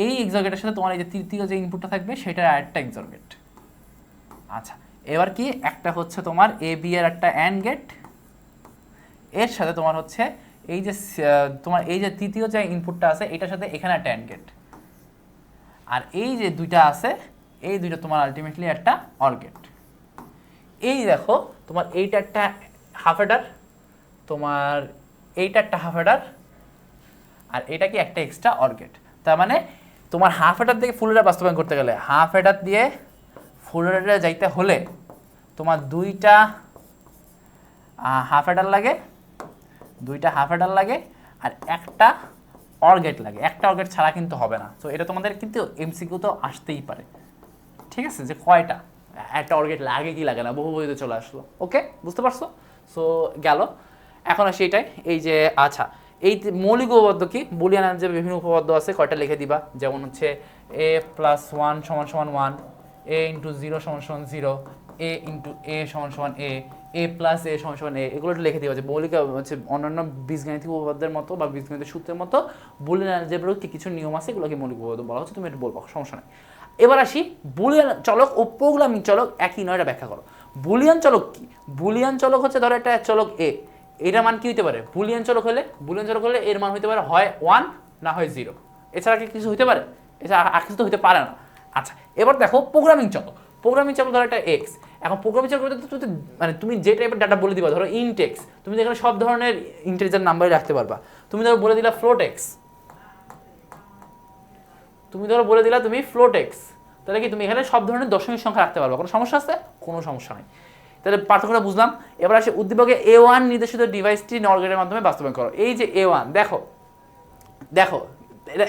এই এক্সর গেটের সাথে তোমার এই যে তৃতীয় যে ইনপুটটা থাকবে সেটা আরেকটা এক্সর গেট। আচ্ছা, এবার কি একটা হচ্ছে তোমার এ বি এর একটা অ্যান্ড গেট, এর সাথে তোমার হচ্ছে এই যে তোমার এই যে তৃতীয় যে ইনপুটটা আছে এটার সাথে এখানে একটা অ্যান্ড গেট, আর এই যে দুইটা আছে এই দুইটা তোমার আলটিমেটলি একটা অর গেট। এই দেখো তোমার এইটা একটা হাফ এডার, তোমার এইটা একটা হাফ এডার, আর এটা কি একটা এক্সট্রা অর গেট। তার মানে তোমার হাফ এডার থেকে ফুল এডার বাস্তবায়ন করতে গেলে, হাফ এডার দিয়ে ফুল এডারে যাইতে হলে তোমার দুইটা হাফ এডার লাগে, দুইটা হাফ এডার লাগে, আর একটা অর গেট লাগে। একটা অর গেট ছাড়া কিন্তু হবে না। তো এটা তোমাদের কিন্তু এমসিকিউ তো আসতেই পারে, ঠিক আছে, যে কয়টা একটা অর গেট লাগে কি লাগে না, বহু বইতে চলে আসলো। ওকে, বুঝতে পারছো? সো গেল। এখন আসি এটাই, এই যে আচ্ছা এই মৌলিক উপপাদ্য কি, বুলিয়ান যে বিভিন্ন উপপাদ্য আছে কয়টা লিখে দিবা। যেমন হচ্ছে এ প্লাস ওয়ান সমান সমান ওয়ান, এ ইন্টু জিরো সমান সমান জিরো, এ ইন্টু এ সমান সমান এ প্লাস এ সমান সমান এগুলো একটু লিখে দিবা। যে মৌলিক হচ্ছে অন্যান্য বীজগাণিতিক উপপাদ্যের মতো বা বীজগণিতের সূত্রের মতো বুলিয়ান যে কিছু নিয়ম আছে, এগুলোকে মৌলিক উপপাদ্য বলা হচ্ছে। তুমি একটু বলবো, সমস্যা নেই। এবার আসি বুলিয়ান চলক ও প্রোগ্রামিং চলক একই নয়, এটা ব্যাখ্যা করো। বুলিয়ান চলক কি? বুলিয়ান চলক হচ্ছে ধরো একটা চলক এ, এটার মান কি হতে পারে? বুলিয়ান চলক হলে এর মান হতে পারে হয় 1 না হয় 0, এছাড়া কি কিছু হতে পারে? এছাড়া আর কিছু তো হতে পারে না। আচ্ছা, এবার দেখো প্রোগ্রামিং চলক। প্রোগ্রামিং চলক ধরো একটা এক্স। এখন প্রোগ্রামিং চলক মানে তুমি যে টাইপের ডাটা বলে দিবা, ধরো ইন্ট এক্স, তুমি যেখানে সব ধরনের ইন্টিজার নাম্বারই রাখতে পারবা। তুমি ধরো বলে দিলা ফ্লোট এক্স, তুমি ফ্লোট এক্স, তাহলে কি তুমি এখানে সব ধরনের দশমিক সংখ্যা রাখতে পারবা। কোনো সমস্যা আছে? কোনো সমস্যা নেই। তাহলে পার্থক্যটা বুঝলাম। এবার আসে উদ্দীপকে A1 নির্দেশিত ডিভাইসটি নর গেটের মাধ্যমে বাস্তবায়ন করো। এই যে A1, দেখো দেখো এটা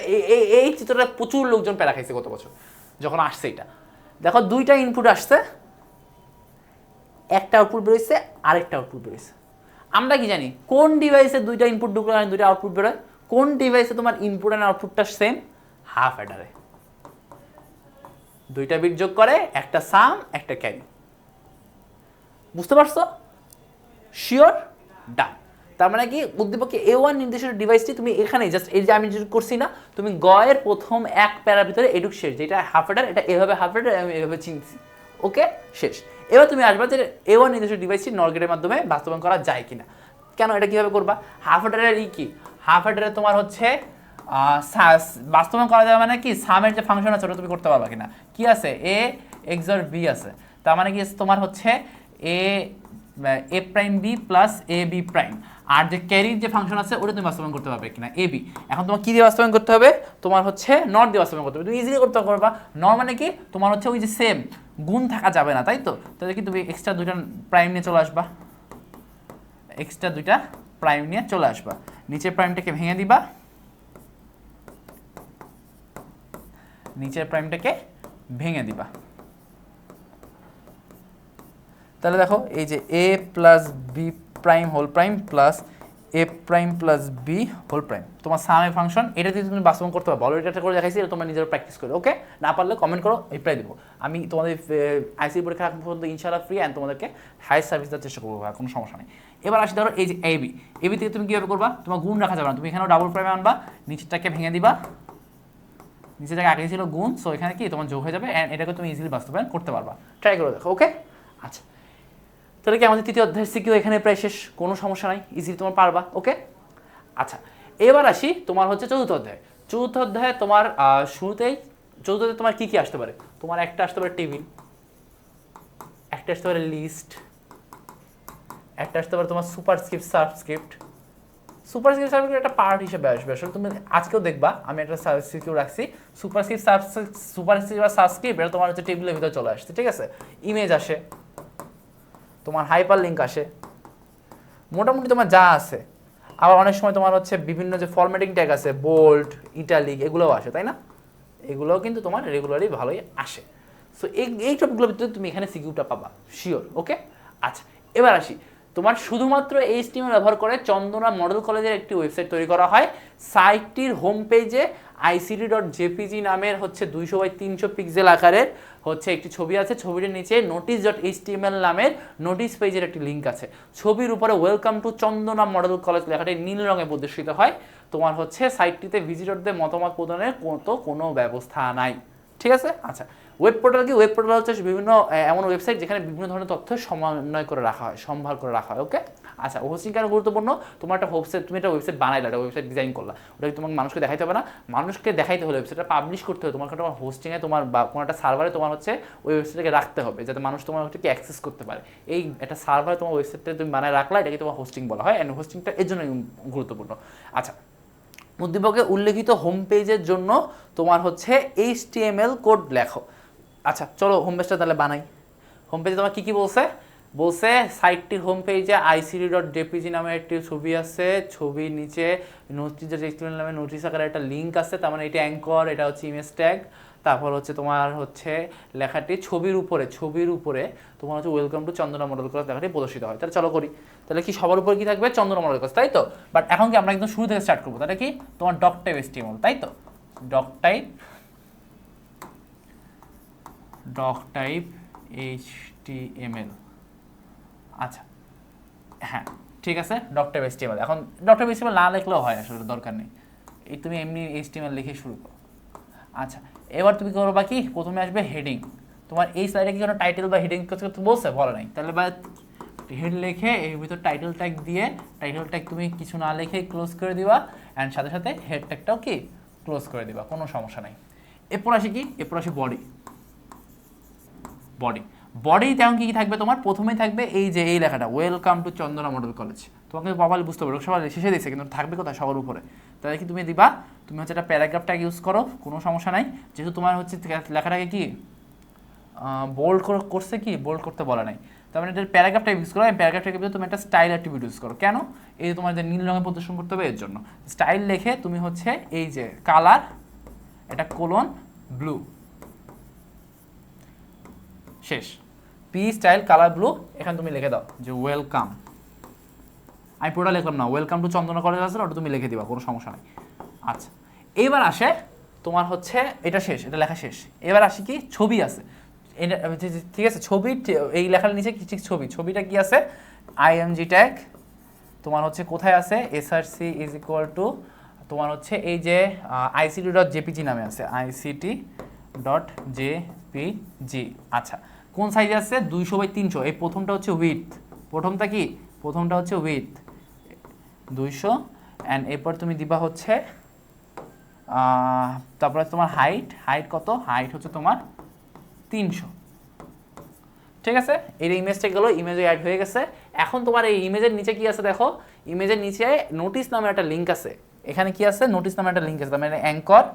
এই চিত্রটা প্রচুর লোকজন প্যারা খাইছে গত বছর যখন আসছে। এটা দেখো দুইটা ইনপুট আসছে, একটা আউটপুট বেরোচ্ছে, আরেকটা আউটপুট বেরোচ্ছে। আমরা কি জানি কোন ডিভাইসে দুইটা ইনপুট ঢুকলে দুইটা আউটপুট বেরোয়? কোন ডিভাইসে তোমার ইনপুট আর আউটপুটটা সেম? হাফ অ্যাডারে দুইটা বিট যোগ করে, একটা সাম একটা ক্যারি। বুঝতে পারছো? শিওর? ডান। তার মানে কি উদ্দীপকে A1 নির্দেশিত ডিভাইসটি তুমি এখানে জাস্ট এই যে আমি যেটা করছি না, তুমি গয়ের প্রথম এক প্যারার ভিতরে এটুক শেষ, যেটা হাফ এডার, এটা এভাবে হাফ এডার, আমি এভাবে চিনছি। ওকে, শেষ। এবার তুমি আসবা যে A1 নির্দেশিত ডিভাইসটি নর গেটের মাধ্যমে বাস্তবায়ন করা যায় কিনা। কেন, এটা কিভাবে করবা? হাফ এডারের কি, হাফ এডারে তোমার হচ্ছে বাস্তবায়ন করা যাবে মানে কি, সামের যে ফাংশন আছে ওটা তুমি করতে পারবা কিনা। কি আছে? এ এক্সর বি আছে, তার মানে কি তোমার হচ্ছে এ prime B plus A B prime, আর যে ক্যারির যে ফাংশন আছে ওটা তুমি বাস্তবায়ন করতে পারবে কিনা, এ বি। এখন তোমার কি দিয়ে বাস্তবায়ন করতে হবে? তোমার হচ্ছে নট দিয়ে বাস্তবায়ন করতে হবে। তুমি ইজিলি করতে পারবা। নর মানে কি তোমার হচ্ছে ওই যে সেম গুণ থাকা যাবে না, তাই তো? তাহলে কি তুমি এক্সট্রা দুইটা প্রাইম নিয়ে চলে আসবা, এক্সট্রা দুইটা প্রাইম নিয়ে চলে আসবা, নিচের প্রাইমটাকে ভেঙে দিবা, নিচের প্রাইমটাকে ভেঙে দিবা। তাহলে দেখো এই যে A plus B prime whole prime plus A prime plus B whole prime, তোমার সামের ফাংশন। এটা দিয়ে তুমি বাস্তবায়ন করতে পারবে। অলরেডি এটা করে দেখাইছি, এটা তোমরা নিজেরা প্র্যাকটিস করো। ওকে, না পারলে কমেন্ট করো, রিপ্লাই দেবো। আমি তোমাদের আইসি পরীক্ষা রাখা পর্যন্ত ইনশাআল্লাহ ফ্রি অ্যান্ড তোমাদেরকে হায়ার সার্ভিস দেওয়ার চেষ্টা করবো, কোনো সমস্যা নেই। এবার আসি ধরো এই যে এবি থেকে তুমি কীভাবে করবা? তোমার গুণ রাখা যাবে না, তুমি এখানেও ডাবল প্রাইমে আনবা, নিচেরটাকে ভেঙে দিবা, নিচে থেকে আগে ছিল গুণ, সো এখানে কি তোমার যোগ হয়ে যাবে, অ্যান্ড এটাকে তুমি ইজিলি বাস্তবায়ন করতে পারবা। ট্রাই করে দেখো। ওকে, আচ্ছা, তাহলে কি আমাদের তৃতীয় অধ্যায়ের সিকিউ এখানে প্রায় শেষ, কোনো সমস্যা নাই, ইজিলি তোমার পারবা। ওকে, আচ্ছা, এবার আসি তোমার হচ্ছে চতুর্থ অধ্যায়। চতুর্থ অধ্যায়ে তোমার শুরুতেই চতুর্থ অধ্যায়ে তোমার কি কি আসতে পারে? তোমার একটা আসতে পারে টেবিল, একটা আসতে পারে লিস্ট, একটা আসতে পারে তোমার সুপারস্ক্রিপ্ট সাবস্ক্রিপ্ট। সুপারস্ক্রিপ্ট সাবস্ক্রিপ্ট একটা পার্ট হিসেবে আসবে। আসলে তুমি আজকেও দেখবা আমি একটা সিকিউ রাখছি, সুপারস্ক্রিপ্ট আর সাবস্ক্রিপ্ট, এটা তোমার হচ্ছে টেবিলের ভিতরে চলে আসছে। ঠিক আছে, ইমেজ আসে, তোমার হাইপার লিঙ্ক আসে, মোটামুটি তোমার যা আছে। আবার অনেক সময় তোমার হচ্ছে বিভিন্ন যে ফরম্যাটিং ট্যাগ আছে, বোল্ড, ইটালিক, এগুলোও আসে, তাই না? এগুলোও কিন্তু তোমার রেগুলারলি ভালোই আসে। সো এই টপিকগুলোর ভিতরে তুমি এখানে সিকিউটা পাবা শিওর। ওকে, আচ্ছা এবার আসি, তোমার শুধুমাত্র HTML ব্যবহার করে চন্দনা মডেল কলেজের একটি ওয়েবসাইট তৈরি করা হয়। সাইটটির হোম পেজে ict.jpg নামের হচ্ছে 200x300 পিক্সেল আকারের হচ্ছে একটি ছবি আছে। ছবিটির নিচে notice.html নামের নোটিস পেজের একটি লিঙ্ক আছে। ছবির উপরে welcome to Chandana model college লেখাটি নীল রঙে প্রদর্শিত হয়। তোমার হচ্ছে সাইটটিতে ভিজিটরদের মতামত প্রদানের কোনো ব্যবস্থা নাই। ঠিক আছে, আচ্ছা ওয়েব পোর্টাল কি? ওয়েব পোর্টাল হচ্ছে বিভিন্ন এমন ওয়েবসাইট যেখানে বিভিন্ন ধরনের তথ্য সমন্বয় করে রাখা হয়, সম্ভার করে রাখা হয়। ওকে, আচ্ছা হোস্টিং কেন গুরুত্বপূর্ণ? তোমার একটা ওয়েবসাইট, তুমি একটা ওয়েবসাইট বানাইলা, একটা ওয়েবসাইট ডিজাইন করলা, ওটা তোমাকে মানুষকে দেখাইতে হবে না? মানুষকে দেখাইতে হলে ওয়েবসাইটটা পাবলিশ করতে হবে, তোমার একটা হোস্টিংয়ে তোমার বা কোনো একটা সার্ভারে তোমার হচ্ছে ওই ওয়েবসাইটটাকে রাখতে হবে যাতে মানুষ তোমার ওটাকে অ্যাক্সেস করতে পারে। এই একটা সার্ভারে তোমার ওয়েবসাইটটা তুমি বানায় রাখলা, এটাকে তোমার হোস্টিং বলা হয়। অ্যান্ড হোস্টিংটা এর জন্য গুরুত্বপূর্ণ। আচ্ছা, উদ্দীপকে উল্লেখিত হোম পেজের জন্য তোমার হচ্ছে HTML কোড লেখো। আচ্ছা চলো হোম পেজটা তাহলে বানাই। হোম পেজে তোমার কী কী বলছে সাইটটির হোম পেজে ict.jpg নামে একটি ছবি আছে, ছবির নিচে notice.html নামে নোটিস আকারে একটা লিঙ্ক আছে, তার মানে এটা অ্যাঙ্কর, এটা হচ্ছে ইমেজ ট্যাগ। তারপর হচ্ছে তোমার হচ্ছে লেখাটি ছবির উপরে তোমার হচ্ছে welcome to Chandana model college লেখাটি প্রদর্শিত হয়। তাহলে চলো করি, তাহলে কি সবার উপরে কি থাকবে? চন্দনা মডেল কলেজ, তাই তো? বাট এখন কি আমরা একদম শুরু থেকে স্টার্ট করবো, তাহলে কি তোমার ডক টাইপ HTML, তাই তো? ডক টাইপ HTML, আচ্ছা হ্যাঁ ঠিক আছে, ডক টাইপ HTML। এখন ডক টাইপ HTML না লিখলেও হয়, আসলে দরকার নেই, এই তুমি এমনি HTML লিখে শুরু করো। আচ্ছা এবার তুমি করো বাকি, প্রথমে আসবে হেডিং। তোমার এই স্লাইডে কি কোনো টাইটেল বা হেডিং করতে বলছে? বলে নাই, তাহলে বা হেড লিখে এর ভিতর টাইটেল ট্যাগ দিয়ে, টাইটেল ট্যাগ তুমি কিছু না লিখে ক্লোজ করে দিবা, অ্যান্ড সাথে সাথে হেড ট্যাগটাও কি ক্লোজ করে দিবা, কোনো সমস্যা নাই। এরপর আসি কি? এরপর আসি বডি তেমন কী কী থাকবে? তোমার প্রথমেই থাকবে এই যে এই লেখাটা, welcome to Chandana model college. তোমাকে প্রপারলি বুঝতে পারবে, সবাই শেষে দিচ্ছে কিন্তু থাকবে কোথায়? সবার উপরে। তাহলে কি তুমি দিবা, তুমি হচ্ছে একটা প্যারাগ্রাফ ট্যাগ ইউজ করো, কোনো সমস্যা নাই। যেহেতু তোমার হচ্ছে লেখাটাকে কি বোল্ড করছে, কি বোল্ড করতে বলা নাই, তার মানে এটা প্যারাগ্রাফ টাইপ ইউজ করো। এই প্যারাগ্রাফ টাইপে তুমি একটা স্টাইল অ্যাট্রিবিউট ইউজ করো। কেন? এই যে তোমার যে নীল রঙে প্রদর্শন করতে হবে এর জন্য। স্টাইল লিখে তুমি হচ্ছে এই যে কালার, এটা কোলন ব্লু, শেষ। পি স্টাইল কালার ব্লু, এখানে তুমি লিখে দাও যে ওয়েলকাম। আমি পুরোটা লিখলাম না, ওয়েলকাম টু চন্দনা কলেজ আছে না, ওটা তুমি লিখে দিবা, কোনো সমস্যা নেই। আচ্ছা এবার আসে তোমার হচ্ছে এটা শেষ, এটা লেখা শেষ। এবার আসি কি? ছবি আছে, এটা ঠিক আছে। ছবি এই লেখার নিচে কি ছবিটা কি আছে? img ট্যাগ তোমার হচ্ছে কোথায় আছে? src ইজ ইকুয়াল টু তোমার হচ্ছে এই যে ict.jpg নামে আছে, ict.jpg। আচ্ছা কোন সাইজে আছে? 200x300। এই প্রথমটা হচ্ছে উইথ, প্রথমটা হচ্ছে উইথ 200, অ্যান্ড এরপর তুমি দিবা হচ্ছে তারপরে তোমার হাইট কত? হাইট হচ্ছে তোমার 300। ঠিক আছে, এই ইমেজটা গেলো, ইমেজে অ্যাড হয়ে গেছে। এখন তোমার এই ইমেজের নিচে কি আছে দেখো, ইমেজের নিচে নোটিস নামের একটা লিঙ্ক আছে। এখানে কি আছে? নোটিস নামের একটা লিঙ্ক আছে, তার মানে অ্যাঙ্কর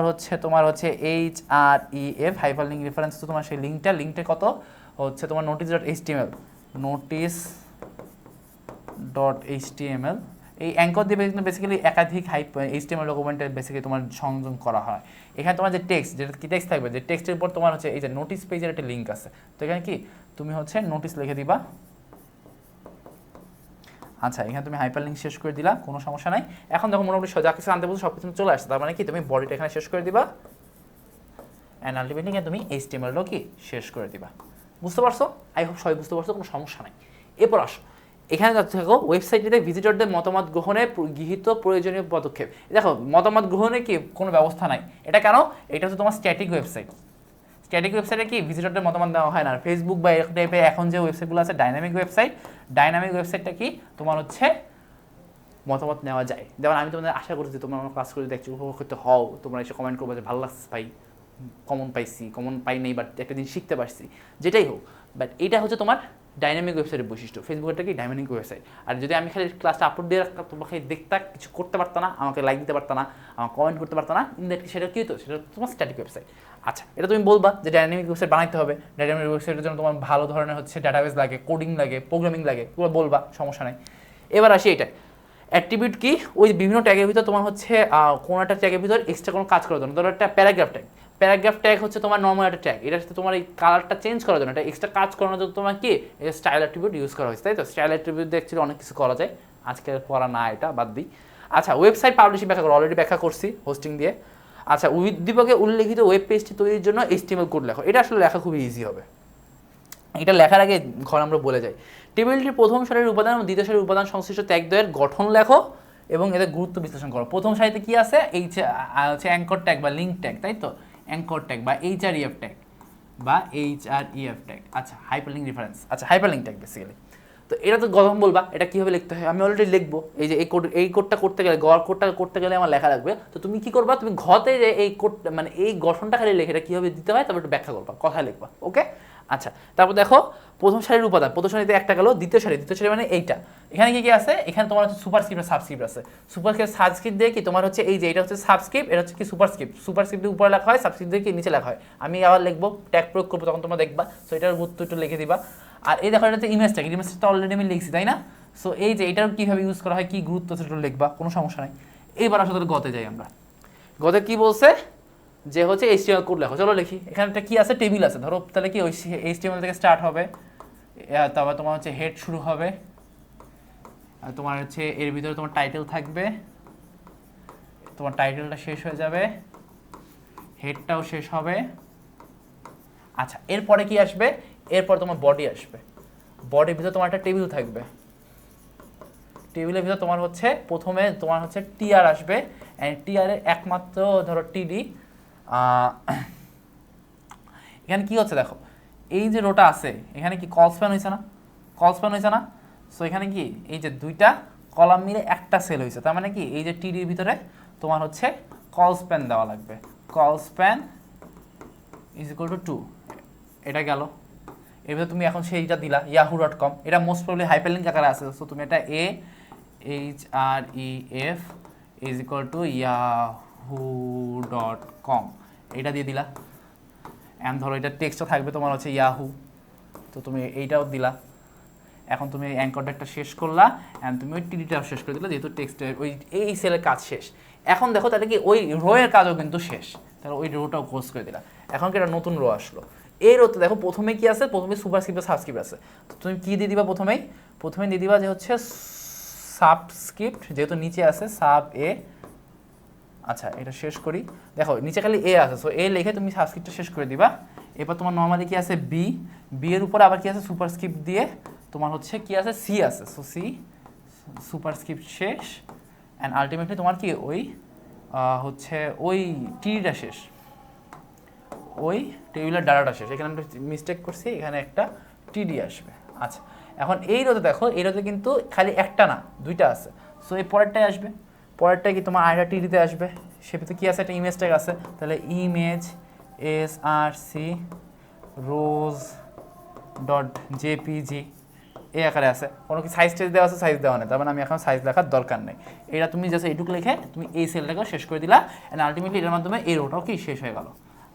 হচ্ছে তোমার হচ্ছে HREF হাইপার লিঙ্ক রেফারেন্স তো তোমার সেই লিঙ্কটা কত হচ্ছে তোমার notice.html। এই অ্যাঙ্কর দিয়ে বেসিক্যালি একাধিক HTML ডকুমেন্টের বেসিক্যালি তোমার সংযোগ করা হয়। এখানে তোমার যে টেক্সট, যেটা কি টেক্সট থাকবে, যে টেক্সটের উপর তোমার হচ্ছে এই যে নোটিস পেজের একটা লিঙ্ক আছে। তো এখানে কি তুমি হচ্ছে নোটিস লিখে দিবা। আচ্ছা এখানে তুমি হাইপার লিঙ্ক শেষ করে দিলা, কোনো সমস্যা নাই। এখন দেখো মোটামুটি যা কিছু আনতে বলছো সব কিছু চলে আসছে, তার মানে কি তুমি বডিটা এখানে শেষ করে দিবা, অ্যান্ড আলটিমেটলি তুমি HTML-টাও কি শেষ করে দিবা। বুঝতে পারছো? আই হোপ সবাই বুঝতে পারছো, কোনো সমস্যা নাই। এরপর আসো, এখানে দেখো ওয়েবসাইটটিতে ভিজিটরদের মতামত গ্রহণে গৃহীত প্রয়োজনীয় পদক্ষেপ। দেখো মতামত গ্রহণে কি কোনো ব্যবস্থা নাই, এটা কেন? এটা হচ্ছে তোমার স্ট্যাটিক ওয়েবসাইটে কি ভিজিটরদের মতামত দেওয়া হয় না। ফেসবুক বা এরকম টাইপের এখন যে ওয়েবসাইটগুলো আছে ডাইনামিক ওয়েবসাইটটা কি তোমার হচ্ছে মতামত নেওয়া যায়। যেমন আমি তোমাদের আশা করছি তোমরা আমার ক্লাস করে দেখছো, উপভোগ করতে হও, তোমরা এসে কমেন্ট করবো যে ভালো লাগছে ভাই, কমন পাই নেই, বাট একটা দিন শিখতে পারছি, যেটাই হোক। বাট এটা হচ্ছে তোমার ডাইনামিক ওয়েবসাইটের বৈশিষ্ট্য। ফেসবুকটা কি ডাইনামিক ওয়েবসাইট। আর যদি আমি খালি ক্লাসটা আপলোড দিয়ে রাখতাম, তোমাকে দেখতে কিছু করতে পারতো না, আমাকে লাইক দিতে পারতো না, আমাকে কমেন্ট করতে পারতো না, ইন দ্যাট সেটা কী হতো? সেটা তোমার স্ট্যাটিক ওয়েবসাইট। আচ্ছা এটা তুমি বলবা যে ডাইনামিক ওয়েবসাইট বানাইতে হবে, ডাইনামিক ওয়েবসাইটের জন্য তোমার ভালো ধরনের হচ্ছে ডাটাবেস লাগে, কোডিং লাগে, প্রোগ্রামিং লাগে, পুরো বলবা, সমস্যা নেই। এবার আসি এটা, অ্যাট্রিবিউট কি, ওই বিভিন্ন ট্যাগের ভিতর তোমার হচ্ছে কোনো একটা ট্যাগের ভিতর এক্সট্রা কোনো কাজ করার জন্য, ধরো একটা প্যারাগ্রাফ ট্যাগ হচ্ছে তোমার নর্মাল একটা ট্যাগ, এটার সাথে তোমার এই কালারটা চেঞ্জ করার জন্য, এটা এক্সট্রা কাজ করানোর জন্য তোমার কি স্টাইল অ্যাট্রিবিউট ইউজ করা হয়েছে, তাই তো? স্টাইল অ্যাট্রিবিউট দিয়ে অ্যাকচুয়ালি অনেক কিছু করা যায়, আজকে পড়া না, এটা বাদ দিই। আচ্ছা, ওয়েবসাইট পাবলিশিং ব্যাখ্যা করো, অলরেডি ব্যাখ্যা করছি হোস্টিং দিয়ে। আচ্ছা, উদ্দীপকে উল্লেখিত ওয়েব পেজটি তৈরির জন্য HTML কোড লেখো, এটা আসলে লেখা খুবই ইজি হবে। এটা লেখার আগে ঘর আমরা বলে যাই, টেবিলটির প্রথম সারির উপাদান এবং দ্বিতীয় সারির উপাদান সংশ্লিষ্ট ট্যাগদ্বয়ের গঠন লেখো এবং এদের গুরুত্ব বিশ্লেষণ করো। প্রথম সারিতে কি আছে, এই হচ্ছে অ্যাঙ্কর ট্যাগ বা লিঙ্ক ট্যাগ, তাই তো? অ্যাঙ্কর ট্যাগ বা HREF ট্যাগ বা HREF ট্যাগ, আচ্ছা হাইপারলিঙ্ক রেফারেন্স, আচ্ছা হাইপারলিঙ্ক ট্যাগ বেসিক্যালি। তো এটা তো গঠন বলবা, এটা কীভাবে লিখতে হয় আমি অলরেডি লিখবো, এই যে এই কোডটা করতে গেলে, কোডটা করতে গেলে আমার লেখা লাগবে। তো তুমি কি করবা, তুমি ঘতে যে এই কোড মানে এই গঠনটা খালি লিখে এটা কীভাবে দিতে হয় তারপর একটু ব্যাখ্যা করবা, কথায় লিখবা, ওকে? আচ্ছা, তারপর দেখো প্রথম সারির উপাদান, প্রথম সারিতে একটা গেল, দ্বিতীয় সারি মানে এইটা, এখানে কি আছে, এখানে তোমার হচ্ছে সুপারস্ক্রিপ্ট আর সাবস্ক্রিপ্ট আছে। সাবস্ক্রিপ্ট দিয়ে কি তোমার হচ্ছে এই যে এটা হচ্ছে সাবস্ক্রিপ্ট, এটা হচ্ছে কি সুপারস্ক্রিপ্টের উপরে লেখা হয়, সাবস্ক্রিপ্ট দিয়ে কি নিচে লেখা হয়। আমি আবার লিখবো, ট্যাগ প্রয়োগ করবো, তখন তোমরা দেখবা। সো এটার গুরুত্ব একটু লিখে দিবা। আর এই দেখো, এটা হচ্ছে ইমেজটা তো অলরেডি আমি লিখছি, তাই না? সো এই যে এটার কীভাবে ইউজ করা হয়, কি গুরুত্ব সেটা লিখবা, কোনো সমস্যা নাই। এইবার আসলে গতে যাই আমরা। গতে কি বলছে যে হচ্ছে HTML কোড লেখো, চলো লিখি। এখানে একটা কি আছে, টেবিল আছে, ধরো তাহলে কি ওই HTML থেকে স্টার্ট হবে, তারপর তোমার হচ্ছে হেড শুরু হবে, আর তোমার হচ্ছে এর ভিতরে তোমার টাইটেল থাকবে, তোমার টাইটেলটা শেষ হয়ে যাবে, হেডটাও শেষ হবে। আচ্ছা, এরপরে কি আসবে, এরপর তোমার বডি আসবে, বডির ভিতরে তোমার একটা টেবিল থাকবে, টেবিলের ভিতরে তোমার হচ্ছে প্রথমে তোমার হচ্ছে টিআর আসবে, টিআরের একমাত্র ধরো টিডি। এখানে কি হচ্ছে দেখো, এই যে রোটা আছে এখানে কি কল স্প্যান হয়েছে না, সো এখানে কি এই যে দুইটা কলাম মিলে একটা সেল হয়েছে, তার মানে কি এই যে টিডির ভিতরে তোমার হচ্ছে কল স্প্যান দেওয়া লাগবে, call span is equal two 2, এটা গেল। এর ভিতরে তুমি এখন সেইটা দিলা yahoo.com, এটা মোস্ট প্রবলি হাইপারলিঙ্ক আকারে আছে, সো তুমি এটা AHREF is equal two yahoo.com এটা দিয়ে দিলা। অ্যান্ড ধরো এটা টেক্সটও থাকবে তোমার হচ্ছে ইয়াহু, তো তুমি এইটাও দিলা। এখন তুমি অ্যাঙ্কর ট্যাগটা শেষ করলা, অ্যান্ড তুমি ওই টিডিটাও শেষ করে দিলা, যেহেতু টেক্সটের এই সেলের কাজ শেষ। এখন দেখো তাহলে কি ওই রোয়ের কাজও কিন্তু শেষ, তাহলে ওই রোটাও ক্লোজ করে দিলা। এখন কি একটা নতুন রো আসলো, এই রোতে দেখো প্রথমে কি আছে, প্রথমে সুপারস্ক্রিপ্ট সাবস্ক্রিপ্ট আছে, তো তুমি কি দিয়ে দিবা, প্রথমে দিয়ে দিবা যে হচ্ছে সাবস্ক্রিপ্ট, যেহেতু নিচে আছে সাব এ। আচ্ছা, এটা শেষ করি, দেখো নিচে খালি এ আছে, সো এ লিখে তুমি সাবস্ক্রিপ্টটা শেষ করে দিবা। এরপর তোমার নর্মালি কি আছে বি এর উপরে আবার কি আছে সুপারস্ক্রিপ্ট দিয়ে তোমার হচ্ছে কি আছে সি আছে, সো সি সুপারস্ক্রিপ্ট শেষ, অ্যান্ড আলটিমেটলি তোমার কি ওই হচ্ছে ওই টিডিটা শেষ, ওই টেবিলের ডাটাটা শেষ। এখানে আমরা মিস্টেক করছি, এখানে একটা টিডি আসবে। আচ্ছা, এখন এই রোতে দেখো, এই রোতে কিন্তু খালি একটা না দুইটা আছে, সো এই পরেরটাই আসবে, পরেরটা কি তোমার আরেকটা টিডিতে আসবে, সেটাতে কি আছে, একটা ইমেজ ট্যাগ আছে, তাহলে ইমেজ SRC রোজ ডট জেপিজি এই আকারে আছে। কোনো কি সাইজ টেজ দেওয়া আছে, সাইজ দেওয়া নেই, তার মানে আমি এখন সাইজ লেখার দরকার নেই। এটা তুমি জাস্ট এইটুকু লিখে তুমি এই সেলটাকেও শেষ করে দিলা, অ্যান্ড আলটিমেটলি এটার মাধ্যমে এই রোটাও কি শেষ হয়ে গেল।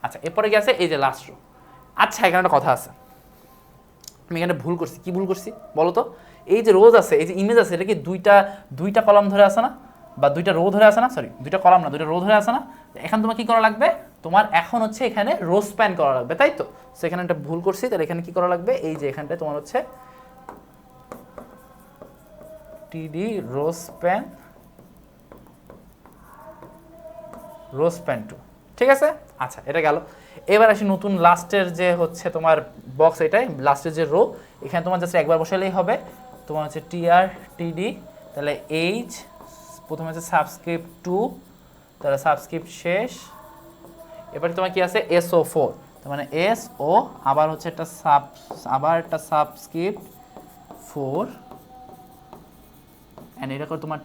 আচ্ছা, এরপরে কি আছে, এই যে লাস্ট রো। আচ্ছা, এখানে একটা কথা আছে, আমি এখানে ভুল করছি, কি ভুল করছি বলো তো? এই যে রোজ আছে, এই যে ইমেজ আছে, এটা কি দুইটা কলাম ধরে আসে না, বা দুইটা রো ধরে আসে না, সরি দুইটা কলাম না, দুইটা রো ধরে আসে না। এখন তোমার কি করা লাগবে, তোমার এখন হচ্ছে এখানে রো স্প্যান করা লাগবে, তাই তো? সো এখানে একটা ভুল করছি, তাহলে এখানে কি করা লাগবে, এই যে এখানটায় তোমার হচ্ছে টিডি রো স্প্যান 2, ঠিক আছে? আচ্ছা, এটা গেল। এবার আসি নতুন লাস্টের যে হচ্ছে তোমার বক্স, এটাই লাস্টের যে রো, এখানে তোমার জাস্ট একবার বসালেই হবে, তোমার হচ্ছে টিআর টিডি, তাহলে এইচ প্রথমে হচ্ছে সাবস্ক্রিপ্ট 2, তাহলে সাবস্ক্রিপ্ট শেষ। এবার তোমার কি আছে SO4, তার মানে SO আবার হচ্ছে একটা সাবস্ক্রিপ্ট 4, অ্যান্ড এটা করে তোমার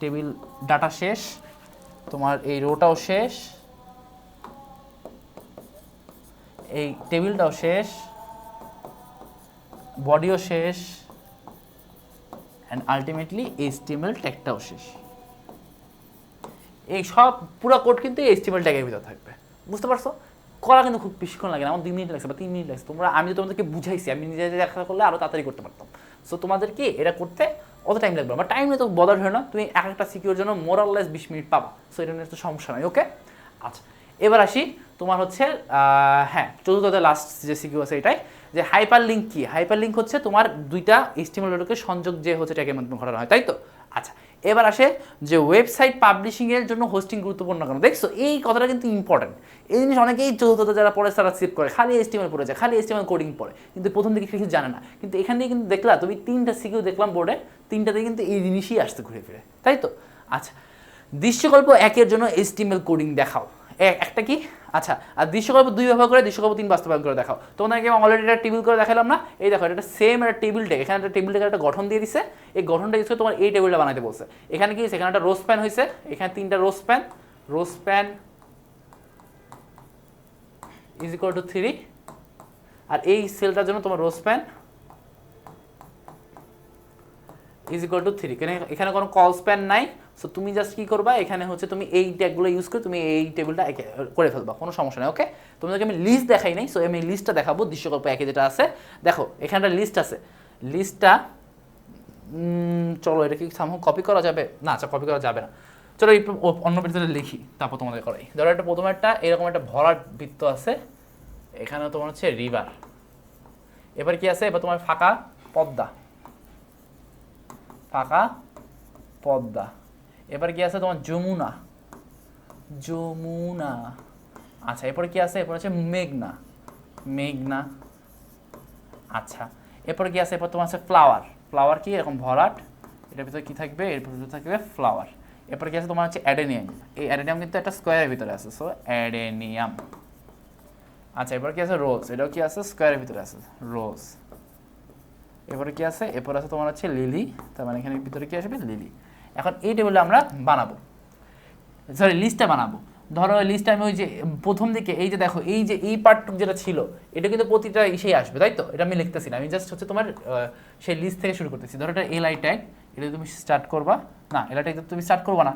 টেবিল ডাটা শেষ, তোমার এই রোটাও শেষ, এই টেবিলটাও শেষ, বডিও শেষ, অ্যান্ড আলটিমেটলি HTML ট্যাগটাও শেষ। এই সব পুরো কোড কিন্তু HTML ট্যাগের ভিতর থাকবে, বুঝতে পারছো? করা কিন্তু খুব বেশিক্ষণ লাগে না, আমার 2 মিনিট লাগছে বা 3 মিনিট লাগছে। আমি তোমাদেরকে বুঝাইছি, আমি নিজে দেখা করলে আরও তাড়াতাড়ি করতে পারতাম। সো তোমাদের কি এটা করতে অত টাইম লাগবে না, টাইম নিয়ে তো বদার হয় না, তুমি এক একটা সিকিউর জন্য মোরাললেস 20 মিনিট পাবা, সো এটা নিয়ে তো সমস্যা নাই। ওকে, আচ্ছা এবার আসি তোমার হচ্ছে হ্যাঁ চতুর্থ লাস্ট যে সিকিউ আছে এটাই, যে হাইপার লিঙ্ক কি। হাইপার লিঙ্ক হচ্ছে তোমার দুইটা HTML সংযোগ যে হচ্ছে ট্যাগের মাধ্যমে ঘটানো হয়, তাই তো। আচ্ছা এবার আসে যে ওয়েবসাইট পাবলিশিংয়ের জন্য হোস্টিং গুরুত্বপূর্ণ কেন। দেখছো এই কথাটা কিন্তু ইম্পর্টেন্ট, এই জিনিস অনেকেই চতুর্থ যারা পড়ে তারা স্কিপ করে, খালি HTML পড়ে যায়, খালি HTML কোডিং পড়ে, কিন্তু প্রথম দিকে কিছু জানে না। কিন্তু এখান দিয়ে কিন্তু দেখলা তুমি 3টা সিকিউ দেখলাম বোর্ডে, 3টাতে কিন্তু এই জিনিসই আসতে ঘুরে ফিরে, তাই তো। আচ্ছা দৃশ্যকল্প 1-এর জন্য HTML কোডিং দেখাও, একটা কি। আচ্ছা আর দৃশ্যকল্প 2 ব্যবহার করে দৃশ্যকল্প 3 বাস্তবায়ন করে দেখাও। তোমাদেরকে আমি অলরেডি একটা টেবিল করে দেখালাম না, এই দেখো এটা সেম একটা টেবিল টেক, এখানে একটা টেবিল টেকের একটা গঠন দিয়ে দিছে, এই গঠনটা ইউজ করে তোমার এই টেবিলটা বানাইতে বলছে। এখানে কি হয়েছে, এখানে একটা রোজ প্যান হয়েছে, এখানে 3টা রোজ প্যান ইজ ইকুয়াল টু 3, আর এই সেলটার জন্য তোমার রোজ প্যান ইজ ইকুয়াল টু 3, এখানে কোনো কল স্প্যান নাই। সো তুমি জাস্ট কি করবা, এখানে হচ্ছে তুমি এই ট্যাগগুলো ইউজ করে তুমি এই টেবিলটা করে ফেলবা, কোনো সমস্যা নেই। ওকে, তোমাদেরকে আমি লিস্ট দেখাই নাই, সো আমি লিস্টটা দেখাবো দৃশ্যকল্প 1-এ যেটা আছে। দেখো এখানে একটা লিস্ট আছে, লিস্টটা চলো এটা কি সামহাও কপি করা যাবে না, আচ্ছা কপি করা যাবে না, চলো এই অন্য বৃত্তটা লিখি তারপর তোমাদের করাই। ধরো একটা প্রথমে একটা এরকম একটা ভরাট বৃত্ত আছে, এখানে তোমার হচ্ছে রিভার, এবার কি আছে, এবার তোমার ফাঁকা পদ্মা, এবার কি আছে তোমার যমুনা। আচ্ছা এরপরে কি আছে, এরপর হচ্ছে মেঘনা। আচ্ছা এরপরে কি আছে, এরপর তোমার আছে ফ্লাওয়ার কি এরকম ভরাট, এটার ভিতরে কি থাকবে, এর ভিতরে থাকবে ফ্লাওয়ার। এরপর কি আছে তোমার হচ্ছে অ্যাডেনিয়াম, এই অ্যাডেনিয়াম কিন্তু একটা স্কোয়ারের ভিতরে আছে, সো অ্যাডেনিয়াম। আচ্ছা এরপর কি আছে রোজ, এটাও কি আছে স্কোয়ারের ভিতরে আছে রোজ। এরপরে কি আছে, এরপর আছে তোমার হচ্ছে লিলি, তার মানে এখানে ভিতরে কি আসবে লিলি। এখন এই টেবিলটা আমরা বানাবো, সরি লিস্টটা বানাবো। ধরো লিস্টটা আমি ওই যে প্রথম দিকে এই যে দেখো এই যে এই পার্টটুক যেটা ছিল এটা কিন্তু প্রতিটা ইসেই আসবে, তাই তো। এটা আমি লিখতেছি না, আমি জাস্ট হচ্ছে তোমার সেই লিস্ট থেকে শুরু করতেছি। ধরো এটা এলআই ট্যাগ, এটা তুমি স্টার্ট করবা না, এলআই ট্যাগ তুমি স্টার্ট করবা না।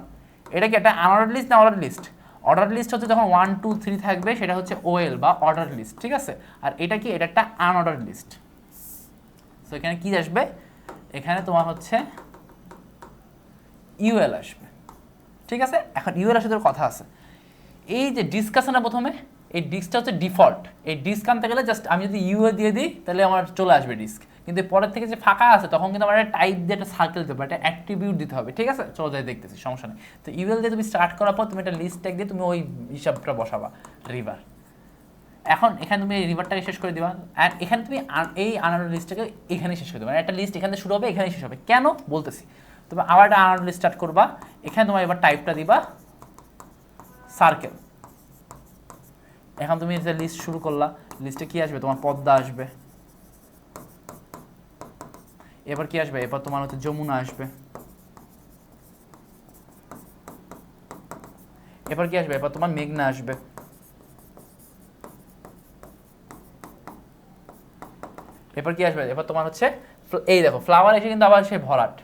এটা কি একটা আনঅর্ডার লিস্ট না অর্ডার লিস্ট? অর্ডার লিস্ট হচ্ছে যখন 1 2 3 থাকবে সেটা হচ্ছে ওএল বা অর্ডার লিস্ট, ঠিক আছে। আর এটা কি, এটা একটা আনঅর্ডার লিস্ট। সো এখানে কি আসবে, এখানে তোমার হচ্ছে ইউএল আসবে, ঠিক আছে। এখন ইউএল আসলে কথা আছে, এই যে ডিস্ক আছে না প্রথমে, এই ডিস্কটা হচ্ছে ডিফল্ট, এই ডিস্ক আনতে গেলে জাস্ট আমি যদি ইউএল দিয়ে দিই তাহলে আমার চলে আসবে ডিস্ক, কিন্তু পরের থেকে যে ফাঁকা আছে তখন কিন্তু আমার একটা টাইপ দিয়ে একটা সার্কেল দিতে হবে, একটা অ্যাট্রিবিউট দিতে হবে, ঠিক আছে। চলো যাই দেখতেছি, সমস্যা নেই। তো ইউএল দিয়ে তুমি স্টার্ট করার পর তুমি একটা লিস্ট ট্যাগ দিয়ে তুমি ওই হিসাবটা বসাবা রিভার। এখন এখানে তুমি এই রিভারটাকে শেষ করে দিবা, আর এখানে তুমি এই আনঅর্ডার লিস্টটাকে এখানে শেষ করে দেবা, মানে একটা লিস্ট এখানে শুরু হবে এখানেই শেষ হবে। কেন বলতেছি, তুমি আবার একটা আনঅর্ডার লিস্ট স্টার্ট করবা, এখানে তোমার এবার টাইপটা দিবা সার্কেল। এখন তুমি যে লিস্ট শুরু করলা, লিস্টে কি আসবে, তোমার পদ্মা আসবে, এবার কি আসবে, এবার তোমার হচ্ছে যমুনা আসবে, এবার কি আসবে, এবার তোমার মেঘনা আসবে, এরপর কি আসবে, এবার তোমার হচ্ছে এই দেখো ফ্লাওয়ার এসে কিন্তু আবার সেই ভরাট,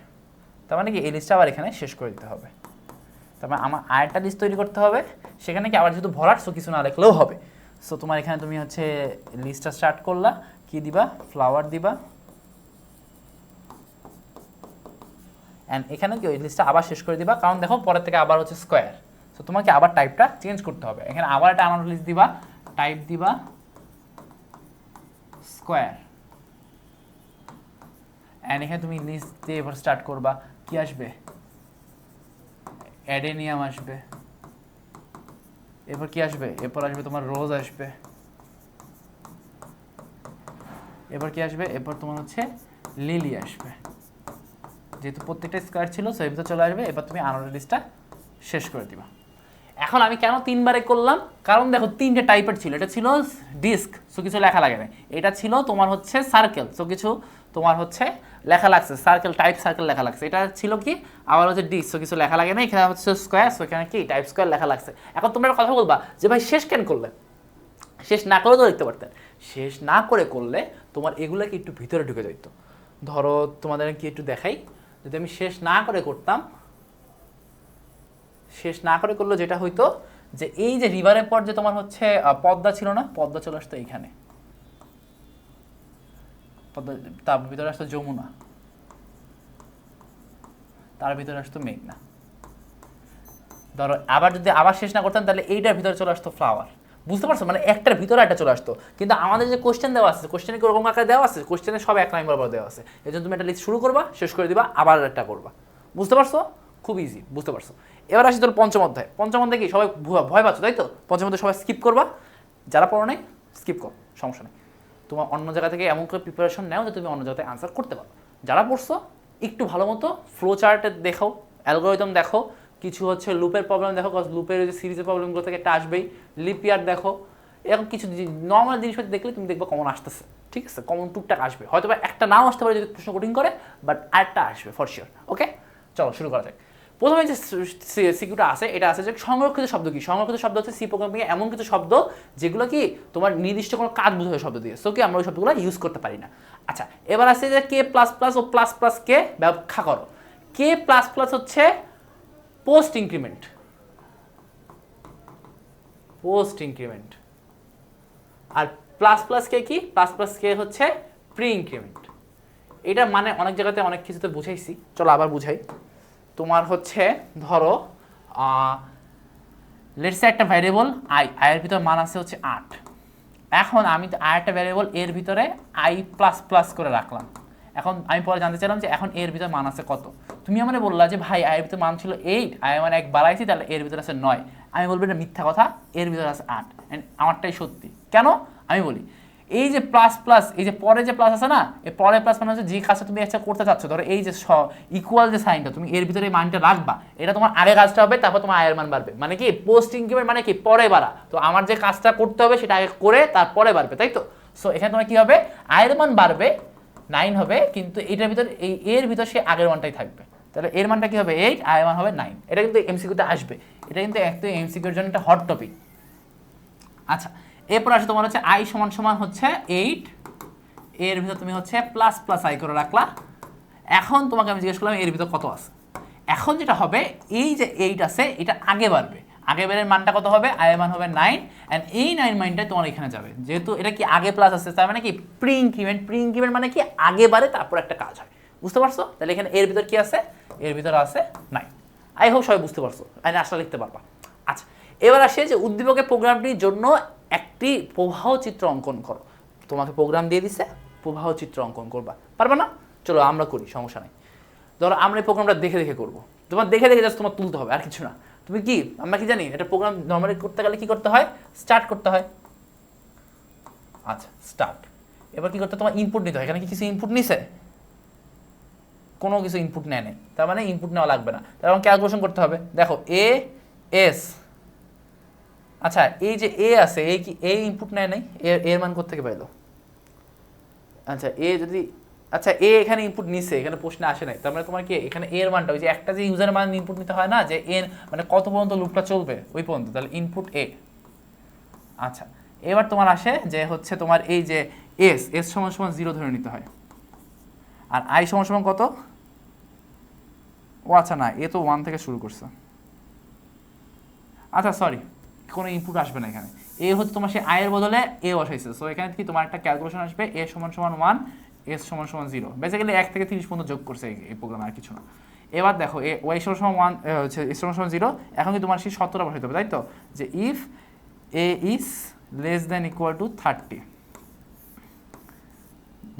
তার মানে কি এই লিস্টটা আবার এখানে শেষ করে দিতে হবে। তারপরে আমার আরেকটা লিস্ট তৈরি করতে হবে, সেখানে কি আবার যেহেতু ভরাট, সো কিছু না লিখলেও হবে। সো তোমার এখানে তুমি হচ্ছে লিস্টটা স্টার্ট করলা, কি দিবা, ফ্লাওয়ার দিবা, অ্যান্ড এখানে কি ওই লিস্টটা আবার শেষ করে দিবা, কারণ দেখো পরের থেকে আবার হচ্ছে স্কোয়ার, সো তোমাকে আবার টাইপটা চেঞ্জ করতে হবে। এখানে আবার একটা আনঅর্ডার লিস্ট দিবা, টাইপ দিবা স্কোয়ার, অ্যান্ড এখানে তুমি লিস্ট দিয়ে এবার স্টার্ট করবা, কি আসবে, অ্যাডেনিয়াম আসবে, এরপর কি আসবে, এরপর আসবে তোমার রোজ আসবে, এবার কি আসবে, এরপর তোমার হচ্ছে লিলি আসবে, যেহেতু প্রত্যেকটা স্কোয়ার ছিল সো এর ভিতরে চলে আসবে। এবার তুমি আনঅর্ডার লিস্টটা শেষ করে দিবা। এখন আমি কেন 3বারে করলাম, কারণ দেখো 3টে টাইপের ছিল, এটা ছিল ডিস্ক, সো কিছু লেখা লাগে না, এটা ছিল তোমার হচ্ছে সার্কেল, সো কিছু তোমার হচ্ছে লেখা লাগছে, সার্কেল টাইপ সার্কেল লেখা লাগছে, এটা ছিল কি আবার হচ্ছে ডিস্ক, সো কিছু লেখা লাগে না, এখানে হচ্ছে স্কোয়ার, সো এখানে কি টাইপ স্কোয়ার লেখা লাগছে। এখন তোমরা কথা বলবা যে ভাই শেষ কেন করলে, শেষ না করেও তো লিখতে পারতেন। শেষ না করে করলে তোমার এগুলোকে একটু ভিতরে ঢুকে যেত। ধরো তোমাদের কি একটু দেখাই, যদি আমি শেষ না করে করতাম, শেষ না করে করলে যেটা হইতো যে এই যে রিভারের পর যে তোমার হচ্ছে পদ্মা ছিল না, পদ্মা চলে আসতো এইখানে, পদ্মা, তার ভিতরে আসতো যমুনা, তার ভিতরে আসতো মেঘনা। ধরো আবার যদি আবার শেষ না করতাম তাহলে এইটার ভিতরে চলে আসতো ফ্লাওয়ার। বুঝতে পারছো, মানে একটার ভিতরে একটা চলে আসতো। কিন্তু আমাদের যে কোশ্চেন দেওয়া আছে, কোশ্চেনে কি ওরকম আকারে দেওয়া আছে, কোশ্চেনে সব এক লাইন বরাবর দেওয়া আছে। এই জন্য তুমি একটা লিস্ট শুরু করবা, শেষ করে দিবা, আবার একটা করবা। বুঝতে পারছো, খুব ইজি, বুঝতে পারছো। এবার আসি তোর পঞ্চম অধ্যায়। পঞ্চম অধ্যায় কি সবাই ভয় পাচ্ছ তাই তো? পঞ্চম অধ্যায় সবাই স্কিপ করবা, যারা পড়ো নাই স্কিপ কর, সমস্যা নেই। তোমার অন্য জায়গা থেকে এমন করে প্রিপারেশন নাও যে তুমি অন্য জায়গায় আনসার করতে পারো। যারা পড়ছো একটু ভালো মতো ফ্লো চার্টে দেখো, অ্যালগোরিদম দেখো, কিছু হচ্ছে লুপের প্রবলেম দেখো, লুপের যে সিরিজের প্রবলেমগুলো থেকে একটা আসবেই, লিপ ইয়ার দেখো, এরকম কিছু নর্মাল জিনিসপাতি দেখলে তুমি দেখবে কমন আসতেছে। ঠিক আছে, কমন টুকটাক আসবে, হয়তো বা একটা নাও আসতে পারে যদি প্রশ্ন কঠিন করে, বাট আরেকটা আসবে ফর শিওর। ওকে, চলো শুরু করা যাক। প্রথমে যে সিকিউটা আছে, এটা আছে যে সংরক্ষিত শব্দ কি? সংরক্ষিত শব্দ হচ্ছে সি প্রোগ্রামিংয়ে এমন কিছু শব্দ যেগুলো কি তোমার নির্দিষ্ট কোনো কাজ বোঝায় শব্দ দিয়ে, সো কি আমরা ওই শব্দগুলো ইউজ করতে পারি না। আচ্ছা, এবার আছে যে কে প্লাস প্লাস ও প্লাস প্লাস কে ব্যাখ্যা করো। কে প্লাস প্লাস হচ্ছে পোস্ট ইনক্রিমেন্ট, পোস্ট ইনক্রিমেন্ট। আর প্লাস প্লাস কে কি? প্লাস প্লাস কে হচ্ছে প্রি ইনক্রিমেন্ট। এটা মানে অনেক জায়গাতে অনেক কিছুতে বুঝাইছি, চলো আবার বুঝাই। তোমার হচ্ছে ধরো লেটস সে একটা ভ্যারিয়েবল আই, আয়ের ভিতর মান আছে হচ্ছে 8। এখন আমি আরেকটা ভ্যারিয়েবল এর ভিতরে আই প্লাস প্লাস করে রাখলাম। এখন আমি পরে জানতে চাইলাম যে এখন এর ভিতর মান আছে কত। তুমি আমাকে বললা যে ভাই আয়ের ভিতর মান ছিল 8, আই মানে 1 বাড়াইছি, তাহলে এর ভিতরে আছে 9। আমি বলবো এটা মিথ্যা কথা, এর ভিতরে আছে 8, অ্যান্ড আমারটাই সত্যি। কেন? আমি বলি, এই যে প্লাস প্লাস, এই যে পরে যে প্লাস আছে না, এই পরে প্লাস মানে হচ্ছে যে কাজটা তুমি একটা করতে চাচ্ছ, ধরো এই যে ইকুয়াল যে সাইনটা, তুমি এর ভিতরে এই মানটা রাখবা, এটা তোমার আগে কাজটা হবে, তারপর তোমার আয়ের মান বাড়বে। মানে কি পোস্ট ইনক্রিমেন্ট মানে কি পরে বাড়া। তো আমার যে কাজটা করতে হবে সেটা আগে করে তারপরে বাড়বে, তাই তো? সো এখানে তোমার কি হবে, আয়ের মান বাড়বে 9 হবে, কিন্তু এটার ভিতর এই এর ভিতর সে আগের মানটাই থাকবে। তাহলে এর মানটা কি হবে 8, আয়ের মান হবে 9। এটা কিন্তু এমসিকিউতে আসবে, এটা কিন্তু একদম এমসিকিউর জন্য একটা হট টপিক। আচ্ছা, এরপর আসে তোমার হচ্ছে আই সমান সমান হচ্ছে 8, এর ভিতর তুমি হচ্ছে প্লাস প্লাস আই করে রাখলা। এখন তোমাকে আমি জিজ্ঞেস করলাম এর ভিতর কত আছে। এখন যেটা হবে, এই যে 8 আছে এটা আগে বাড়বে, আগে বেরের মানটা কত হবে, আয়ের মান হবে 9, অ্যান্ড এই 9 মানটা তোমার এখানে যাবে, যেহেতু এটা কি আগে প্লাস আছে, তার মানে কি প্রি ইনক্রিমেন্ট। প্রি ইনক্রিমেন্ট মানে কি আগে বাড়ে তারপর একটা কাজ হয়। বুঝতে পারছো? তাহলে এখানে এর ভিতর কি আছে, এর ভিতর আছে 9। আই হোপ সবাই বুঝতে পারছো, আই আসলে লিখতে পারবা। আচ্ছা, এবার আসে যে উদ্দীপকের প্রোগ্রামটির জন্য একটি প্রবাহ চিত্র অঙ্কন করো। তোমাকে প্রোগ্রাম দিয়ে দিছে, প্রবাহ চিত্র অঙ্কন করবা, পারবা না? চলো আমরা করি, সমস্যা নেই। ধরো আমরা এই প্রোগ্রামটা দেখে দেখে করবো, তোমার দেখে দেখে জাস্ট তোমার তুলতে হবে, আর কিছু না। তুমি কি, আমরা কি জানি এটা প্রোগ্রাম নর্মালি করতে গেলে কি করতে হয়, স্টার্ট করতে হয়। আচ্ছা, স্টার্ট। এবার কি করতে, তোমার ইনপুট নিতে হয়। এখানে কি কিছু ইনপুট নিছে? কোনো কিছু ইনপুট নেয় নাই, তার মানে ইনপুট নেওয়া লাগবে না। তার মানে ক্যালকুলেশন করতে হবে। দেখো এ এস, আচ্ছা এই যে এ আছে, এই কি এ ইনপুট নেয় নাই, এর মান কোত্থেকে পাইলো? আচ্ছা এ যদি, আচ্ছা এ এখানে ইনপুট নিছে, এখানে প্রশ্নে আসে নাই, তার মানে তোমার কি এখানে এর মানটা, ওই যে একটা যে ইউজারের মান ইনপুট নিতে হয় না, যে এর মানে কত পর্যন্ত লুপটা চলবে ওই পর্যন্ত, তাহলে ইনপুট এ। আচ্ছা, এবার তোমার আসে যে হচ্ছে তোমার এই যে এস, এস সমান সমান 0 ধরে নিতে হয়, আর আই সমান সমান কত? ও আচ্ছা না, এ তো 1 থেকে শুরু করছে। আচ্ছা সরি, কোনো ইনপুট আসবে না এখানে। এ হচ্ছে তোমার সেই আয়ের বদলে এ বসাইছে, সো এখানে কি তোমার একটা ক্যালকুলেশন আসবে, এ সমান সমান 1, এস সমান সমান 0। বেসিক্যালি 1 থেকে 30 পর্যন্ত যোগ করছে এই প্রোগ্রামে, আর কিছু না। এবার দেখো এ ওয়াই সমান সমান 1 হচ্ছে এস সমান সমান 0। এখন কি তোমার সেই সত্যটা বসাইতে হবে, তাই তো? যে if A is less than equal to 30,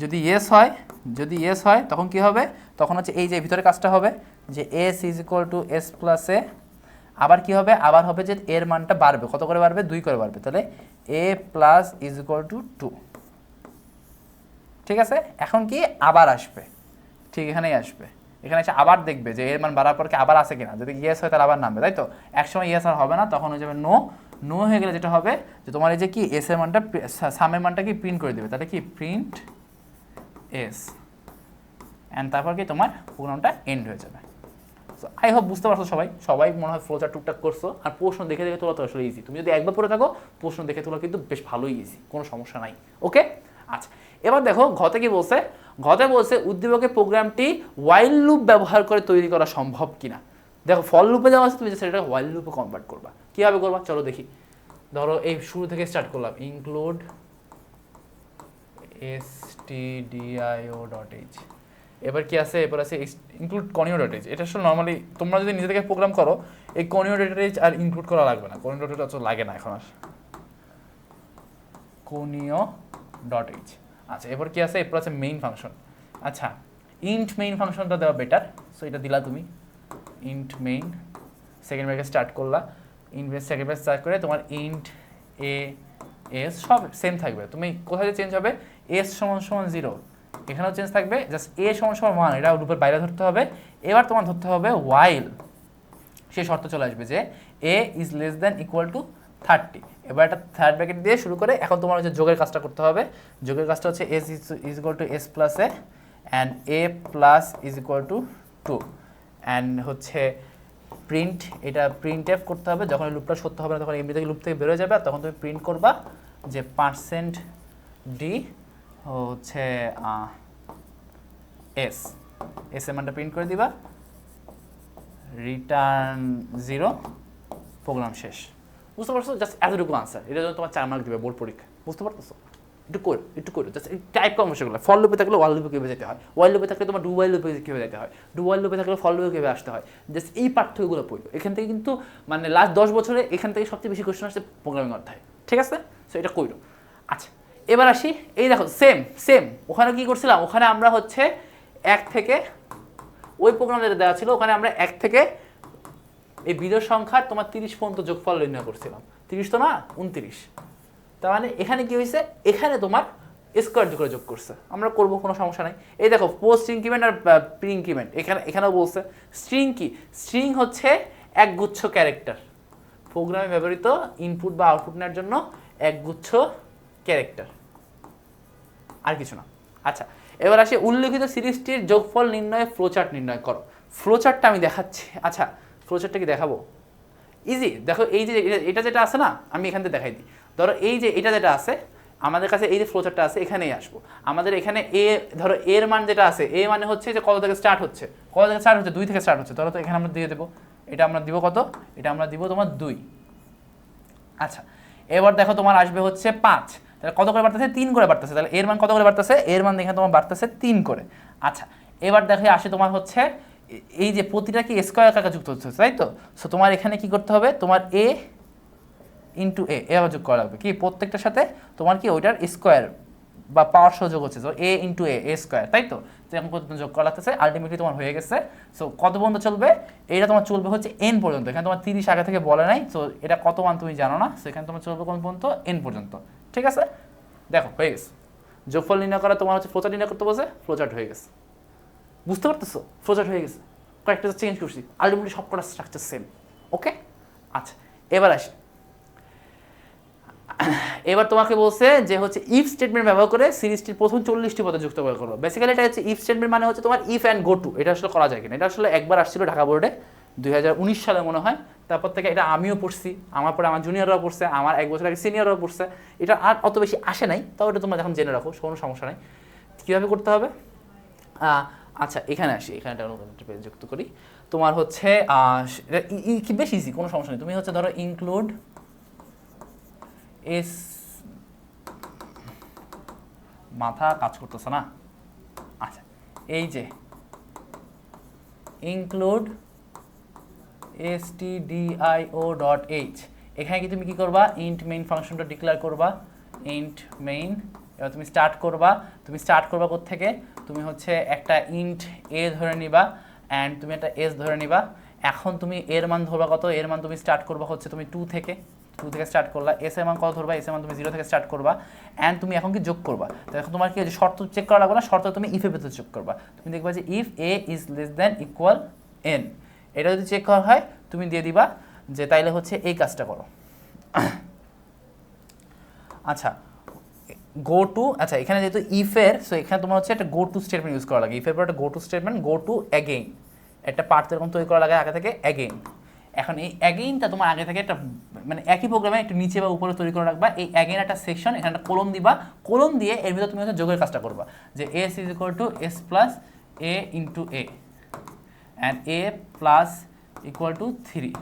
যদি ইয়েস হয়, যদি ইয়েস হয় তখন কি হবে, তখন হচ্ছে এই যে ভিতরে কাজটা হবে যে S is equal to S plus A. আবার কি হবে, আবার হবে যে এর মানটা বাড়বে, কত করে বাড়বে, 2 করে বাড়বে, তাহলে এ প্লাস ইজ ইকুয়াল টু 2। ঠিক আছে, এখন কি আবার আসবে, ঠিক এখানেই আসবে, এখানে এসে আবার দেখবে যে এর মান বাড়ার পর কি আবার আছে কিনা, যদি ইয়েস হয় তাহলে আবার নামবে, তাই তো? একসময় ইয়েস আর হবে না, তখন হয়ে যাবে নো। নো হয়ে গেলে যেটা হবে যে তোমার এই যে কি এস এর মানটা, সামের মানটা কি প্রিন্ট করে দেবে, তাহলে কি প্রিন্ট এস, অ্যান্ড তারপর কি তোমার প্রোগ্রামটা এন্ড হয়ে যাবে। সো আই হোপ বুঝতে পারছো সবাই, সবাই মনে হয় ফ্লোচার টুকটাক করছো। আর প্রশ্ন দেখে দেখে তোলা তো আসলে ইজি, তুমি যদি একবার পড়ে থাকো প্রশ্ন দেখে তোলা কিন্তু বেশ ভালোই ইজি, কোনো সমস্যা নাই। ওকে, আচ্ছা এবার দেখো ঘতে কি বলছে, ঘতে বলছে উদ্দীপকের প্রোগ্রামটি ওয়াইল লুপ ব্যবহার করে তৈরি করা সম্ভব কিনা। দেখো ফল লুপে দেওয়া আছে, তুমি সেটা ওয়াইল লুপে কনভার্ট করবা, কীভাবে করবা চলো দেখি। ধরো এই শুরু থেকে স্টার্ট করলাম, ইনক্লুড stdio.h, এবার কি আছে, এবার আছে ইনক্লুড কনিও ডট এইচ। এটা আসলে নর্মালি তোমরা যদি নিজে থেকে প্রোগ্রাম করো এই conio dot H R include করা লাগবে না, কনিও ডট এইচ আসলে লাগে না এখন আর, কনিও ডট এইচ। আচ্ছা এবার কি আছে, এরপর আছে মেইন ফাংশন। আচ্ছা ইন্ট মেইন ফাংশনটা দেওয়া বেটার, সো এটা দিলা তুমি int main, second bracket start করলা, ইন্ট সেকেন্ড ব্র্যাকেট স্টার্ট করে তোমার ইন্ট এ এস সব সেম থাকবে। তুমি কোথায় চেঞ্জ হবে, এস সমান সমান 0 এখানেও চেঞ্জ থাকবে, জাস্ট এ সমান সমান 1 এটা লুপের বাইরে ধরতে হবে। এবার তোমার ধরতে হবে ওয়াইল, সেই শর্ত চলে আসবে যে A is less than equal to 30। এবার একটা থার্ড ব্র্যাকেট দিয়ে শুরু করে এখন তোমার হচ্ছে যোগের কাজটা করতে হবে। যোগের কাজটা হচ্ছে S is equal to S plus A and a plus is equal two 2 and হচ্ছে প্রিন্ট, এটা প্রিন্ট এফ করতে হবে। যখন লুপটা সত্য হবে না তখন এমনি থেকে লুপ থেকে বেরোয় যাবে, আর তখন তুমি প্রিন্ট করবা যে পার্সেন্ট ডি হচ্ছে এস, এস এর মানটা প্রিন্ট করে দিবা, রিটার্ন 0, প্রোগ্রাম শেষ। বুঝতে পারছো, জাস্ট এতটুকু আনসার। এটার জন্য তোমার 4 মার্ক দিবে বোর্ড পরীক্ষা, বুঝতে পারতেছো? একটু করো জাস্ট টাইপ কম বিষয়গুলো। ফল লুপে থাকলে ওয়াইল লুপে কীভাবে যেতে হয়, ওয়াইল লুপে থাকলে তোমার ডু ওয়াইল লুপে কীভাবে যেতে হয়, ডু ওয়াইল লুপে থাকলে ফল লুপে কীভাবে আসতে হয়, জাস্ট এই পার্থক্যগুলো পড়লো। এখান থেকে কিন্তু মানে লাস্ট 10 বছরে এখান থেকে সবচেয়ে বেশি কোয়েশ্চেন আসছে প্রোগ্রামিং অধ্যায়, ঠিক আছে? সো এটা করো। আচ্ছা এবার আসি, এই দেখো সেম ওখানে কি করছিলাম, ওখানে আমরা হচ্ছে 1 থেকে ওই প্রোগ্রাম যেটা দেওয়া ছিল ওখানে আমরা 1 থেকে এই বিজোড় সংখ্যার তোমার 30 পর্যন্ত যোগফল নির্ণয় করছিলাম। 30 তো না 29, তার মানে এখানে কি হয়েছে, এখানে তোমার স্কোয়ার করে যোগ করছে, আমরা করবো কোনো সমস্যা নাই। এই দেখো পোস্ট ইনক্রিমেন্ট আর প্রি ইনক্রিমেন্ট, এখানেও বলছে স্ট্রিং কি, স্ট্রিং হচ্ছে একগুচ্ছ ক্যারেক্টার, প্রোগ্রামে ব্যবহৃত ইনপুট বা আউটপুট নেওয়ার জন্য একগুচ্ছ ক্যারেক্টার, আর কিছু না। আচ্ছা এবার আসি উল্লেখিত সিরিজটির যোগফল নির্ণয়ে ফ্লোচার্ট নির্ণয় করো। ফ্লোচার্টটা আমি দেখাচ্ছি। আচ্ছা ফ্লোচার্টটা কি দেখাবো, ইজি। দেখো এই যে এটা যেটা আছে না, আমি এখান থেকে দেখাই দিই। ধরো এই যে এটা যেটা আছে আমাদের কাছে, এই যে ফ্লোচার্টটা আছে এখানেই আসবো। আমাদের এখানে এ, ধরো এর মান যেটা আছে, এ মানে হচ্ছে যে কত থেকে স্টার্ট হচ্ছে, 2 থেকে স্টার্ট হচ্ছে। ধরো তো এখানে আমরা দিয়ে দেবো, এটা আমরা দিব কত, এটা আমরা দিব তোমার 2। আচ্ছা এবার দেখো তোমার আসবে হচ্ছে 5, তাহলে কত করে বাড়তেছে, 3 করে বাড়তেছে। তাহলে এর মান কত করে বাড়তেছে, এর মান এখানে তোমার বাড়তেছে 3 করে। আচ্ছা এবার দেখে আসে তোমার হচ্ছে এই যে প্রতিটা কি স্কোয়ার আকারে যুক্ত হচ্ছে, তাই তো? সো তোমার এখানে কি করতে হবে, তোমার এ ইন্টু এ আবার যোগ করা লাগবে, কি প্রত্যেকটার সাথে তোমার কি ওইটার স্কোয়ার বা পাওয়ার সহ যোগ হচ্ছে, তো এ ইন্টু এ স্কোয়ার, তাই তো? এরকম পর্যন্ত যোগ করা লাগতেছে, আলটিমেটলি তোমার হয়ে গেছে। সো কত পর্যন্ত চলবে, এটা তোমার চলবে হচ্ছে এন পর্যন্ত। এখানে তোমার 30 আগে থেকে বলে নাই, সো এটা কত মান তুমি জানো না, সো এখানে তোমার চলবে কোন পর্যন্ত, এন পর্যন্ত, ঠিক আছে? দেখো হয়ে গেছে, যোগফল নির্ণয় করা তোমার হচ্ছে ফ্লোচার্ট নির্ণয় করতে বলছে, ফ্লোচার্ট হয়ে গেছে। বুঝতে পারতেছো, ফ্লোচার্ট হয়ে গেছে, কয়েকটা চেঞ্জ করছি, আলটিমেটলি সব কটা স্ট্রাকচার সেম। ওকে আচ্ছা এবার আসি, এবার তোমাকে বলছে যে হচ্ছে ইফ স্টেটমেন্ট ব্যবহার করে সিরিজটির প্রথম 40টি পদে যুক্ত করো। বেসিক্যালি এটা হচ্ছে ইফ স্টেটমেন্ট মানে হচ্ছে তোমার ইফ অ্যান্ড গো টু। এটা আসলে করা যায় কিনা, এটা আসলে একবার আসছিল ঢাকা বোর্ডে 2019 সালে মনে হয়, তারপর থেকে এটা আমিও পড়ছি, আমার পরে আমার জুনিয়ররাও পড়ছে, আমার 1 বছর আগে সিনিয়ররাও পড়ছে। এটা আর অত বেশি আসে নাই, তাও এটা তোমরা যখন জেনে রাখো কোনো সমস্যা নাই। কীভাবে করতে হবে, আচ্ছা এখানে আসি, এখানে একটা নতুন পেজ যুক্ত করি। তোমার হচ্ছে বেশ ইজি, কোনো সমস্যা নেই। তুমি হচ্ছে ধরো ইনক্লুড এস, মাথা কাজ করতেছে না। আচ্ছা এই যে ইনক্লুড stdio.h, এখানে কি তুমি কি করবা, ইন্ট মেইন ফাংশনটা ডিক্লেয়ার করবা, ইন্ট মেইন। এবার তুমি স্টার্ট করবা কোত্থেকে, তুমি হচ্ছে একটা ইন্ট এ ধরে নিবা অ্যান্ড তুমি একটা এস ধরে নিবা। এখন তুমি এর মান ধরবা কত, এর মান তুমি স্টার্ট করবা হচ্ছে তুমি 2 থেকে স্টার্ট করলা। এস এর মান কত ধরবা, এস এর মান তুমি 0 থেকে স্টার্ট করবা অ্যান্ড তুমি এখন কি যোগ করবা। তো এখন তোমার কি শর্ত চেক করা লাগবে না, শর্ত তুমি ইফের ভেতরে যোগ করবা। তুমি দেখবা যে if A is less than equal N, এটা যদি চেক করা হয় তুমি দিয়ে দিবা যে তাইলে হচ্ছে এই কাজটা করো। আচ্ছা গো টু, আচ্ছা এখানে যেহেতু ইফের, সো এখানে তোমার হচ্ছে একটা গো টু স্টেটমেন্ট ইউজ করা লাগে। ইফের পর একটা go to statement, go to again, একটা পার্ট এরকম তৈরি করা লাগে আগে থেকে অ্যাগেইন। এখন এই অ্যাগেইনটা তোমার আগে থেকে একটা মানে একই প্রোগ্রামে একটু নিচে বা উপরে তৈরি করে রাখবা। এই অ্যাগেইন একটা সেকশন, এখানে একটা কোলন দিবা, কোলন দিয়ে এর ভিতরে তুমি হচ্ছে যোগের কাজটা করবা, যে S is equal to S plus a into A and a plus equal to 3,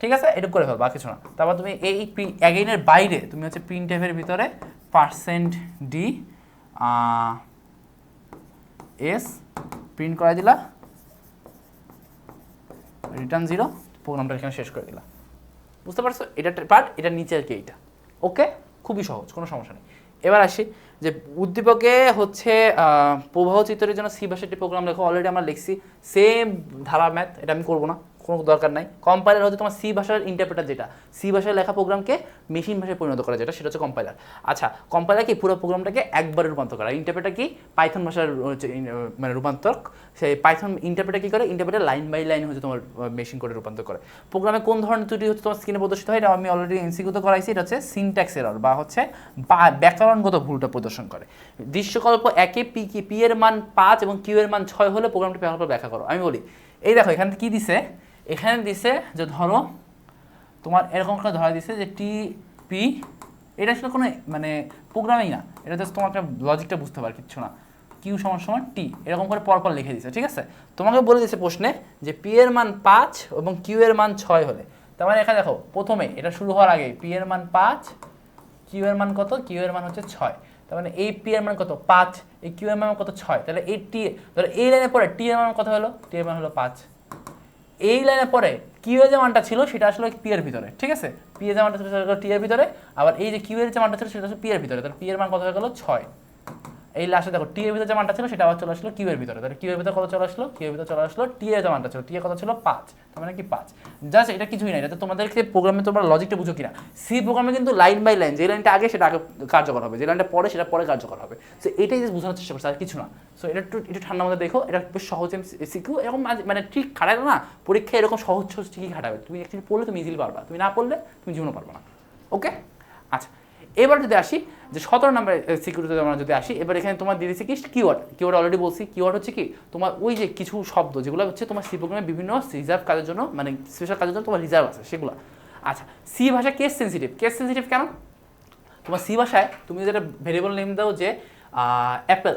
ঠিক আছে? এটা করে ফেলবা, কিছু না। তারপর তুমি এই অ্যাগেইনের বাইরে তুমি হচ্ছে প্রিন্টএফের ভিতরে পার্সেন্ট ডি এস প্রিন্ট করে দিলা, রিটার্ন 0, প্রোগ্রামটা এখানে শেষ করে দিলা। বুঝতে পারছো? এটা পার্ট, এটা নিচে আর কি এইটা। ওকে, খুবই সহজ, কোনো সমস্যা নেই। এবার আসি যে উদ্দীপকে হচ্ছে প্রবাহ চিত্রের জন্য সি ভাষার একটি প্রোগ্রাম লেখো। অলরেডি আমরা লিখছি, সেম ধারা ম্যাথ, এটা আমি করবো না, কোনো দরকার নাই। কম্পাইলার হচ্ছে তোমার সি ভাষার ইন্টারপ্রেটার, যেটা সি ভাষায় লেখা প্রোগ্রামকে মেশিন ভাষায় পরিণত করা, যেটা সেটা হচ্ছে কম্পাইলার। আচ্ছা, কম্পাইলার কি পুরো প্রোগ্রামটাকে একবারে রূপান্তর করা। ইন্টারপ্রেটার কি পাইথন ভাষার মানে রূপান্তর। সেই পাইথন ইন্টারপ্রেটার কি করে, ইন্টারপ্রেটার লাইন বাই লাইন হচ্ছে তোমার মেশিন কোডে রূপান্তর করে। প্রোগ্রামে কোন ধরনের ত্রুটি হচ্ছে তোমার স্ক্রিনে প্রদর্শিত হয়, এটা আমি অলরেডি এমসিকিউতে করাইছি। এটা হচ্ছে সিনট্যাক্স এরর বা হচ্ছে ব্যাকরণগত ভুলটা প্রদর্শন করে। দৃশ্যকল্প একে পি এর মান 5 এবং কিউ এর মান 6 হলে প্রোগ্রামটি ভালো করে ব্যাখ্যা করো। আমি বলি, এই দেখো এখানে কি দিছে, এখানে দিছে যে ধরো তোমার এরকম করে ধরা দিছে যে টি পি, এটা আসলে কোনো মানে প্রোগ্রামিং না, এটা জাস্ট তোমার একটা লজিকটা বুঝতে পার, কিচ্ছু না। কিউ সমান সমান টি, এরকম করে পরপর লিখে দিছে, ঠিক আছে। তোমাকে বলে দিছে প্রশ্নে যে পি এর মান 5 এবং কিউ এর মান 6 হলে, তার মানে এখানে দেখো প্রথমে এটা শুরু হওয়ার আগে পি এর মান 5, কিউ এর মান কত, কিউ এর মান হচ্ছে 6, তার মানে এই পি এর মান কত 5, এই কিউ এর মান কত 6, তাহলে এই টি ধরো এই লাইনে পরে টি এর মান কত হলো, টি এর মান হলো 5। এই লাইনের পরে কিউ এর যে মানটা ছিল সেটা আসলে পি এর ভিতরে, ঠিক আছে, পি এর যে মানটা ছিল সেটা টি এর ভিতরে, আবার এই যে কিউ এর যে মানটা ছিল সেটা হচ্ছে পি এর ভিতরে, তাহলে পি এর মান কত হয়ে গেল 6। এই লাস্টে দেখো টি এর ভিতরে যে মানটা ছিল সেটা আবার চলে আসলো কিউ এর ভিতরে, তাহলে কিউ এর ভিতরে কত চলে আসলো, কিউ এর ভিতরে চলে আসলো টি এর যে মানটা ছিল, টি এর কত ছিল 5, তার মানে কি 5। জাস্ট এটা কিছুই না, এটা তোমাদেরকে প্রোগ্রামে তোমরা লজিকটা বুঝো কিনা। সি প্রোগ্রামে কিন্তু লাইন বাই লাইন, যে লাইনটা আগে সেটা আগে কার্যকর হবে, যে লাইনটা পরে সেটা পরে কার্যকর হবে। সো এটাই যে বোঝানোর চেষ্টা করছে, আর কিছু না। সো এটা একটু ঠান্ডা মধ্যে দেখো, এটা বেশ সহজ সিকিউ, এরকম মানে ঠিক খাটাবে না পরীক্ষায়, এরকম সহজ সহজ ঠিকই খাটাবে। তুমি অ্যাকচুয়ালি পড়লে তুমি ইজিলি পারবা, তুমি না পড়লে তুমি জীবনও পারবা না। ওকে, আচ্ছা এবার যদি আসি যে 17 নম্বর সিকিউরিটিতে আমরা যদি আসি, এবার এখানে তোমার দিয়ে দিচ্ছি কি কিওয়ার্ড। কিওয়ার্ড অলরেডি বলছি, কিওয়ার্ড হচ্ছে কি তোমার ওই যে কিছু শব্দ যেগুলো হচ্ছে তোমার সি প্রোগ্রামে বিভিন্ন রিজার্ভ কাজের জন্য, মানে স্পেশাল কাজের জন্য তোমার রিজার্ভ আছে সেগুলো। আচ্ছা, সি ভাষা কেস সেন্সিটিভ। কেস সেন্সিটিভ কেন? তোমার সি ভাষায় তুমি যেটা ভেরিয়েবল নেম দাও যে অ্যাপেল,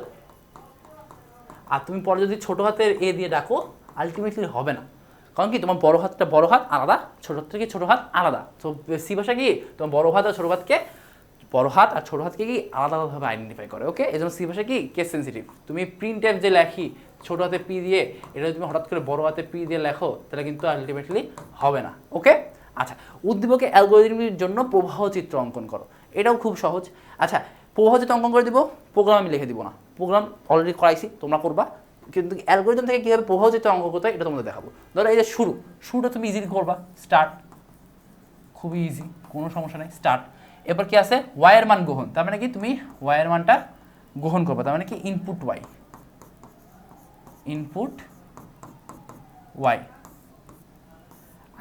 আর তুমি পরে যদি ছোটো হাতের এ দিয়ে ডাকো আলটিমেটলি হবে না। কারণ কি তোমার বড় হাতটা বড় হাত আলাদা, ছোটো হাত থেকে ছোটো হাত আলাদা। তো সি ভাষা কি তোমার বড় হাত আর ছোটো হাতকে, বড় হাত আর ছোটো হাতকে কি আলাদা আলাদাভাবে আইডেন্টিফাই করে। ওকে, এই জন্য সি ভাষা কি কেস সেন্সিটিভ। তুমি প্রিন্ট এফ যে লেখি ছোটো হাতে পি দিয়ে, এটা তুমি হঠাৎ করে বড় হাতে পি দিয়ে লেখো তাহলে কিন্তু আলটিমেটলি হবে না। ওকে, আচ্ছা উদ্দীপকে অ্যালগরিদমের জন্য প্রবাহ চিত্র অঙ্কন করো, এটাও খুব সহজ। আচ্ছা প্রবাহ চিত্র অঙ্কন করে দিব, প্রোগ্রাম আমি লিখে দিব না, প্রোগ্রাম অলরেডি করাইছি তোমরা করবা, কিন্তু অ্যালগরিদম থেকে কীভাবে প্রবাহ চিত্র অঙ্কন করতে হয় এটা তোমাদের দেখাবো। ধরো এই যে শুরুটা তুমি ইজিলি করবা, স্টার্ট, খুবই ইজি, কোনো সমস্যা নেই, স্টার্ট। এরপর কি আছে ওয়াইয়ের মান গ্রহণ, তার মানে কি তুমি ওয়াইয়ের মানটা গ্রহণ করবে, তার মানে কি ইনপুট ওয়াই, ইনপুট ওয়াই।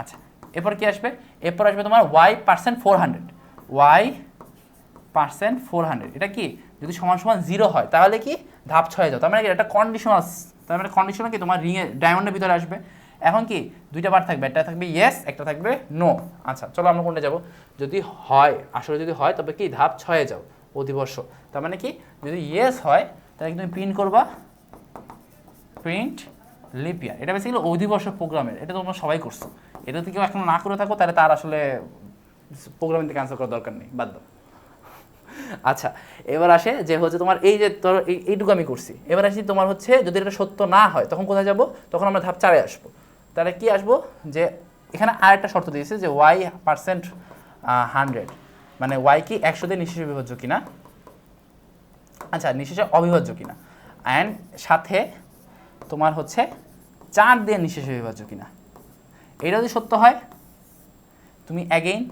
আচ্ছা এরপর কি আসবে, এরপর আসবে তোমার ওয়াই পার্সেন্ট 400, ওয়াই পার্সেন্ট 400, এটা কি যদি সমান সমান 0 হয় তাহলে কি ধাপ 6 যাও, তার মানে কি একটা কন্ডিশনাল, তার মানে কন্ডিশনাল কি তোমার রিংয়ে ডায়মন্ডের ভিতরে আসবে। এখন কি দুইটা বার থাকবে, একটা থাকবে ইয়েস, একটা থাকবে নো। আচ্ছা চলো আমরা কোনটা যাব, যদি হয় আসলে যদি হয় তবে কি ধাপ 6 যাও অধিবর্ষ, তার মানে কি যদি ইয়েস হয় তাহলে তুমি প্রিন্ট করবা প্রিন্ট লিপ ইয়ার। এটা বেসিক্যালি অধিবর্ষ প্রোগ্রামের, এটা তোমরা সবাই করছো, এটা যদি কেউ এখন না করে থাকো তাহলে তার আসলে প্রোগ্রামিং থেকে ক্যান্সেল করার দরকার নেই, বাদ দাও। আচ্ছা এবার আসে যে হচ্ছে তোমার এই যে ধরো এইটুকু আমি করছি, এবার আসি তোমার হচ্ছে যদি এটা সত্য না হয় তখন কোথায় যাব, তখন আমরা ধাপ 4-এ আসবো। তাহলে কি আসবো যে এখানে আর একটা শর্ত দিয়েছে যে ওয়াই পার্সেন্ট 100, মানে ওয়াই কি 100 দিয়ে নিঃশেষে বিভাজ্য কিনা, আচ্ছা নিঃশেষে অবিভাজ্য কিনা, অ্যান্ড সাথে তোমার হচ্ছে 4 দিয়ে নিঃশেষে বিভাজ্য কিনা। এটা যদি সত্য হয় তুমি অ্যাগেইন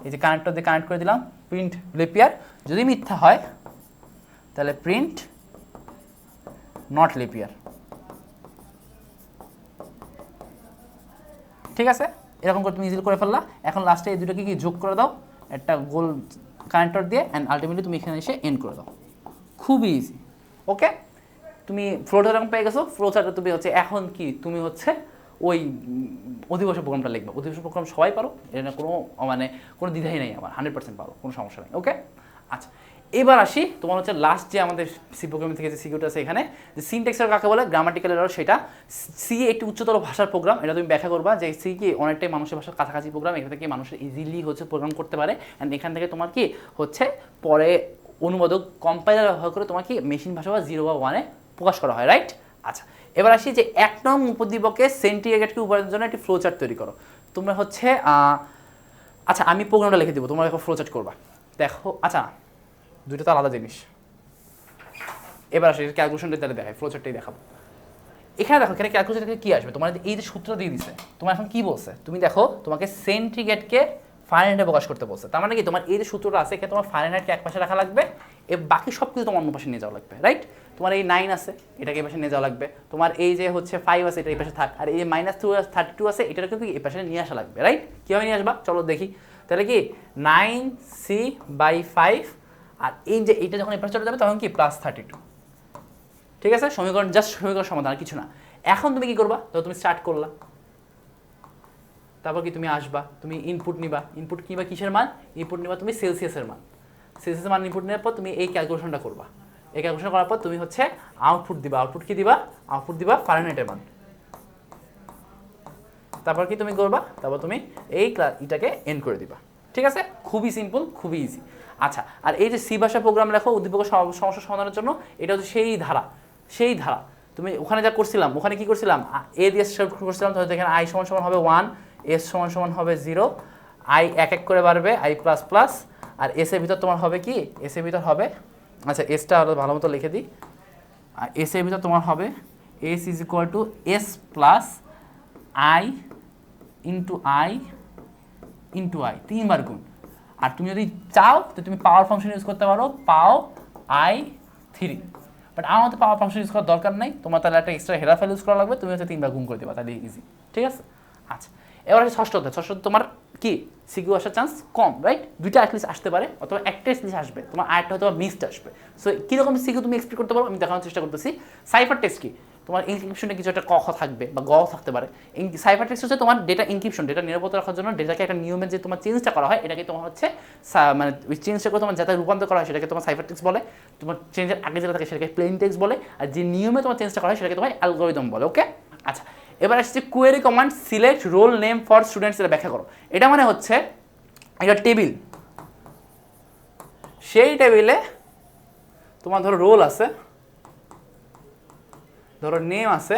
এই যে কানেক্টর দিয়ে কানেক্ট করে দিলাম প্রিন্ট লিপিয়ার, যদি মিথ্যা হয় তাহলে প্রিন্ট নট লিপিয়ার। ঠিক আছে, এরকম করে তুমি ইজিলি করে ফেললা। এখন লাস্টে এই দুটোকে কি যোগ করে দাও একটা গোল কানেক্টর দিয়ে, অ্যান্ড আলটিমেটলি তুমি এখানে এসে এন্ড করে দাও, খুবই ইজি। ওকে, তুমি ফ্লো চার্ট এখন পেয়ে গেছো। ফ্লো চার্টে তুমি হচ্ছে এখন কি তুমি হচ্ছে ওই অধিবর্ষ প্রোগ্রামটা লিখবে। অধিবর্ষ প্রোগ্রাম সবাই পারো, এটা কোনো মানে কোনো দ্বিধাই নেই আমার, 100% পারো, কোনো সমস্যা নেই। ওকে, আচ্ছা এবার আসি তোমার হচ্ছে লাস্ট যে আমাদের সি প্রোগ্রামিং থেকে যে সিকিউরিটি আছে এখানে, যে সিনট্যাক্স এরর কাকে বলে, গ্রামাটিক্যাল এরর, সেটা সি একটি উচ্চতর ভাষার প্রোগ্রাম। এটা তুমি ব্যাখ্যা করবা যে সি কি অনেকটাই মানুষের ভাষার কাছাকাছি প্রোগ্রাম, এখান থেকে মানুষের ইজিলি হচ্ছে প্রোগ্রাম করতে পারে, অ্যান্ড এখান থেকে তোমার কি হচ্ছে পরে অনুবাদক কম্পাইলার ব্যবহার করে তোমার কি মেশিন ভাষা বা 0 বা 1-এ প্রকাশ করা হয়, রাইট? আচ্ছা, এবার আসি যে 1 নং উপদ্বীপকে সেন্টিগ্রেডকে উপাদানের জন্য একটি ফ্লোচার্ট তৈরি করো। তোমরা হচ্ছে আচ্ছা আমি প্রোগ্রামটা লিখে দিব, তোমরা এখন ফ্লোচার্ট করবা। দেখো, আচ্ছা দুটো তো আলাদা জিনিস। এবার আসি ক্যালকুলেশনটা তাহলে দেখাই, ফ্লোচার্টটাই দেখাবো। এখানে দেখো, এখানে ক্যালকুলেশন থেকে কী আসবে, তোমার এই যে সূত্র দিয়ে দিছে, তোমার এখন কী বলছে, তুমি দেখো তোমাকে সেন্টিগ্রেডকে ফারেনহাইটে প্রকাশ করতে বলছে। তার মানে কি, তোমার এই যে সূত্রটা আছে এখানে তোমার ফারেনহাইটকে এক পাশে রাখা লাগবে, বাকি সব কিছু তোমার অন্য পাশে নিয়ে যাওয়া লাগবে, রাইট? তোমার এই 9 আছে, এটাকে এই পাশে নিয়ে যাওয়া লাগবে। তোমার এই যে হচ্ছে 5 আছে, এটা এই পাশে থাক। আর এই -32 আছে, এটাকে কিন্তু এই পাশে নিয়ে আসা লাগবে, রাইট? কীভাবে নিয়ে আসবা চলো দেখি। তাহলে কি 9c/5, আর এই যে এইটা যখন এই পাশে চলে যাবে তখন কি +32। ঠিক আছে, সমীকরণ জাস্ট সমীকরণ সমাধান, আর কিছু না। এখন তুমি কি করবা, তো তুমি স্টার্ট করলা, তারপর কি তুমি আসবা, তুমি ইনপুট নিবা কিসের মান, ইনপুট নিবা তুমি সেলসিয়াসের মান। সেলসিয়াসের মান ইনপুট নেওয়ার পর তুমি এই ক্যালকুলেশনটা করবা। এই ক্যালকুলেশন করার পর তুমি হচ্ছে আউটপুট দিবা। আউটপুট কি দিবা, আউটপুট দিবা ফারেনহাইটের মান। তারপর কি তুমি করবা, তারপর তুমি এই এটাকে এন্ড করে দিবা। ঠিক আছে, খুবই সিম্পল, খুবই ইজি। আচ্ছা, আর এই যে সি ভাষা প্রোগ্রাম লেখো উদ্দীপকের সমস্যা সমাধানের জন্য, এটা হচ্ছে সেই ধারা। তুমি ওখানে যা করছিলাম, ওখানে কি করছিলাম, এ দিয়ে শুরু করছিলাম, তাহলে এখানে আই সমান হবে 1, এস সমান হবে 0, আই এক এক করে বাড়বে, আই প্লাস প্লাস, আর এস এর ভিতর তোমার হবে কি, এস এর ভিতর হবে, আচ্ছা এসটা ভালো মতো লিখে দিই, আর এস এর ভিতর তোমার হবে S is equal to S plus I into I 3বার গুণ। আর তুমি যদি চাও তো তুমি পাওয়ার ফাংশন ইউজ করতে পারো, পাও i3। বাট আমার মতো পাওয়ার ফাংশন ইউজ করার দরকার নেই, তোমার তাহলে একটা এক্সট্রা হেডার ফাইল ইউজ করা লাগবে, তুমি হচ্ছে 3বার গুণ করে দেবা, তাহলে ইজি। ঠিক আছে, আচ্ছা এবার আছে ষষ্ঠ তোমার কি সিকিউ আসার চান্স কম, রাইট? দুইটা অ্যাটলিস্ট আসতে পারে, অথবা একটা অ্যাটলিস্ট আসবে, তোমার আরেকটা হয়তো মিসড আসবে। সো কীরকম সিকিউ তুমি এক্সপেক্ট করতে পারো আমি দেখানোর চেষ্টা করতেছি। সাইফার টেক্সট কি, তোমার এনক্রিপশনে কিছু একটা ক থাকবে বা গ থাকতে পারে। সাইফার টেক্সট হচ্ছে তোমার ডেটা এনক্রিপশন, ডেটা নিরাপত্তা রাখার জন্য ডেটাকে একটা নিয়মে যে তোমার চেঞ্জটা করা হয়, এটাকে তোমার হচ্ছে মানে ওই চেঞ্জটা করে তোমার যাতে রূপান্তর করা হয় সেটাকে তোমার সাইফার টেক্সট বলে। তোমার চেঞ্জের আগে যেটা থাকে সেটাকে প্লেন টেক্সট বলে, আর যে নিয়মে তোমার চেঞ্জটা করা হয় সেটাকে তোমার অ্যালগরিদম বলে। ওকে, আচ্ছা এবার আসছে query command select roll name for students, এটা ব্যাখ্যা করো। এটা মানে হচ্ছে একটা টেবিল, সেই টেবিলে তোমার ধরো রোল আছে, ধরো নেম আছে,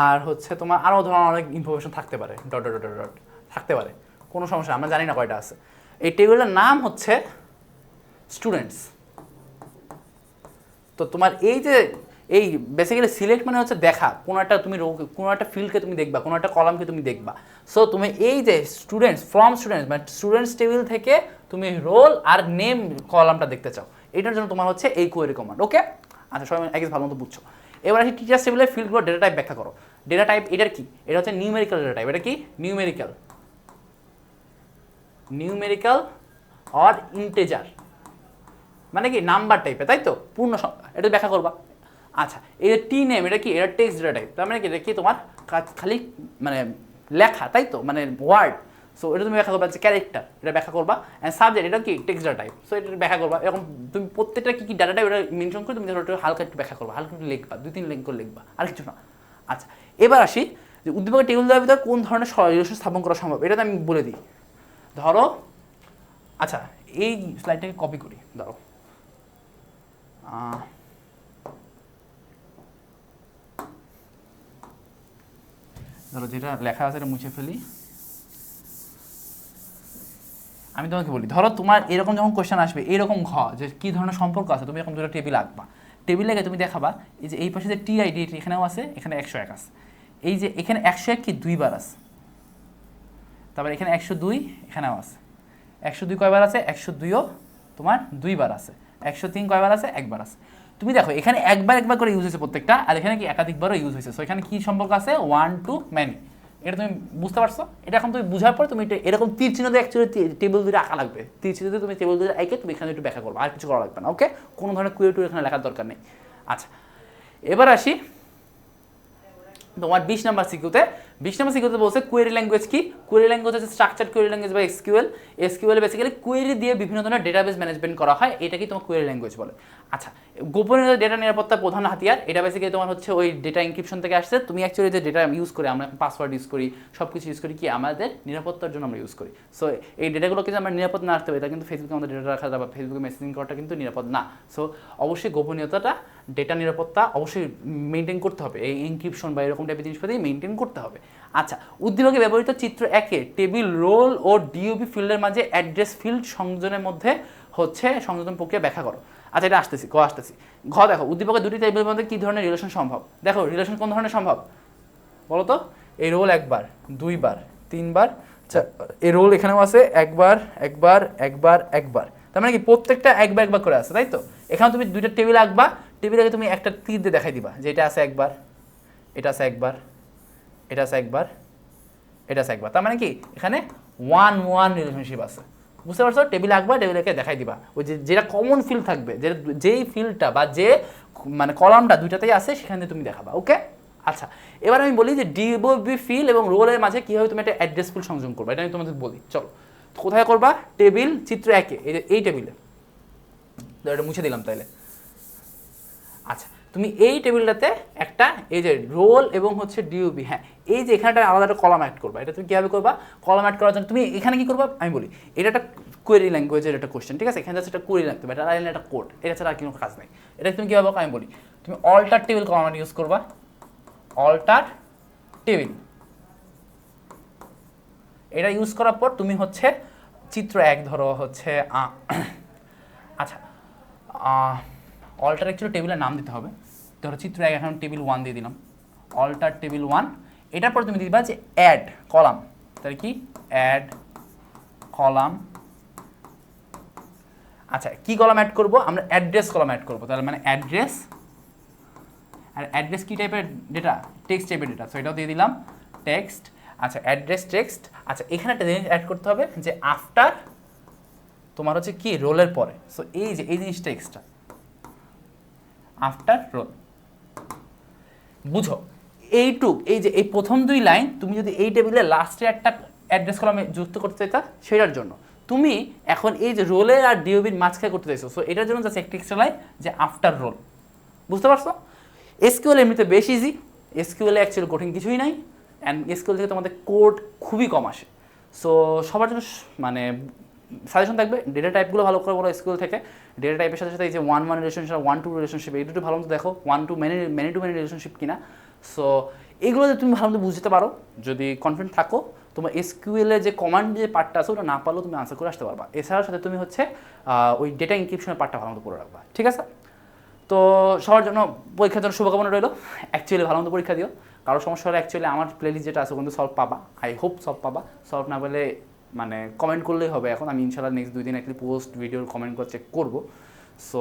আর হচ্ছে তোমার আরও ধরো অনেক ইনফরমেশন থাকতে পারে, ডট ডট ডট ডট থাকতে পারে, কোনো সমস্যা, আমরা জানি না কয়টা আছে। এই টেবিলের নাম হচ্ছে স্টুডেন্টস। তো তোমার এই যে এই বেসিক্যালি সিলেক্ট মানে হচ্ছে দেখা, কোনো একটা ফিল্ডকে তুমি দেখবা, কোনো একটা কলামকে তুমি দেখবা। সো তুমি এই যে স্টুডেন্টস ফ্রম স্টুডেন্টস মানে স্টুডেন্টস টেবিল থেকে তুমি রোল আর নেম কলামটা দেখতে চাও, এটার জন্য তোমার হচ্ছে এই কোয়েরি কমান্ড। ওকে, আচ্ছা সবাই একই ভালো মতো বুঝছো। এবার আসি টিচার্স টেবিলের ফিল্ডগুলো ডেটা টাইপ ব্যাখ্যা করো। ডেটা টাইপ এটার কি, এটা হচ্ছে নিউমেরিক্যাল ডেটা টাইপ। এটা কি নিউমেরিক্যাল অর ইন্টেজার, মানে কি নাম্বার টাইপে, তাই তো, পূর্ণ সংখ্যা, এটা ব্যাখ্যা করবা। আচ্ছা এই যে টি নেম, এটা কি, এটা টেক্সট ডেটা টাইপ, তার মানে কি এটা কি তোমার খালি মানে লেখা, তাই তো, মানে ওয়ার্ড। সো এটা তুমি ব্যাখ্যা করবা যে ক্যারেক্টার, এটা ব্যাখ্যা করবা। অ্যান্ড সাবজেক্ট, এটা কি টেক্সট ডেটা টাইপ, সো এটা ব্যাখ্যা করবা। এরকম তুমি প্রত্যেকটা কি ডাটা টাইপ এটা মেনশন করে তুমি হালকা একটু ব্যাখ্যা করবা, হালকা একটু লিখবা, 2-3 লাইন করে লিখবা, আর কিছু না। আচ্ছা এবার আসি যে উদ্দীপকের টেবিল দেওয়ার ভিতরে কোন ধরনের রিলেশন স্থাপন করা সম্ভব, এটা আমি বলে দিই। ধরো আচ্ছা এই স্লাইডটাকে কপি করি, ধরো যেটা লেখা আছে এটা মুছে ফেলি। আমি তোমাকে বলি, ধরো তোমার এরকম যখন কোয়েশ্চেন আসবে, এরকম যে কী ধরনের সম্পর্ক আছে, তুমি এরকম দুটো টেবিল আঁকবা। টেবিল লেগে তুমি দেখাবা এই যে এই পাশে যে টিআইডি এখানেও আছে, এখানে 101 আছে, এই যে এখানে 101 কি 2বার আছে, তারপর এখানে 102 এখানেও আছে। 102 কয়বার আছে, 102ও তোমার 2বার আছে। 103 কয়বার আছে, 1বার আছে। তুমি দেখো এখানে একবার করে ইউজ হয়েছে প্রত্যেকটা, আর এখানে কি একাধিকবারও ইউজ হয়েছে। সো এখানে কি সম্পর্ক আছে, 1 to many। এটা তুমি বুঝতে পারছো? এটা এখন তুমি বুঝার পর তুমি এরকম তীর চিহ্ন দিয়ে অ্যাকচুয়ালি টেবিল দুটো আঁকা লাগবে। তীর চিহ্ন দিয়ে তুমি টেবিল দুটো আঁকে তুমি এখানে একটু ব্যাখ্যা করবে, আর কিছু করা লাগবে না। ওকে, কোনো ধরনের কুয়েটু এখানে লেখার দরকার নেই। আচ্ছা এবার আসি তোমার 20 নাম্বার সিকিউতে 20 নম্বর সিকিউরিটি বলছে কোয়েরি ল্যাঙ্গুয়েজ কি, কোয়েরি ল্যাঙ্গুয়েজ হচ্ছে স্ট্রাকচার্ড কোয়েরি ল্যাঙ্গুয়েজ বা এসকিউএল। এসকিউএল বেসিক্যালি কোয়েরি দিয়ে বিভিন্ন ধরনের ডেটাবেস ম্যানেজমেন্ট করা হয়, এটাকে তোমার কোয়েরি ল্যাঙ্গুয়েজ বলে। আচ্ছা, গোপনীয় ডেটা নিরাপত্তার প্রধান হাতিয়ার, এটা বেসিক্যালি তোমার হচ্ছে ওই ডেটা এনক্রিপশন থেকে আসছে। তুমি অ্যাকচুয়ালি যে ডেটা ইউজ করি, আমরা পাসওয়ার্ড ইউজ করি, সব কিছু ইউজ করি কি আমাদের নিরাপত্তার জন্য আমরা ইউজ করি। সো এই ডেটাগুলোকে যে আমরা নিরাপদ না রাখতে পারি, এটা কিন্তু ফেসবুকে আমাদের ডেটা রাখা বা ফেসবুকে মেসেজিং করাটা কিন্তু নিরাপদ না। সো অবশ্যই গোপনীয়তাটা, ডেটা নিরাপত্তা অবশ্যই মেনটেন করতে হবে, এই এনক্রিপশন বা এরকম টাইপের জিনিসপাতি মেনটেন করতে হবে। আচ্ছা, উদ্দীপকে ব্যবহৃত চিত্র 1-এ টেবিল রোল ও ডিওবি ফিল্ডের মাঝে অ্যাড্রেস ফিল্ড সংযোজনের মধ্যে হচ্ছে সংযোজন প্রক্রিয়া ব্যাখ্যা করো। আচ্ছা, এটা আসতেছি, আসতেছি। দেখো, উদ্দীপকের দুটি টেবিলের মধ্যে কী ধরনের রিলেশন সম্ভব? দেখো, রিলেশন কোন ধরনের সম্ভব বলো তো? এই রোল 1 বার, 2 বার, 3 বার, 4 বার, এই রোল এখানেও আছে 1 বার, 1 বার, 1 বার, 1 বার। তার মানে কি প্রত্যেকটা 1 বার 1 বার করে আছে, তাই তো? এখানে তুমি দুইটা টেবিল আঁকবা, টেবিলে তুমি একটা তীর দিয়ে দেখাই দিবা যে এটা আছে 1 বার, এটা আছে 1 বার, এটা আছে 1 বার, এটা আছে 1 বার। তার মানে কি এখানে 1-1 রিলেশনশিপ আছে, বুঝতে পারছো? টেবিল আঁকবা, টেবিলকে দেখাই দিবা, ওই যেটা কমন ফিল্ড থাকবে, যেই ফিল্ডটা বা যে মানে কলামটা দুইটাতেই আছে সেখানে তুমি দেখাবা। ওকে, আচ্ছা, এবার আমি বলি যে ডিওবি ফিল্ড এবং রোলের মাঝে কীভাবে তুমি একটা অ্যাড্রেস ফিল্ড সংযোগ করবা, এটা আমি তোমাদের বলি। চলো, কোথায় করবা? টেবিল চিত্র 1-এ, এই টেবিলে, এটা মুছে দিলাম তাইলে। আচ্ছা, তুমি এই টেবিলটাতে একটা এই যে রোল এবং হচ্ছে ডিওবি, হ্যাঁ, এই যে এখানটা আলাদা একটা কলাম অ্যাড করবা। এটা তুমি কীভাবে করবা? কলাম অ্যাড করার জন্য তুমি এখানে কী করবা আমি বলি। এটা একটা কোয়েরি ল্যাঙ্গুয়েজের একটা কোশ্চেন, ঠিক আছে? এখানে যাচ্ছে একটা কোয়েরি লাগতে হবে, এটা লাইনে একটা কোড, এটা ছাড়া আর কোনো কাজ নেই। এটা তুমি কীভাবে আমি বলি, তুমি অল্টার টেবিল কলাম ইউজ করবা, অল্টার টেবিল। এটা ইউজ করার পর তুমি হচ্ছে চিত্র 1 ধরো হচ্ছে আচ্ছা, অল্টার অ্যাকচুয়ালি টেবিলের নাম দিতে হবে। ধরো চিত্র 1 এখন টেবিল 1 দিয়ে দিলাম, অল্টার টেবিল 1। এটার পর তুমি দিবা যে অ্যাড কলাম, তাহলে কি অ্যাড কলাম। আচ্ছা, কি কলাম অ্যাড করব আমরা? অ্যাড্রেস কলাম অ্যাড করব। তাহলে মানে অ্যাড্রেস, আর অ্যাড্রেস কি টাইপের ডেটা? টেক্সট টাইপের ডেটা, সো এটাও দিয়ে দিলাম টেক্সট। আচ্ছা, অ্যাড্রেস টেক্সট। আচ্ছা, এখানে একটা জিনিস অ্যাড করতে হবে যে আফটার তোমার হচ্ছে কি রোলের পরে, সো এই যে এই জিনিসটা এক্সট্রা, আফটার রোল। বুঝো এইটুক, এই যে এই প্রথম 2 লাইন তুমি যদি এই টেবিলে লাস্টে একটা অ্যাড্রেস কলামে যুক্ত করতে চাইতা, সেটার জন্য তুমি এখন এই যে রোলের আর ডিওবির মাঝখানে করতে চাইছো, সো এটার জন্য যাচ্ছে একটা এক্সট্রা লাইন যে আফটার রোল। বুঝতে পারছো? এসকিউএল এমনিতে বেশ ইজি, এসকিউএলে অ্যাকচুয়ালি কঠিন কিছুই নাই, অ্যান্ড এসকিউএল থেকে তোমাদের কোড খুবই কম আসে। সো সবার জন্য মানে সাজেশন থাকবে ডেটা টাইপগুলো ভালো করে বলো এসকিউএল থেকে। ডেটা টাইপের সাথে সাথে এই যে 1-1 রিলেশনশিপ, 1-2 রিলেশনশিপ, এই দুটো ভালো মতো দেখো, 1-2 মেনি টু মেনি রিলেশনশিপ কিনা। সো এগুলো যদি তুমি ভালো মতো বুঝতে পারো, যদি কনফিডেন্ট থাকো, তোমার এসকিউএলের যে কমান্ড যে পার্টটা আছে ওটা না পারলেও তুমি আনসার করে আসতে পারবা। এছাড়াও সাথে তুমি হচ্ছে ওই ডেটা ইনক্রিপশনের পার্টটা ভালো মতো করে রাখবা, ঠিক আছে? তো সবার জন্য পরীক্ষার জন্য শুভকামনা রইলো। অ্যাকচুয়ালি ভালো মতো পরীক্ষা দিও। কারো সমস্যা হলে অ্যাকচুয়ালি আমার প্লেলিস্ট যেটা আছে ওখানে সলভ পাবা, আই হোপ সলভ পাবা। সলভ না পেলে মানে কমেন্ট করলেই হবে। এখন আমি ইনশাল্লাহ নেক্সট 2 দিন পোস্ট ভিডিওর কমেন্ট করে চেক করবো। সো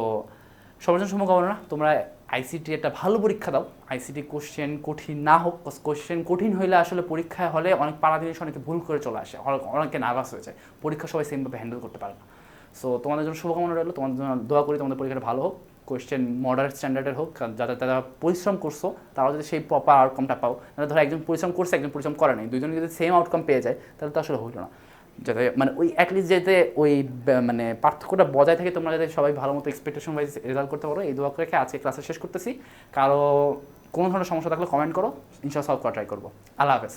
সবার জন্য শুভকামনা, তোমরা আইসিটি একটা ভালো পরীক্ষা দাও। আইসিটি কোশ্চেন কঠিন না হোক, কোশ্চেন কঠিন হলে আসলে পরীক্ষায় হলে অনেক পাড়া জিনিস অনেকে ভুল করে চলে আসে, অনেকে নার্ভাস হয়ে যায়, পরীক্ষা সবাই সেমভাবে হ্যান্ডেল করতে পারে না। সো তোমাদের জন্য শুভকামনা রইলো, তোমাদের জন্য দোয়া করি তোমাদের পরীক্ষাটা ভালো হোক, কোয়েশ্চেন মডারেট স্ট্যান্ডার্ডের হোক, যাতে তারা পরিশ্রম করছো তারাও যদি সেই প্রপার আউটকামটা পাও। তাহলে ধরো একজন পরিশ্রম করছে, একজন পরিশ্রম করে নাই, দুজনে যদি সেম আউটকাম পেয়ে যায় তাহলে তো আসলে হলো না। যাতে মানে ওই অ্যাটলিস্ট যাতে ওই মানে পার্থক্যটা বজায় থাকে, তোমরা যাতে সবাই ভালো মতো এক্সপেকটেশন ওয়াইজ রেজাল্ট করতে পারো, এই দোয়া রেখে আজকে ক্লাসে শেষ করতেছি। কারো কোনো ধরনের সমস্যা থাকলে কমেন্ট করো, ইনশাআল্লাহ সলভ করা ট্রাই করবো। আল্লাহ হাফেজ।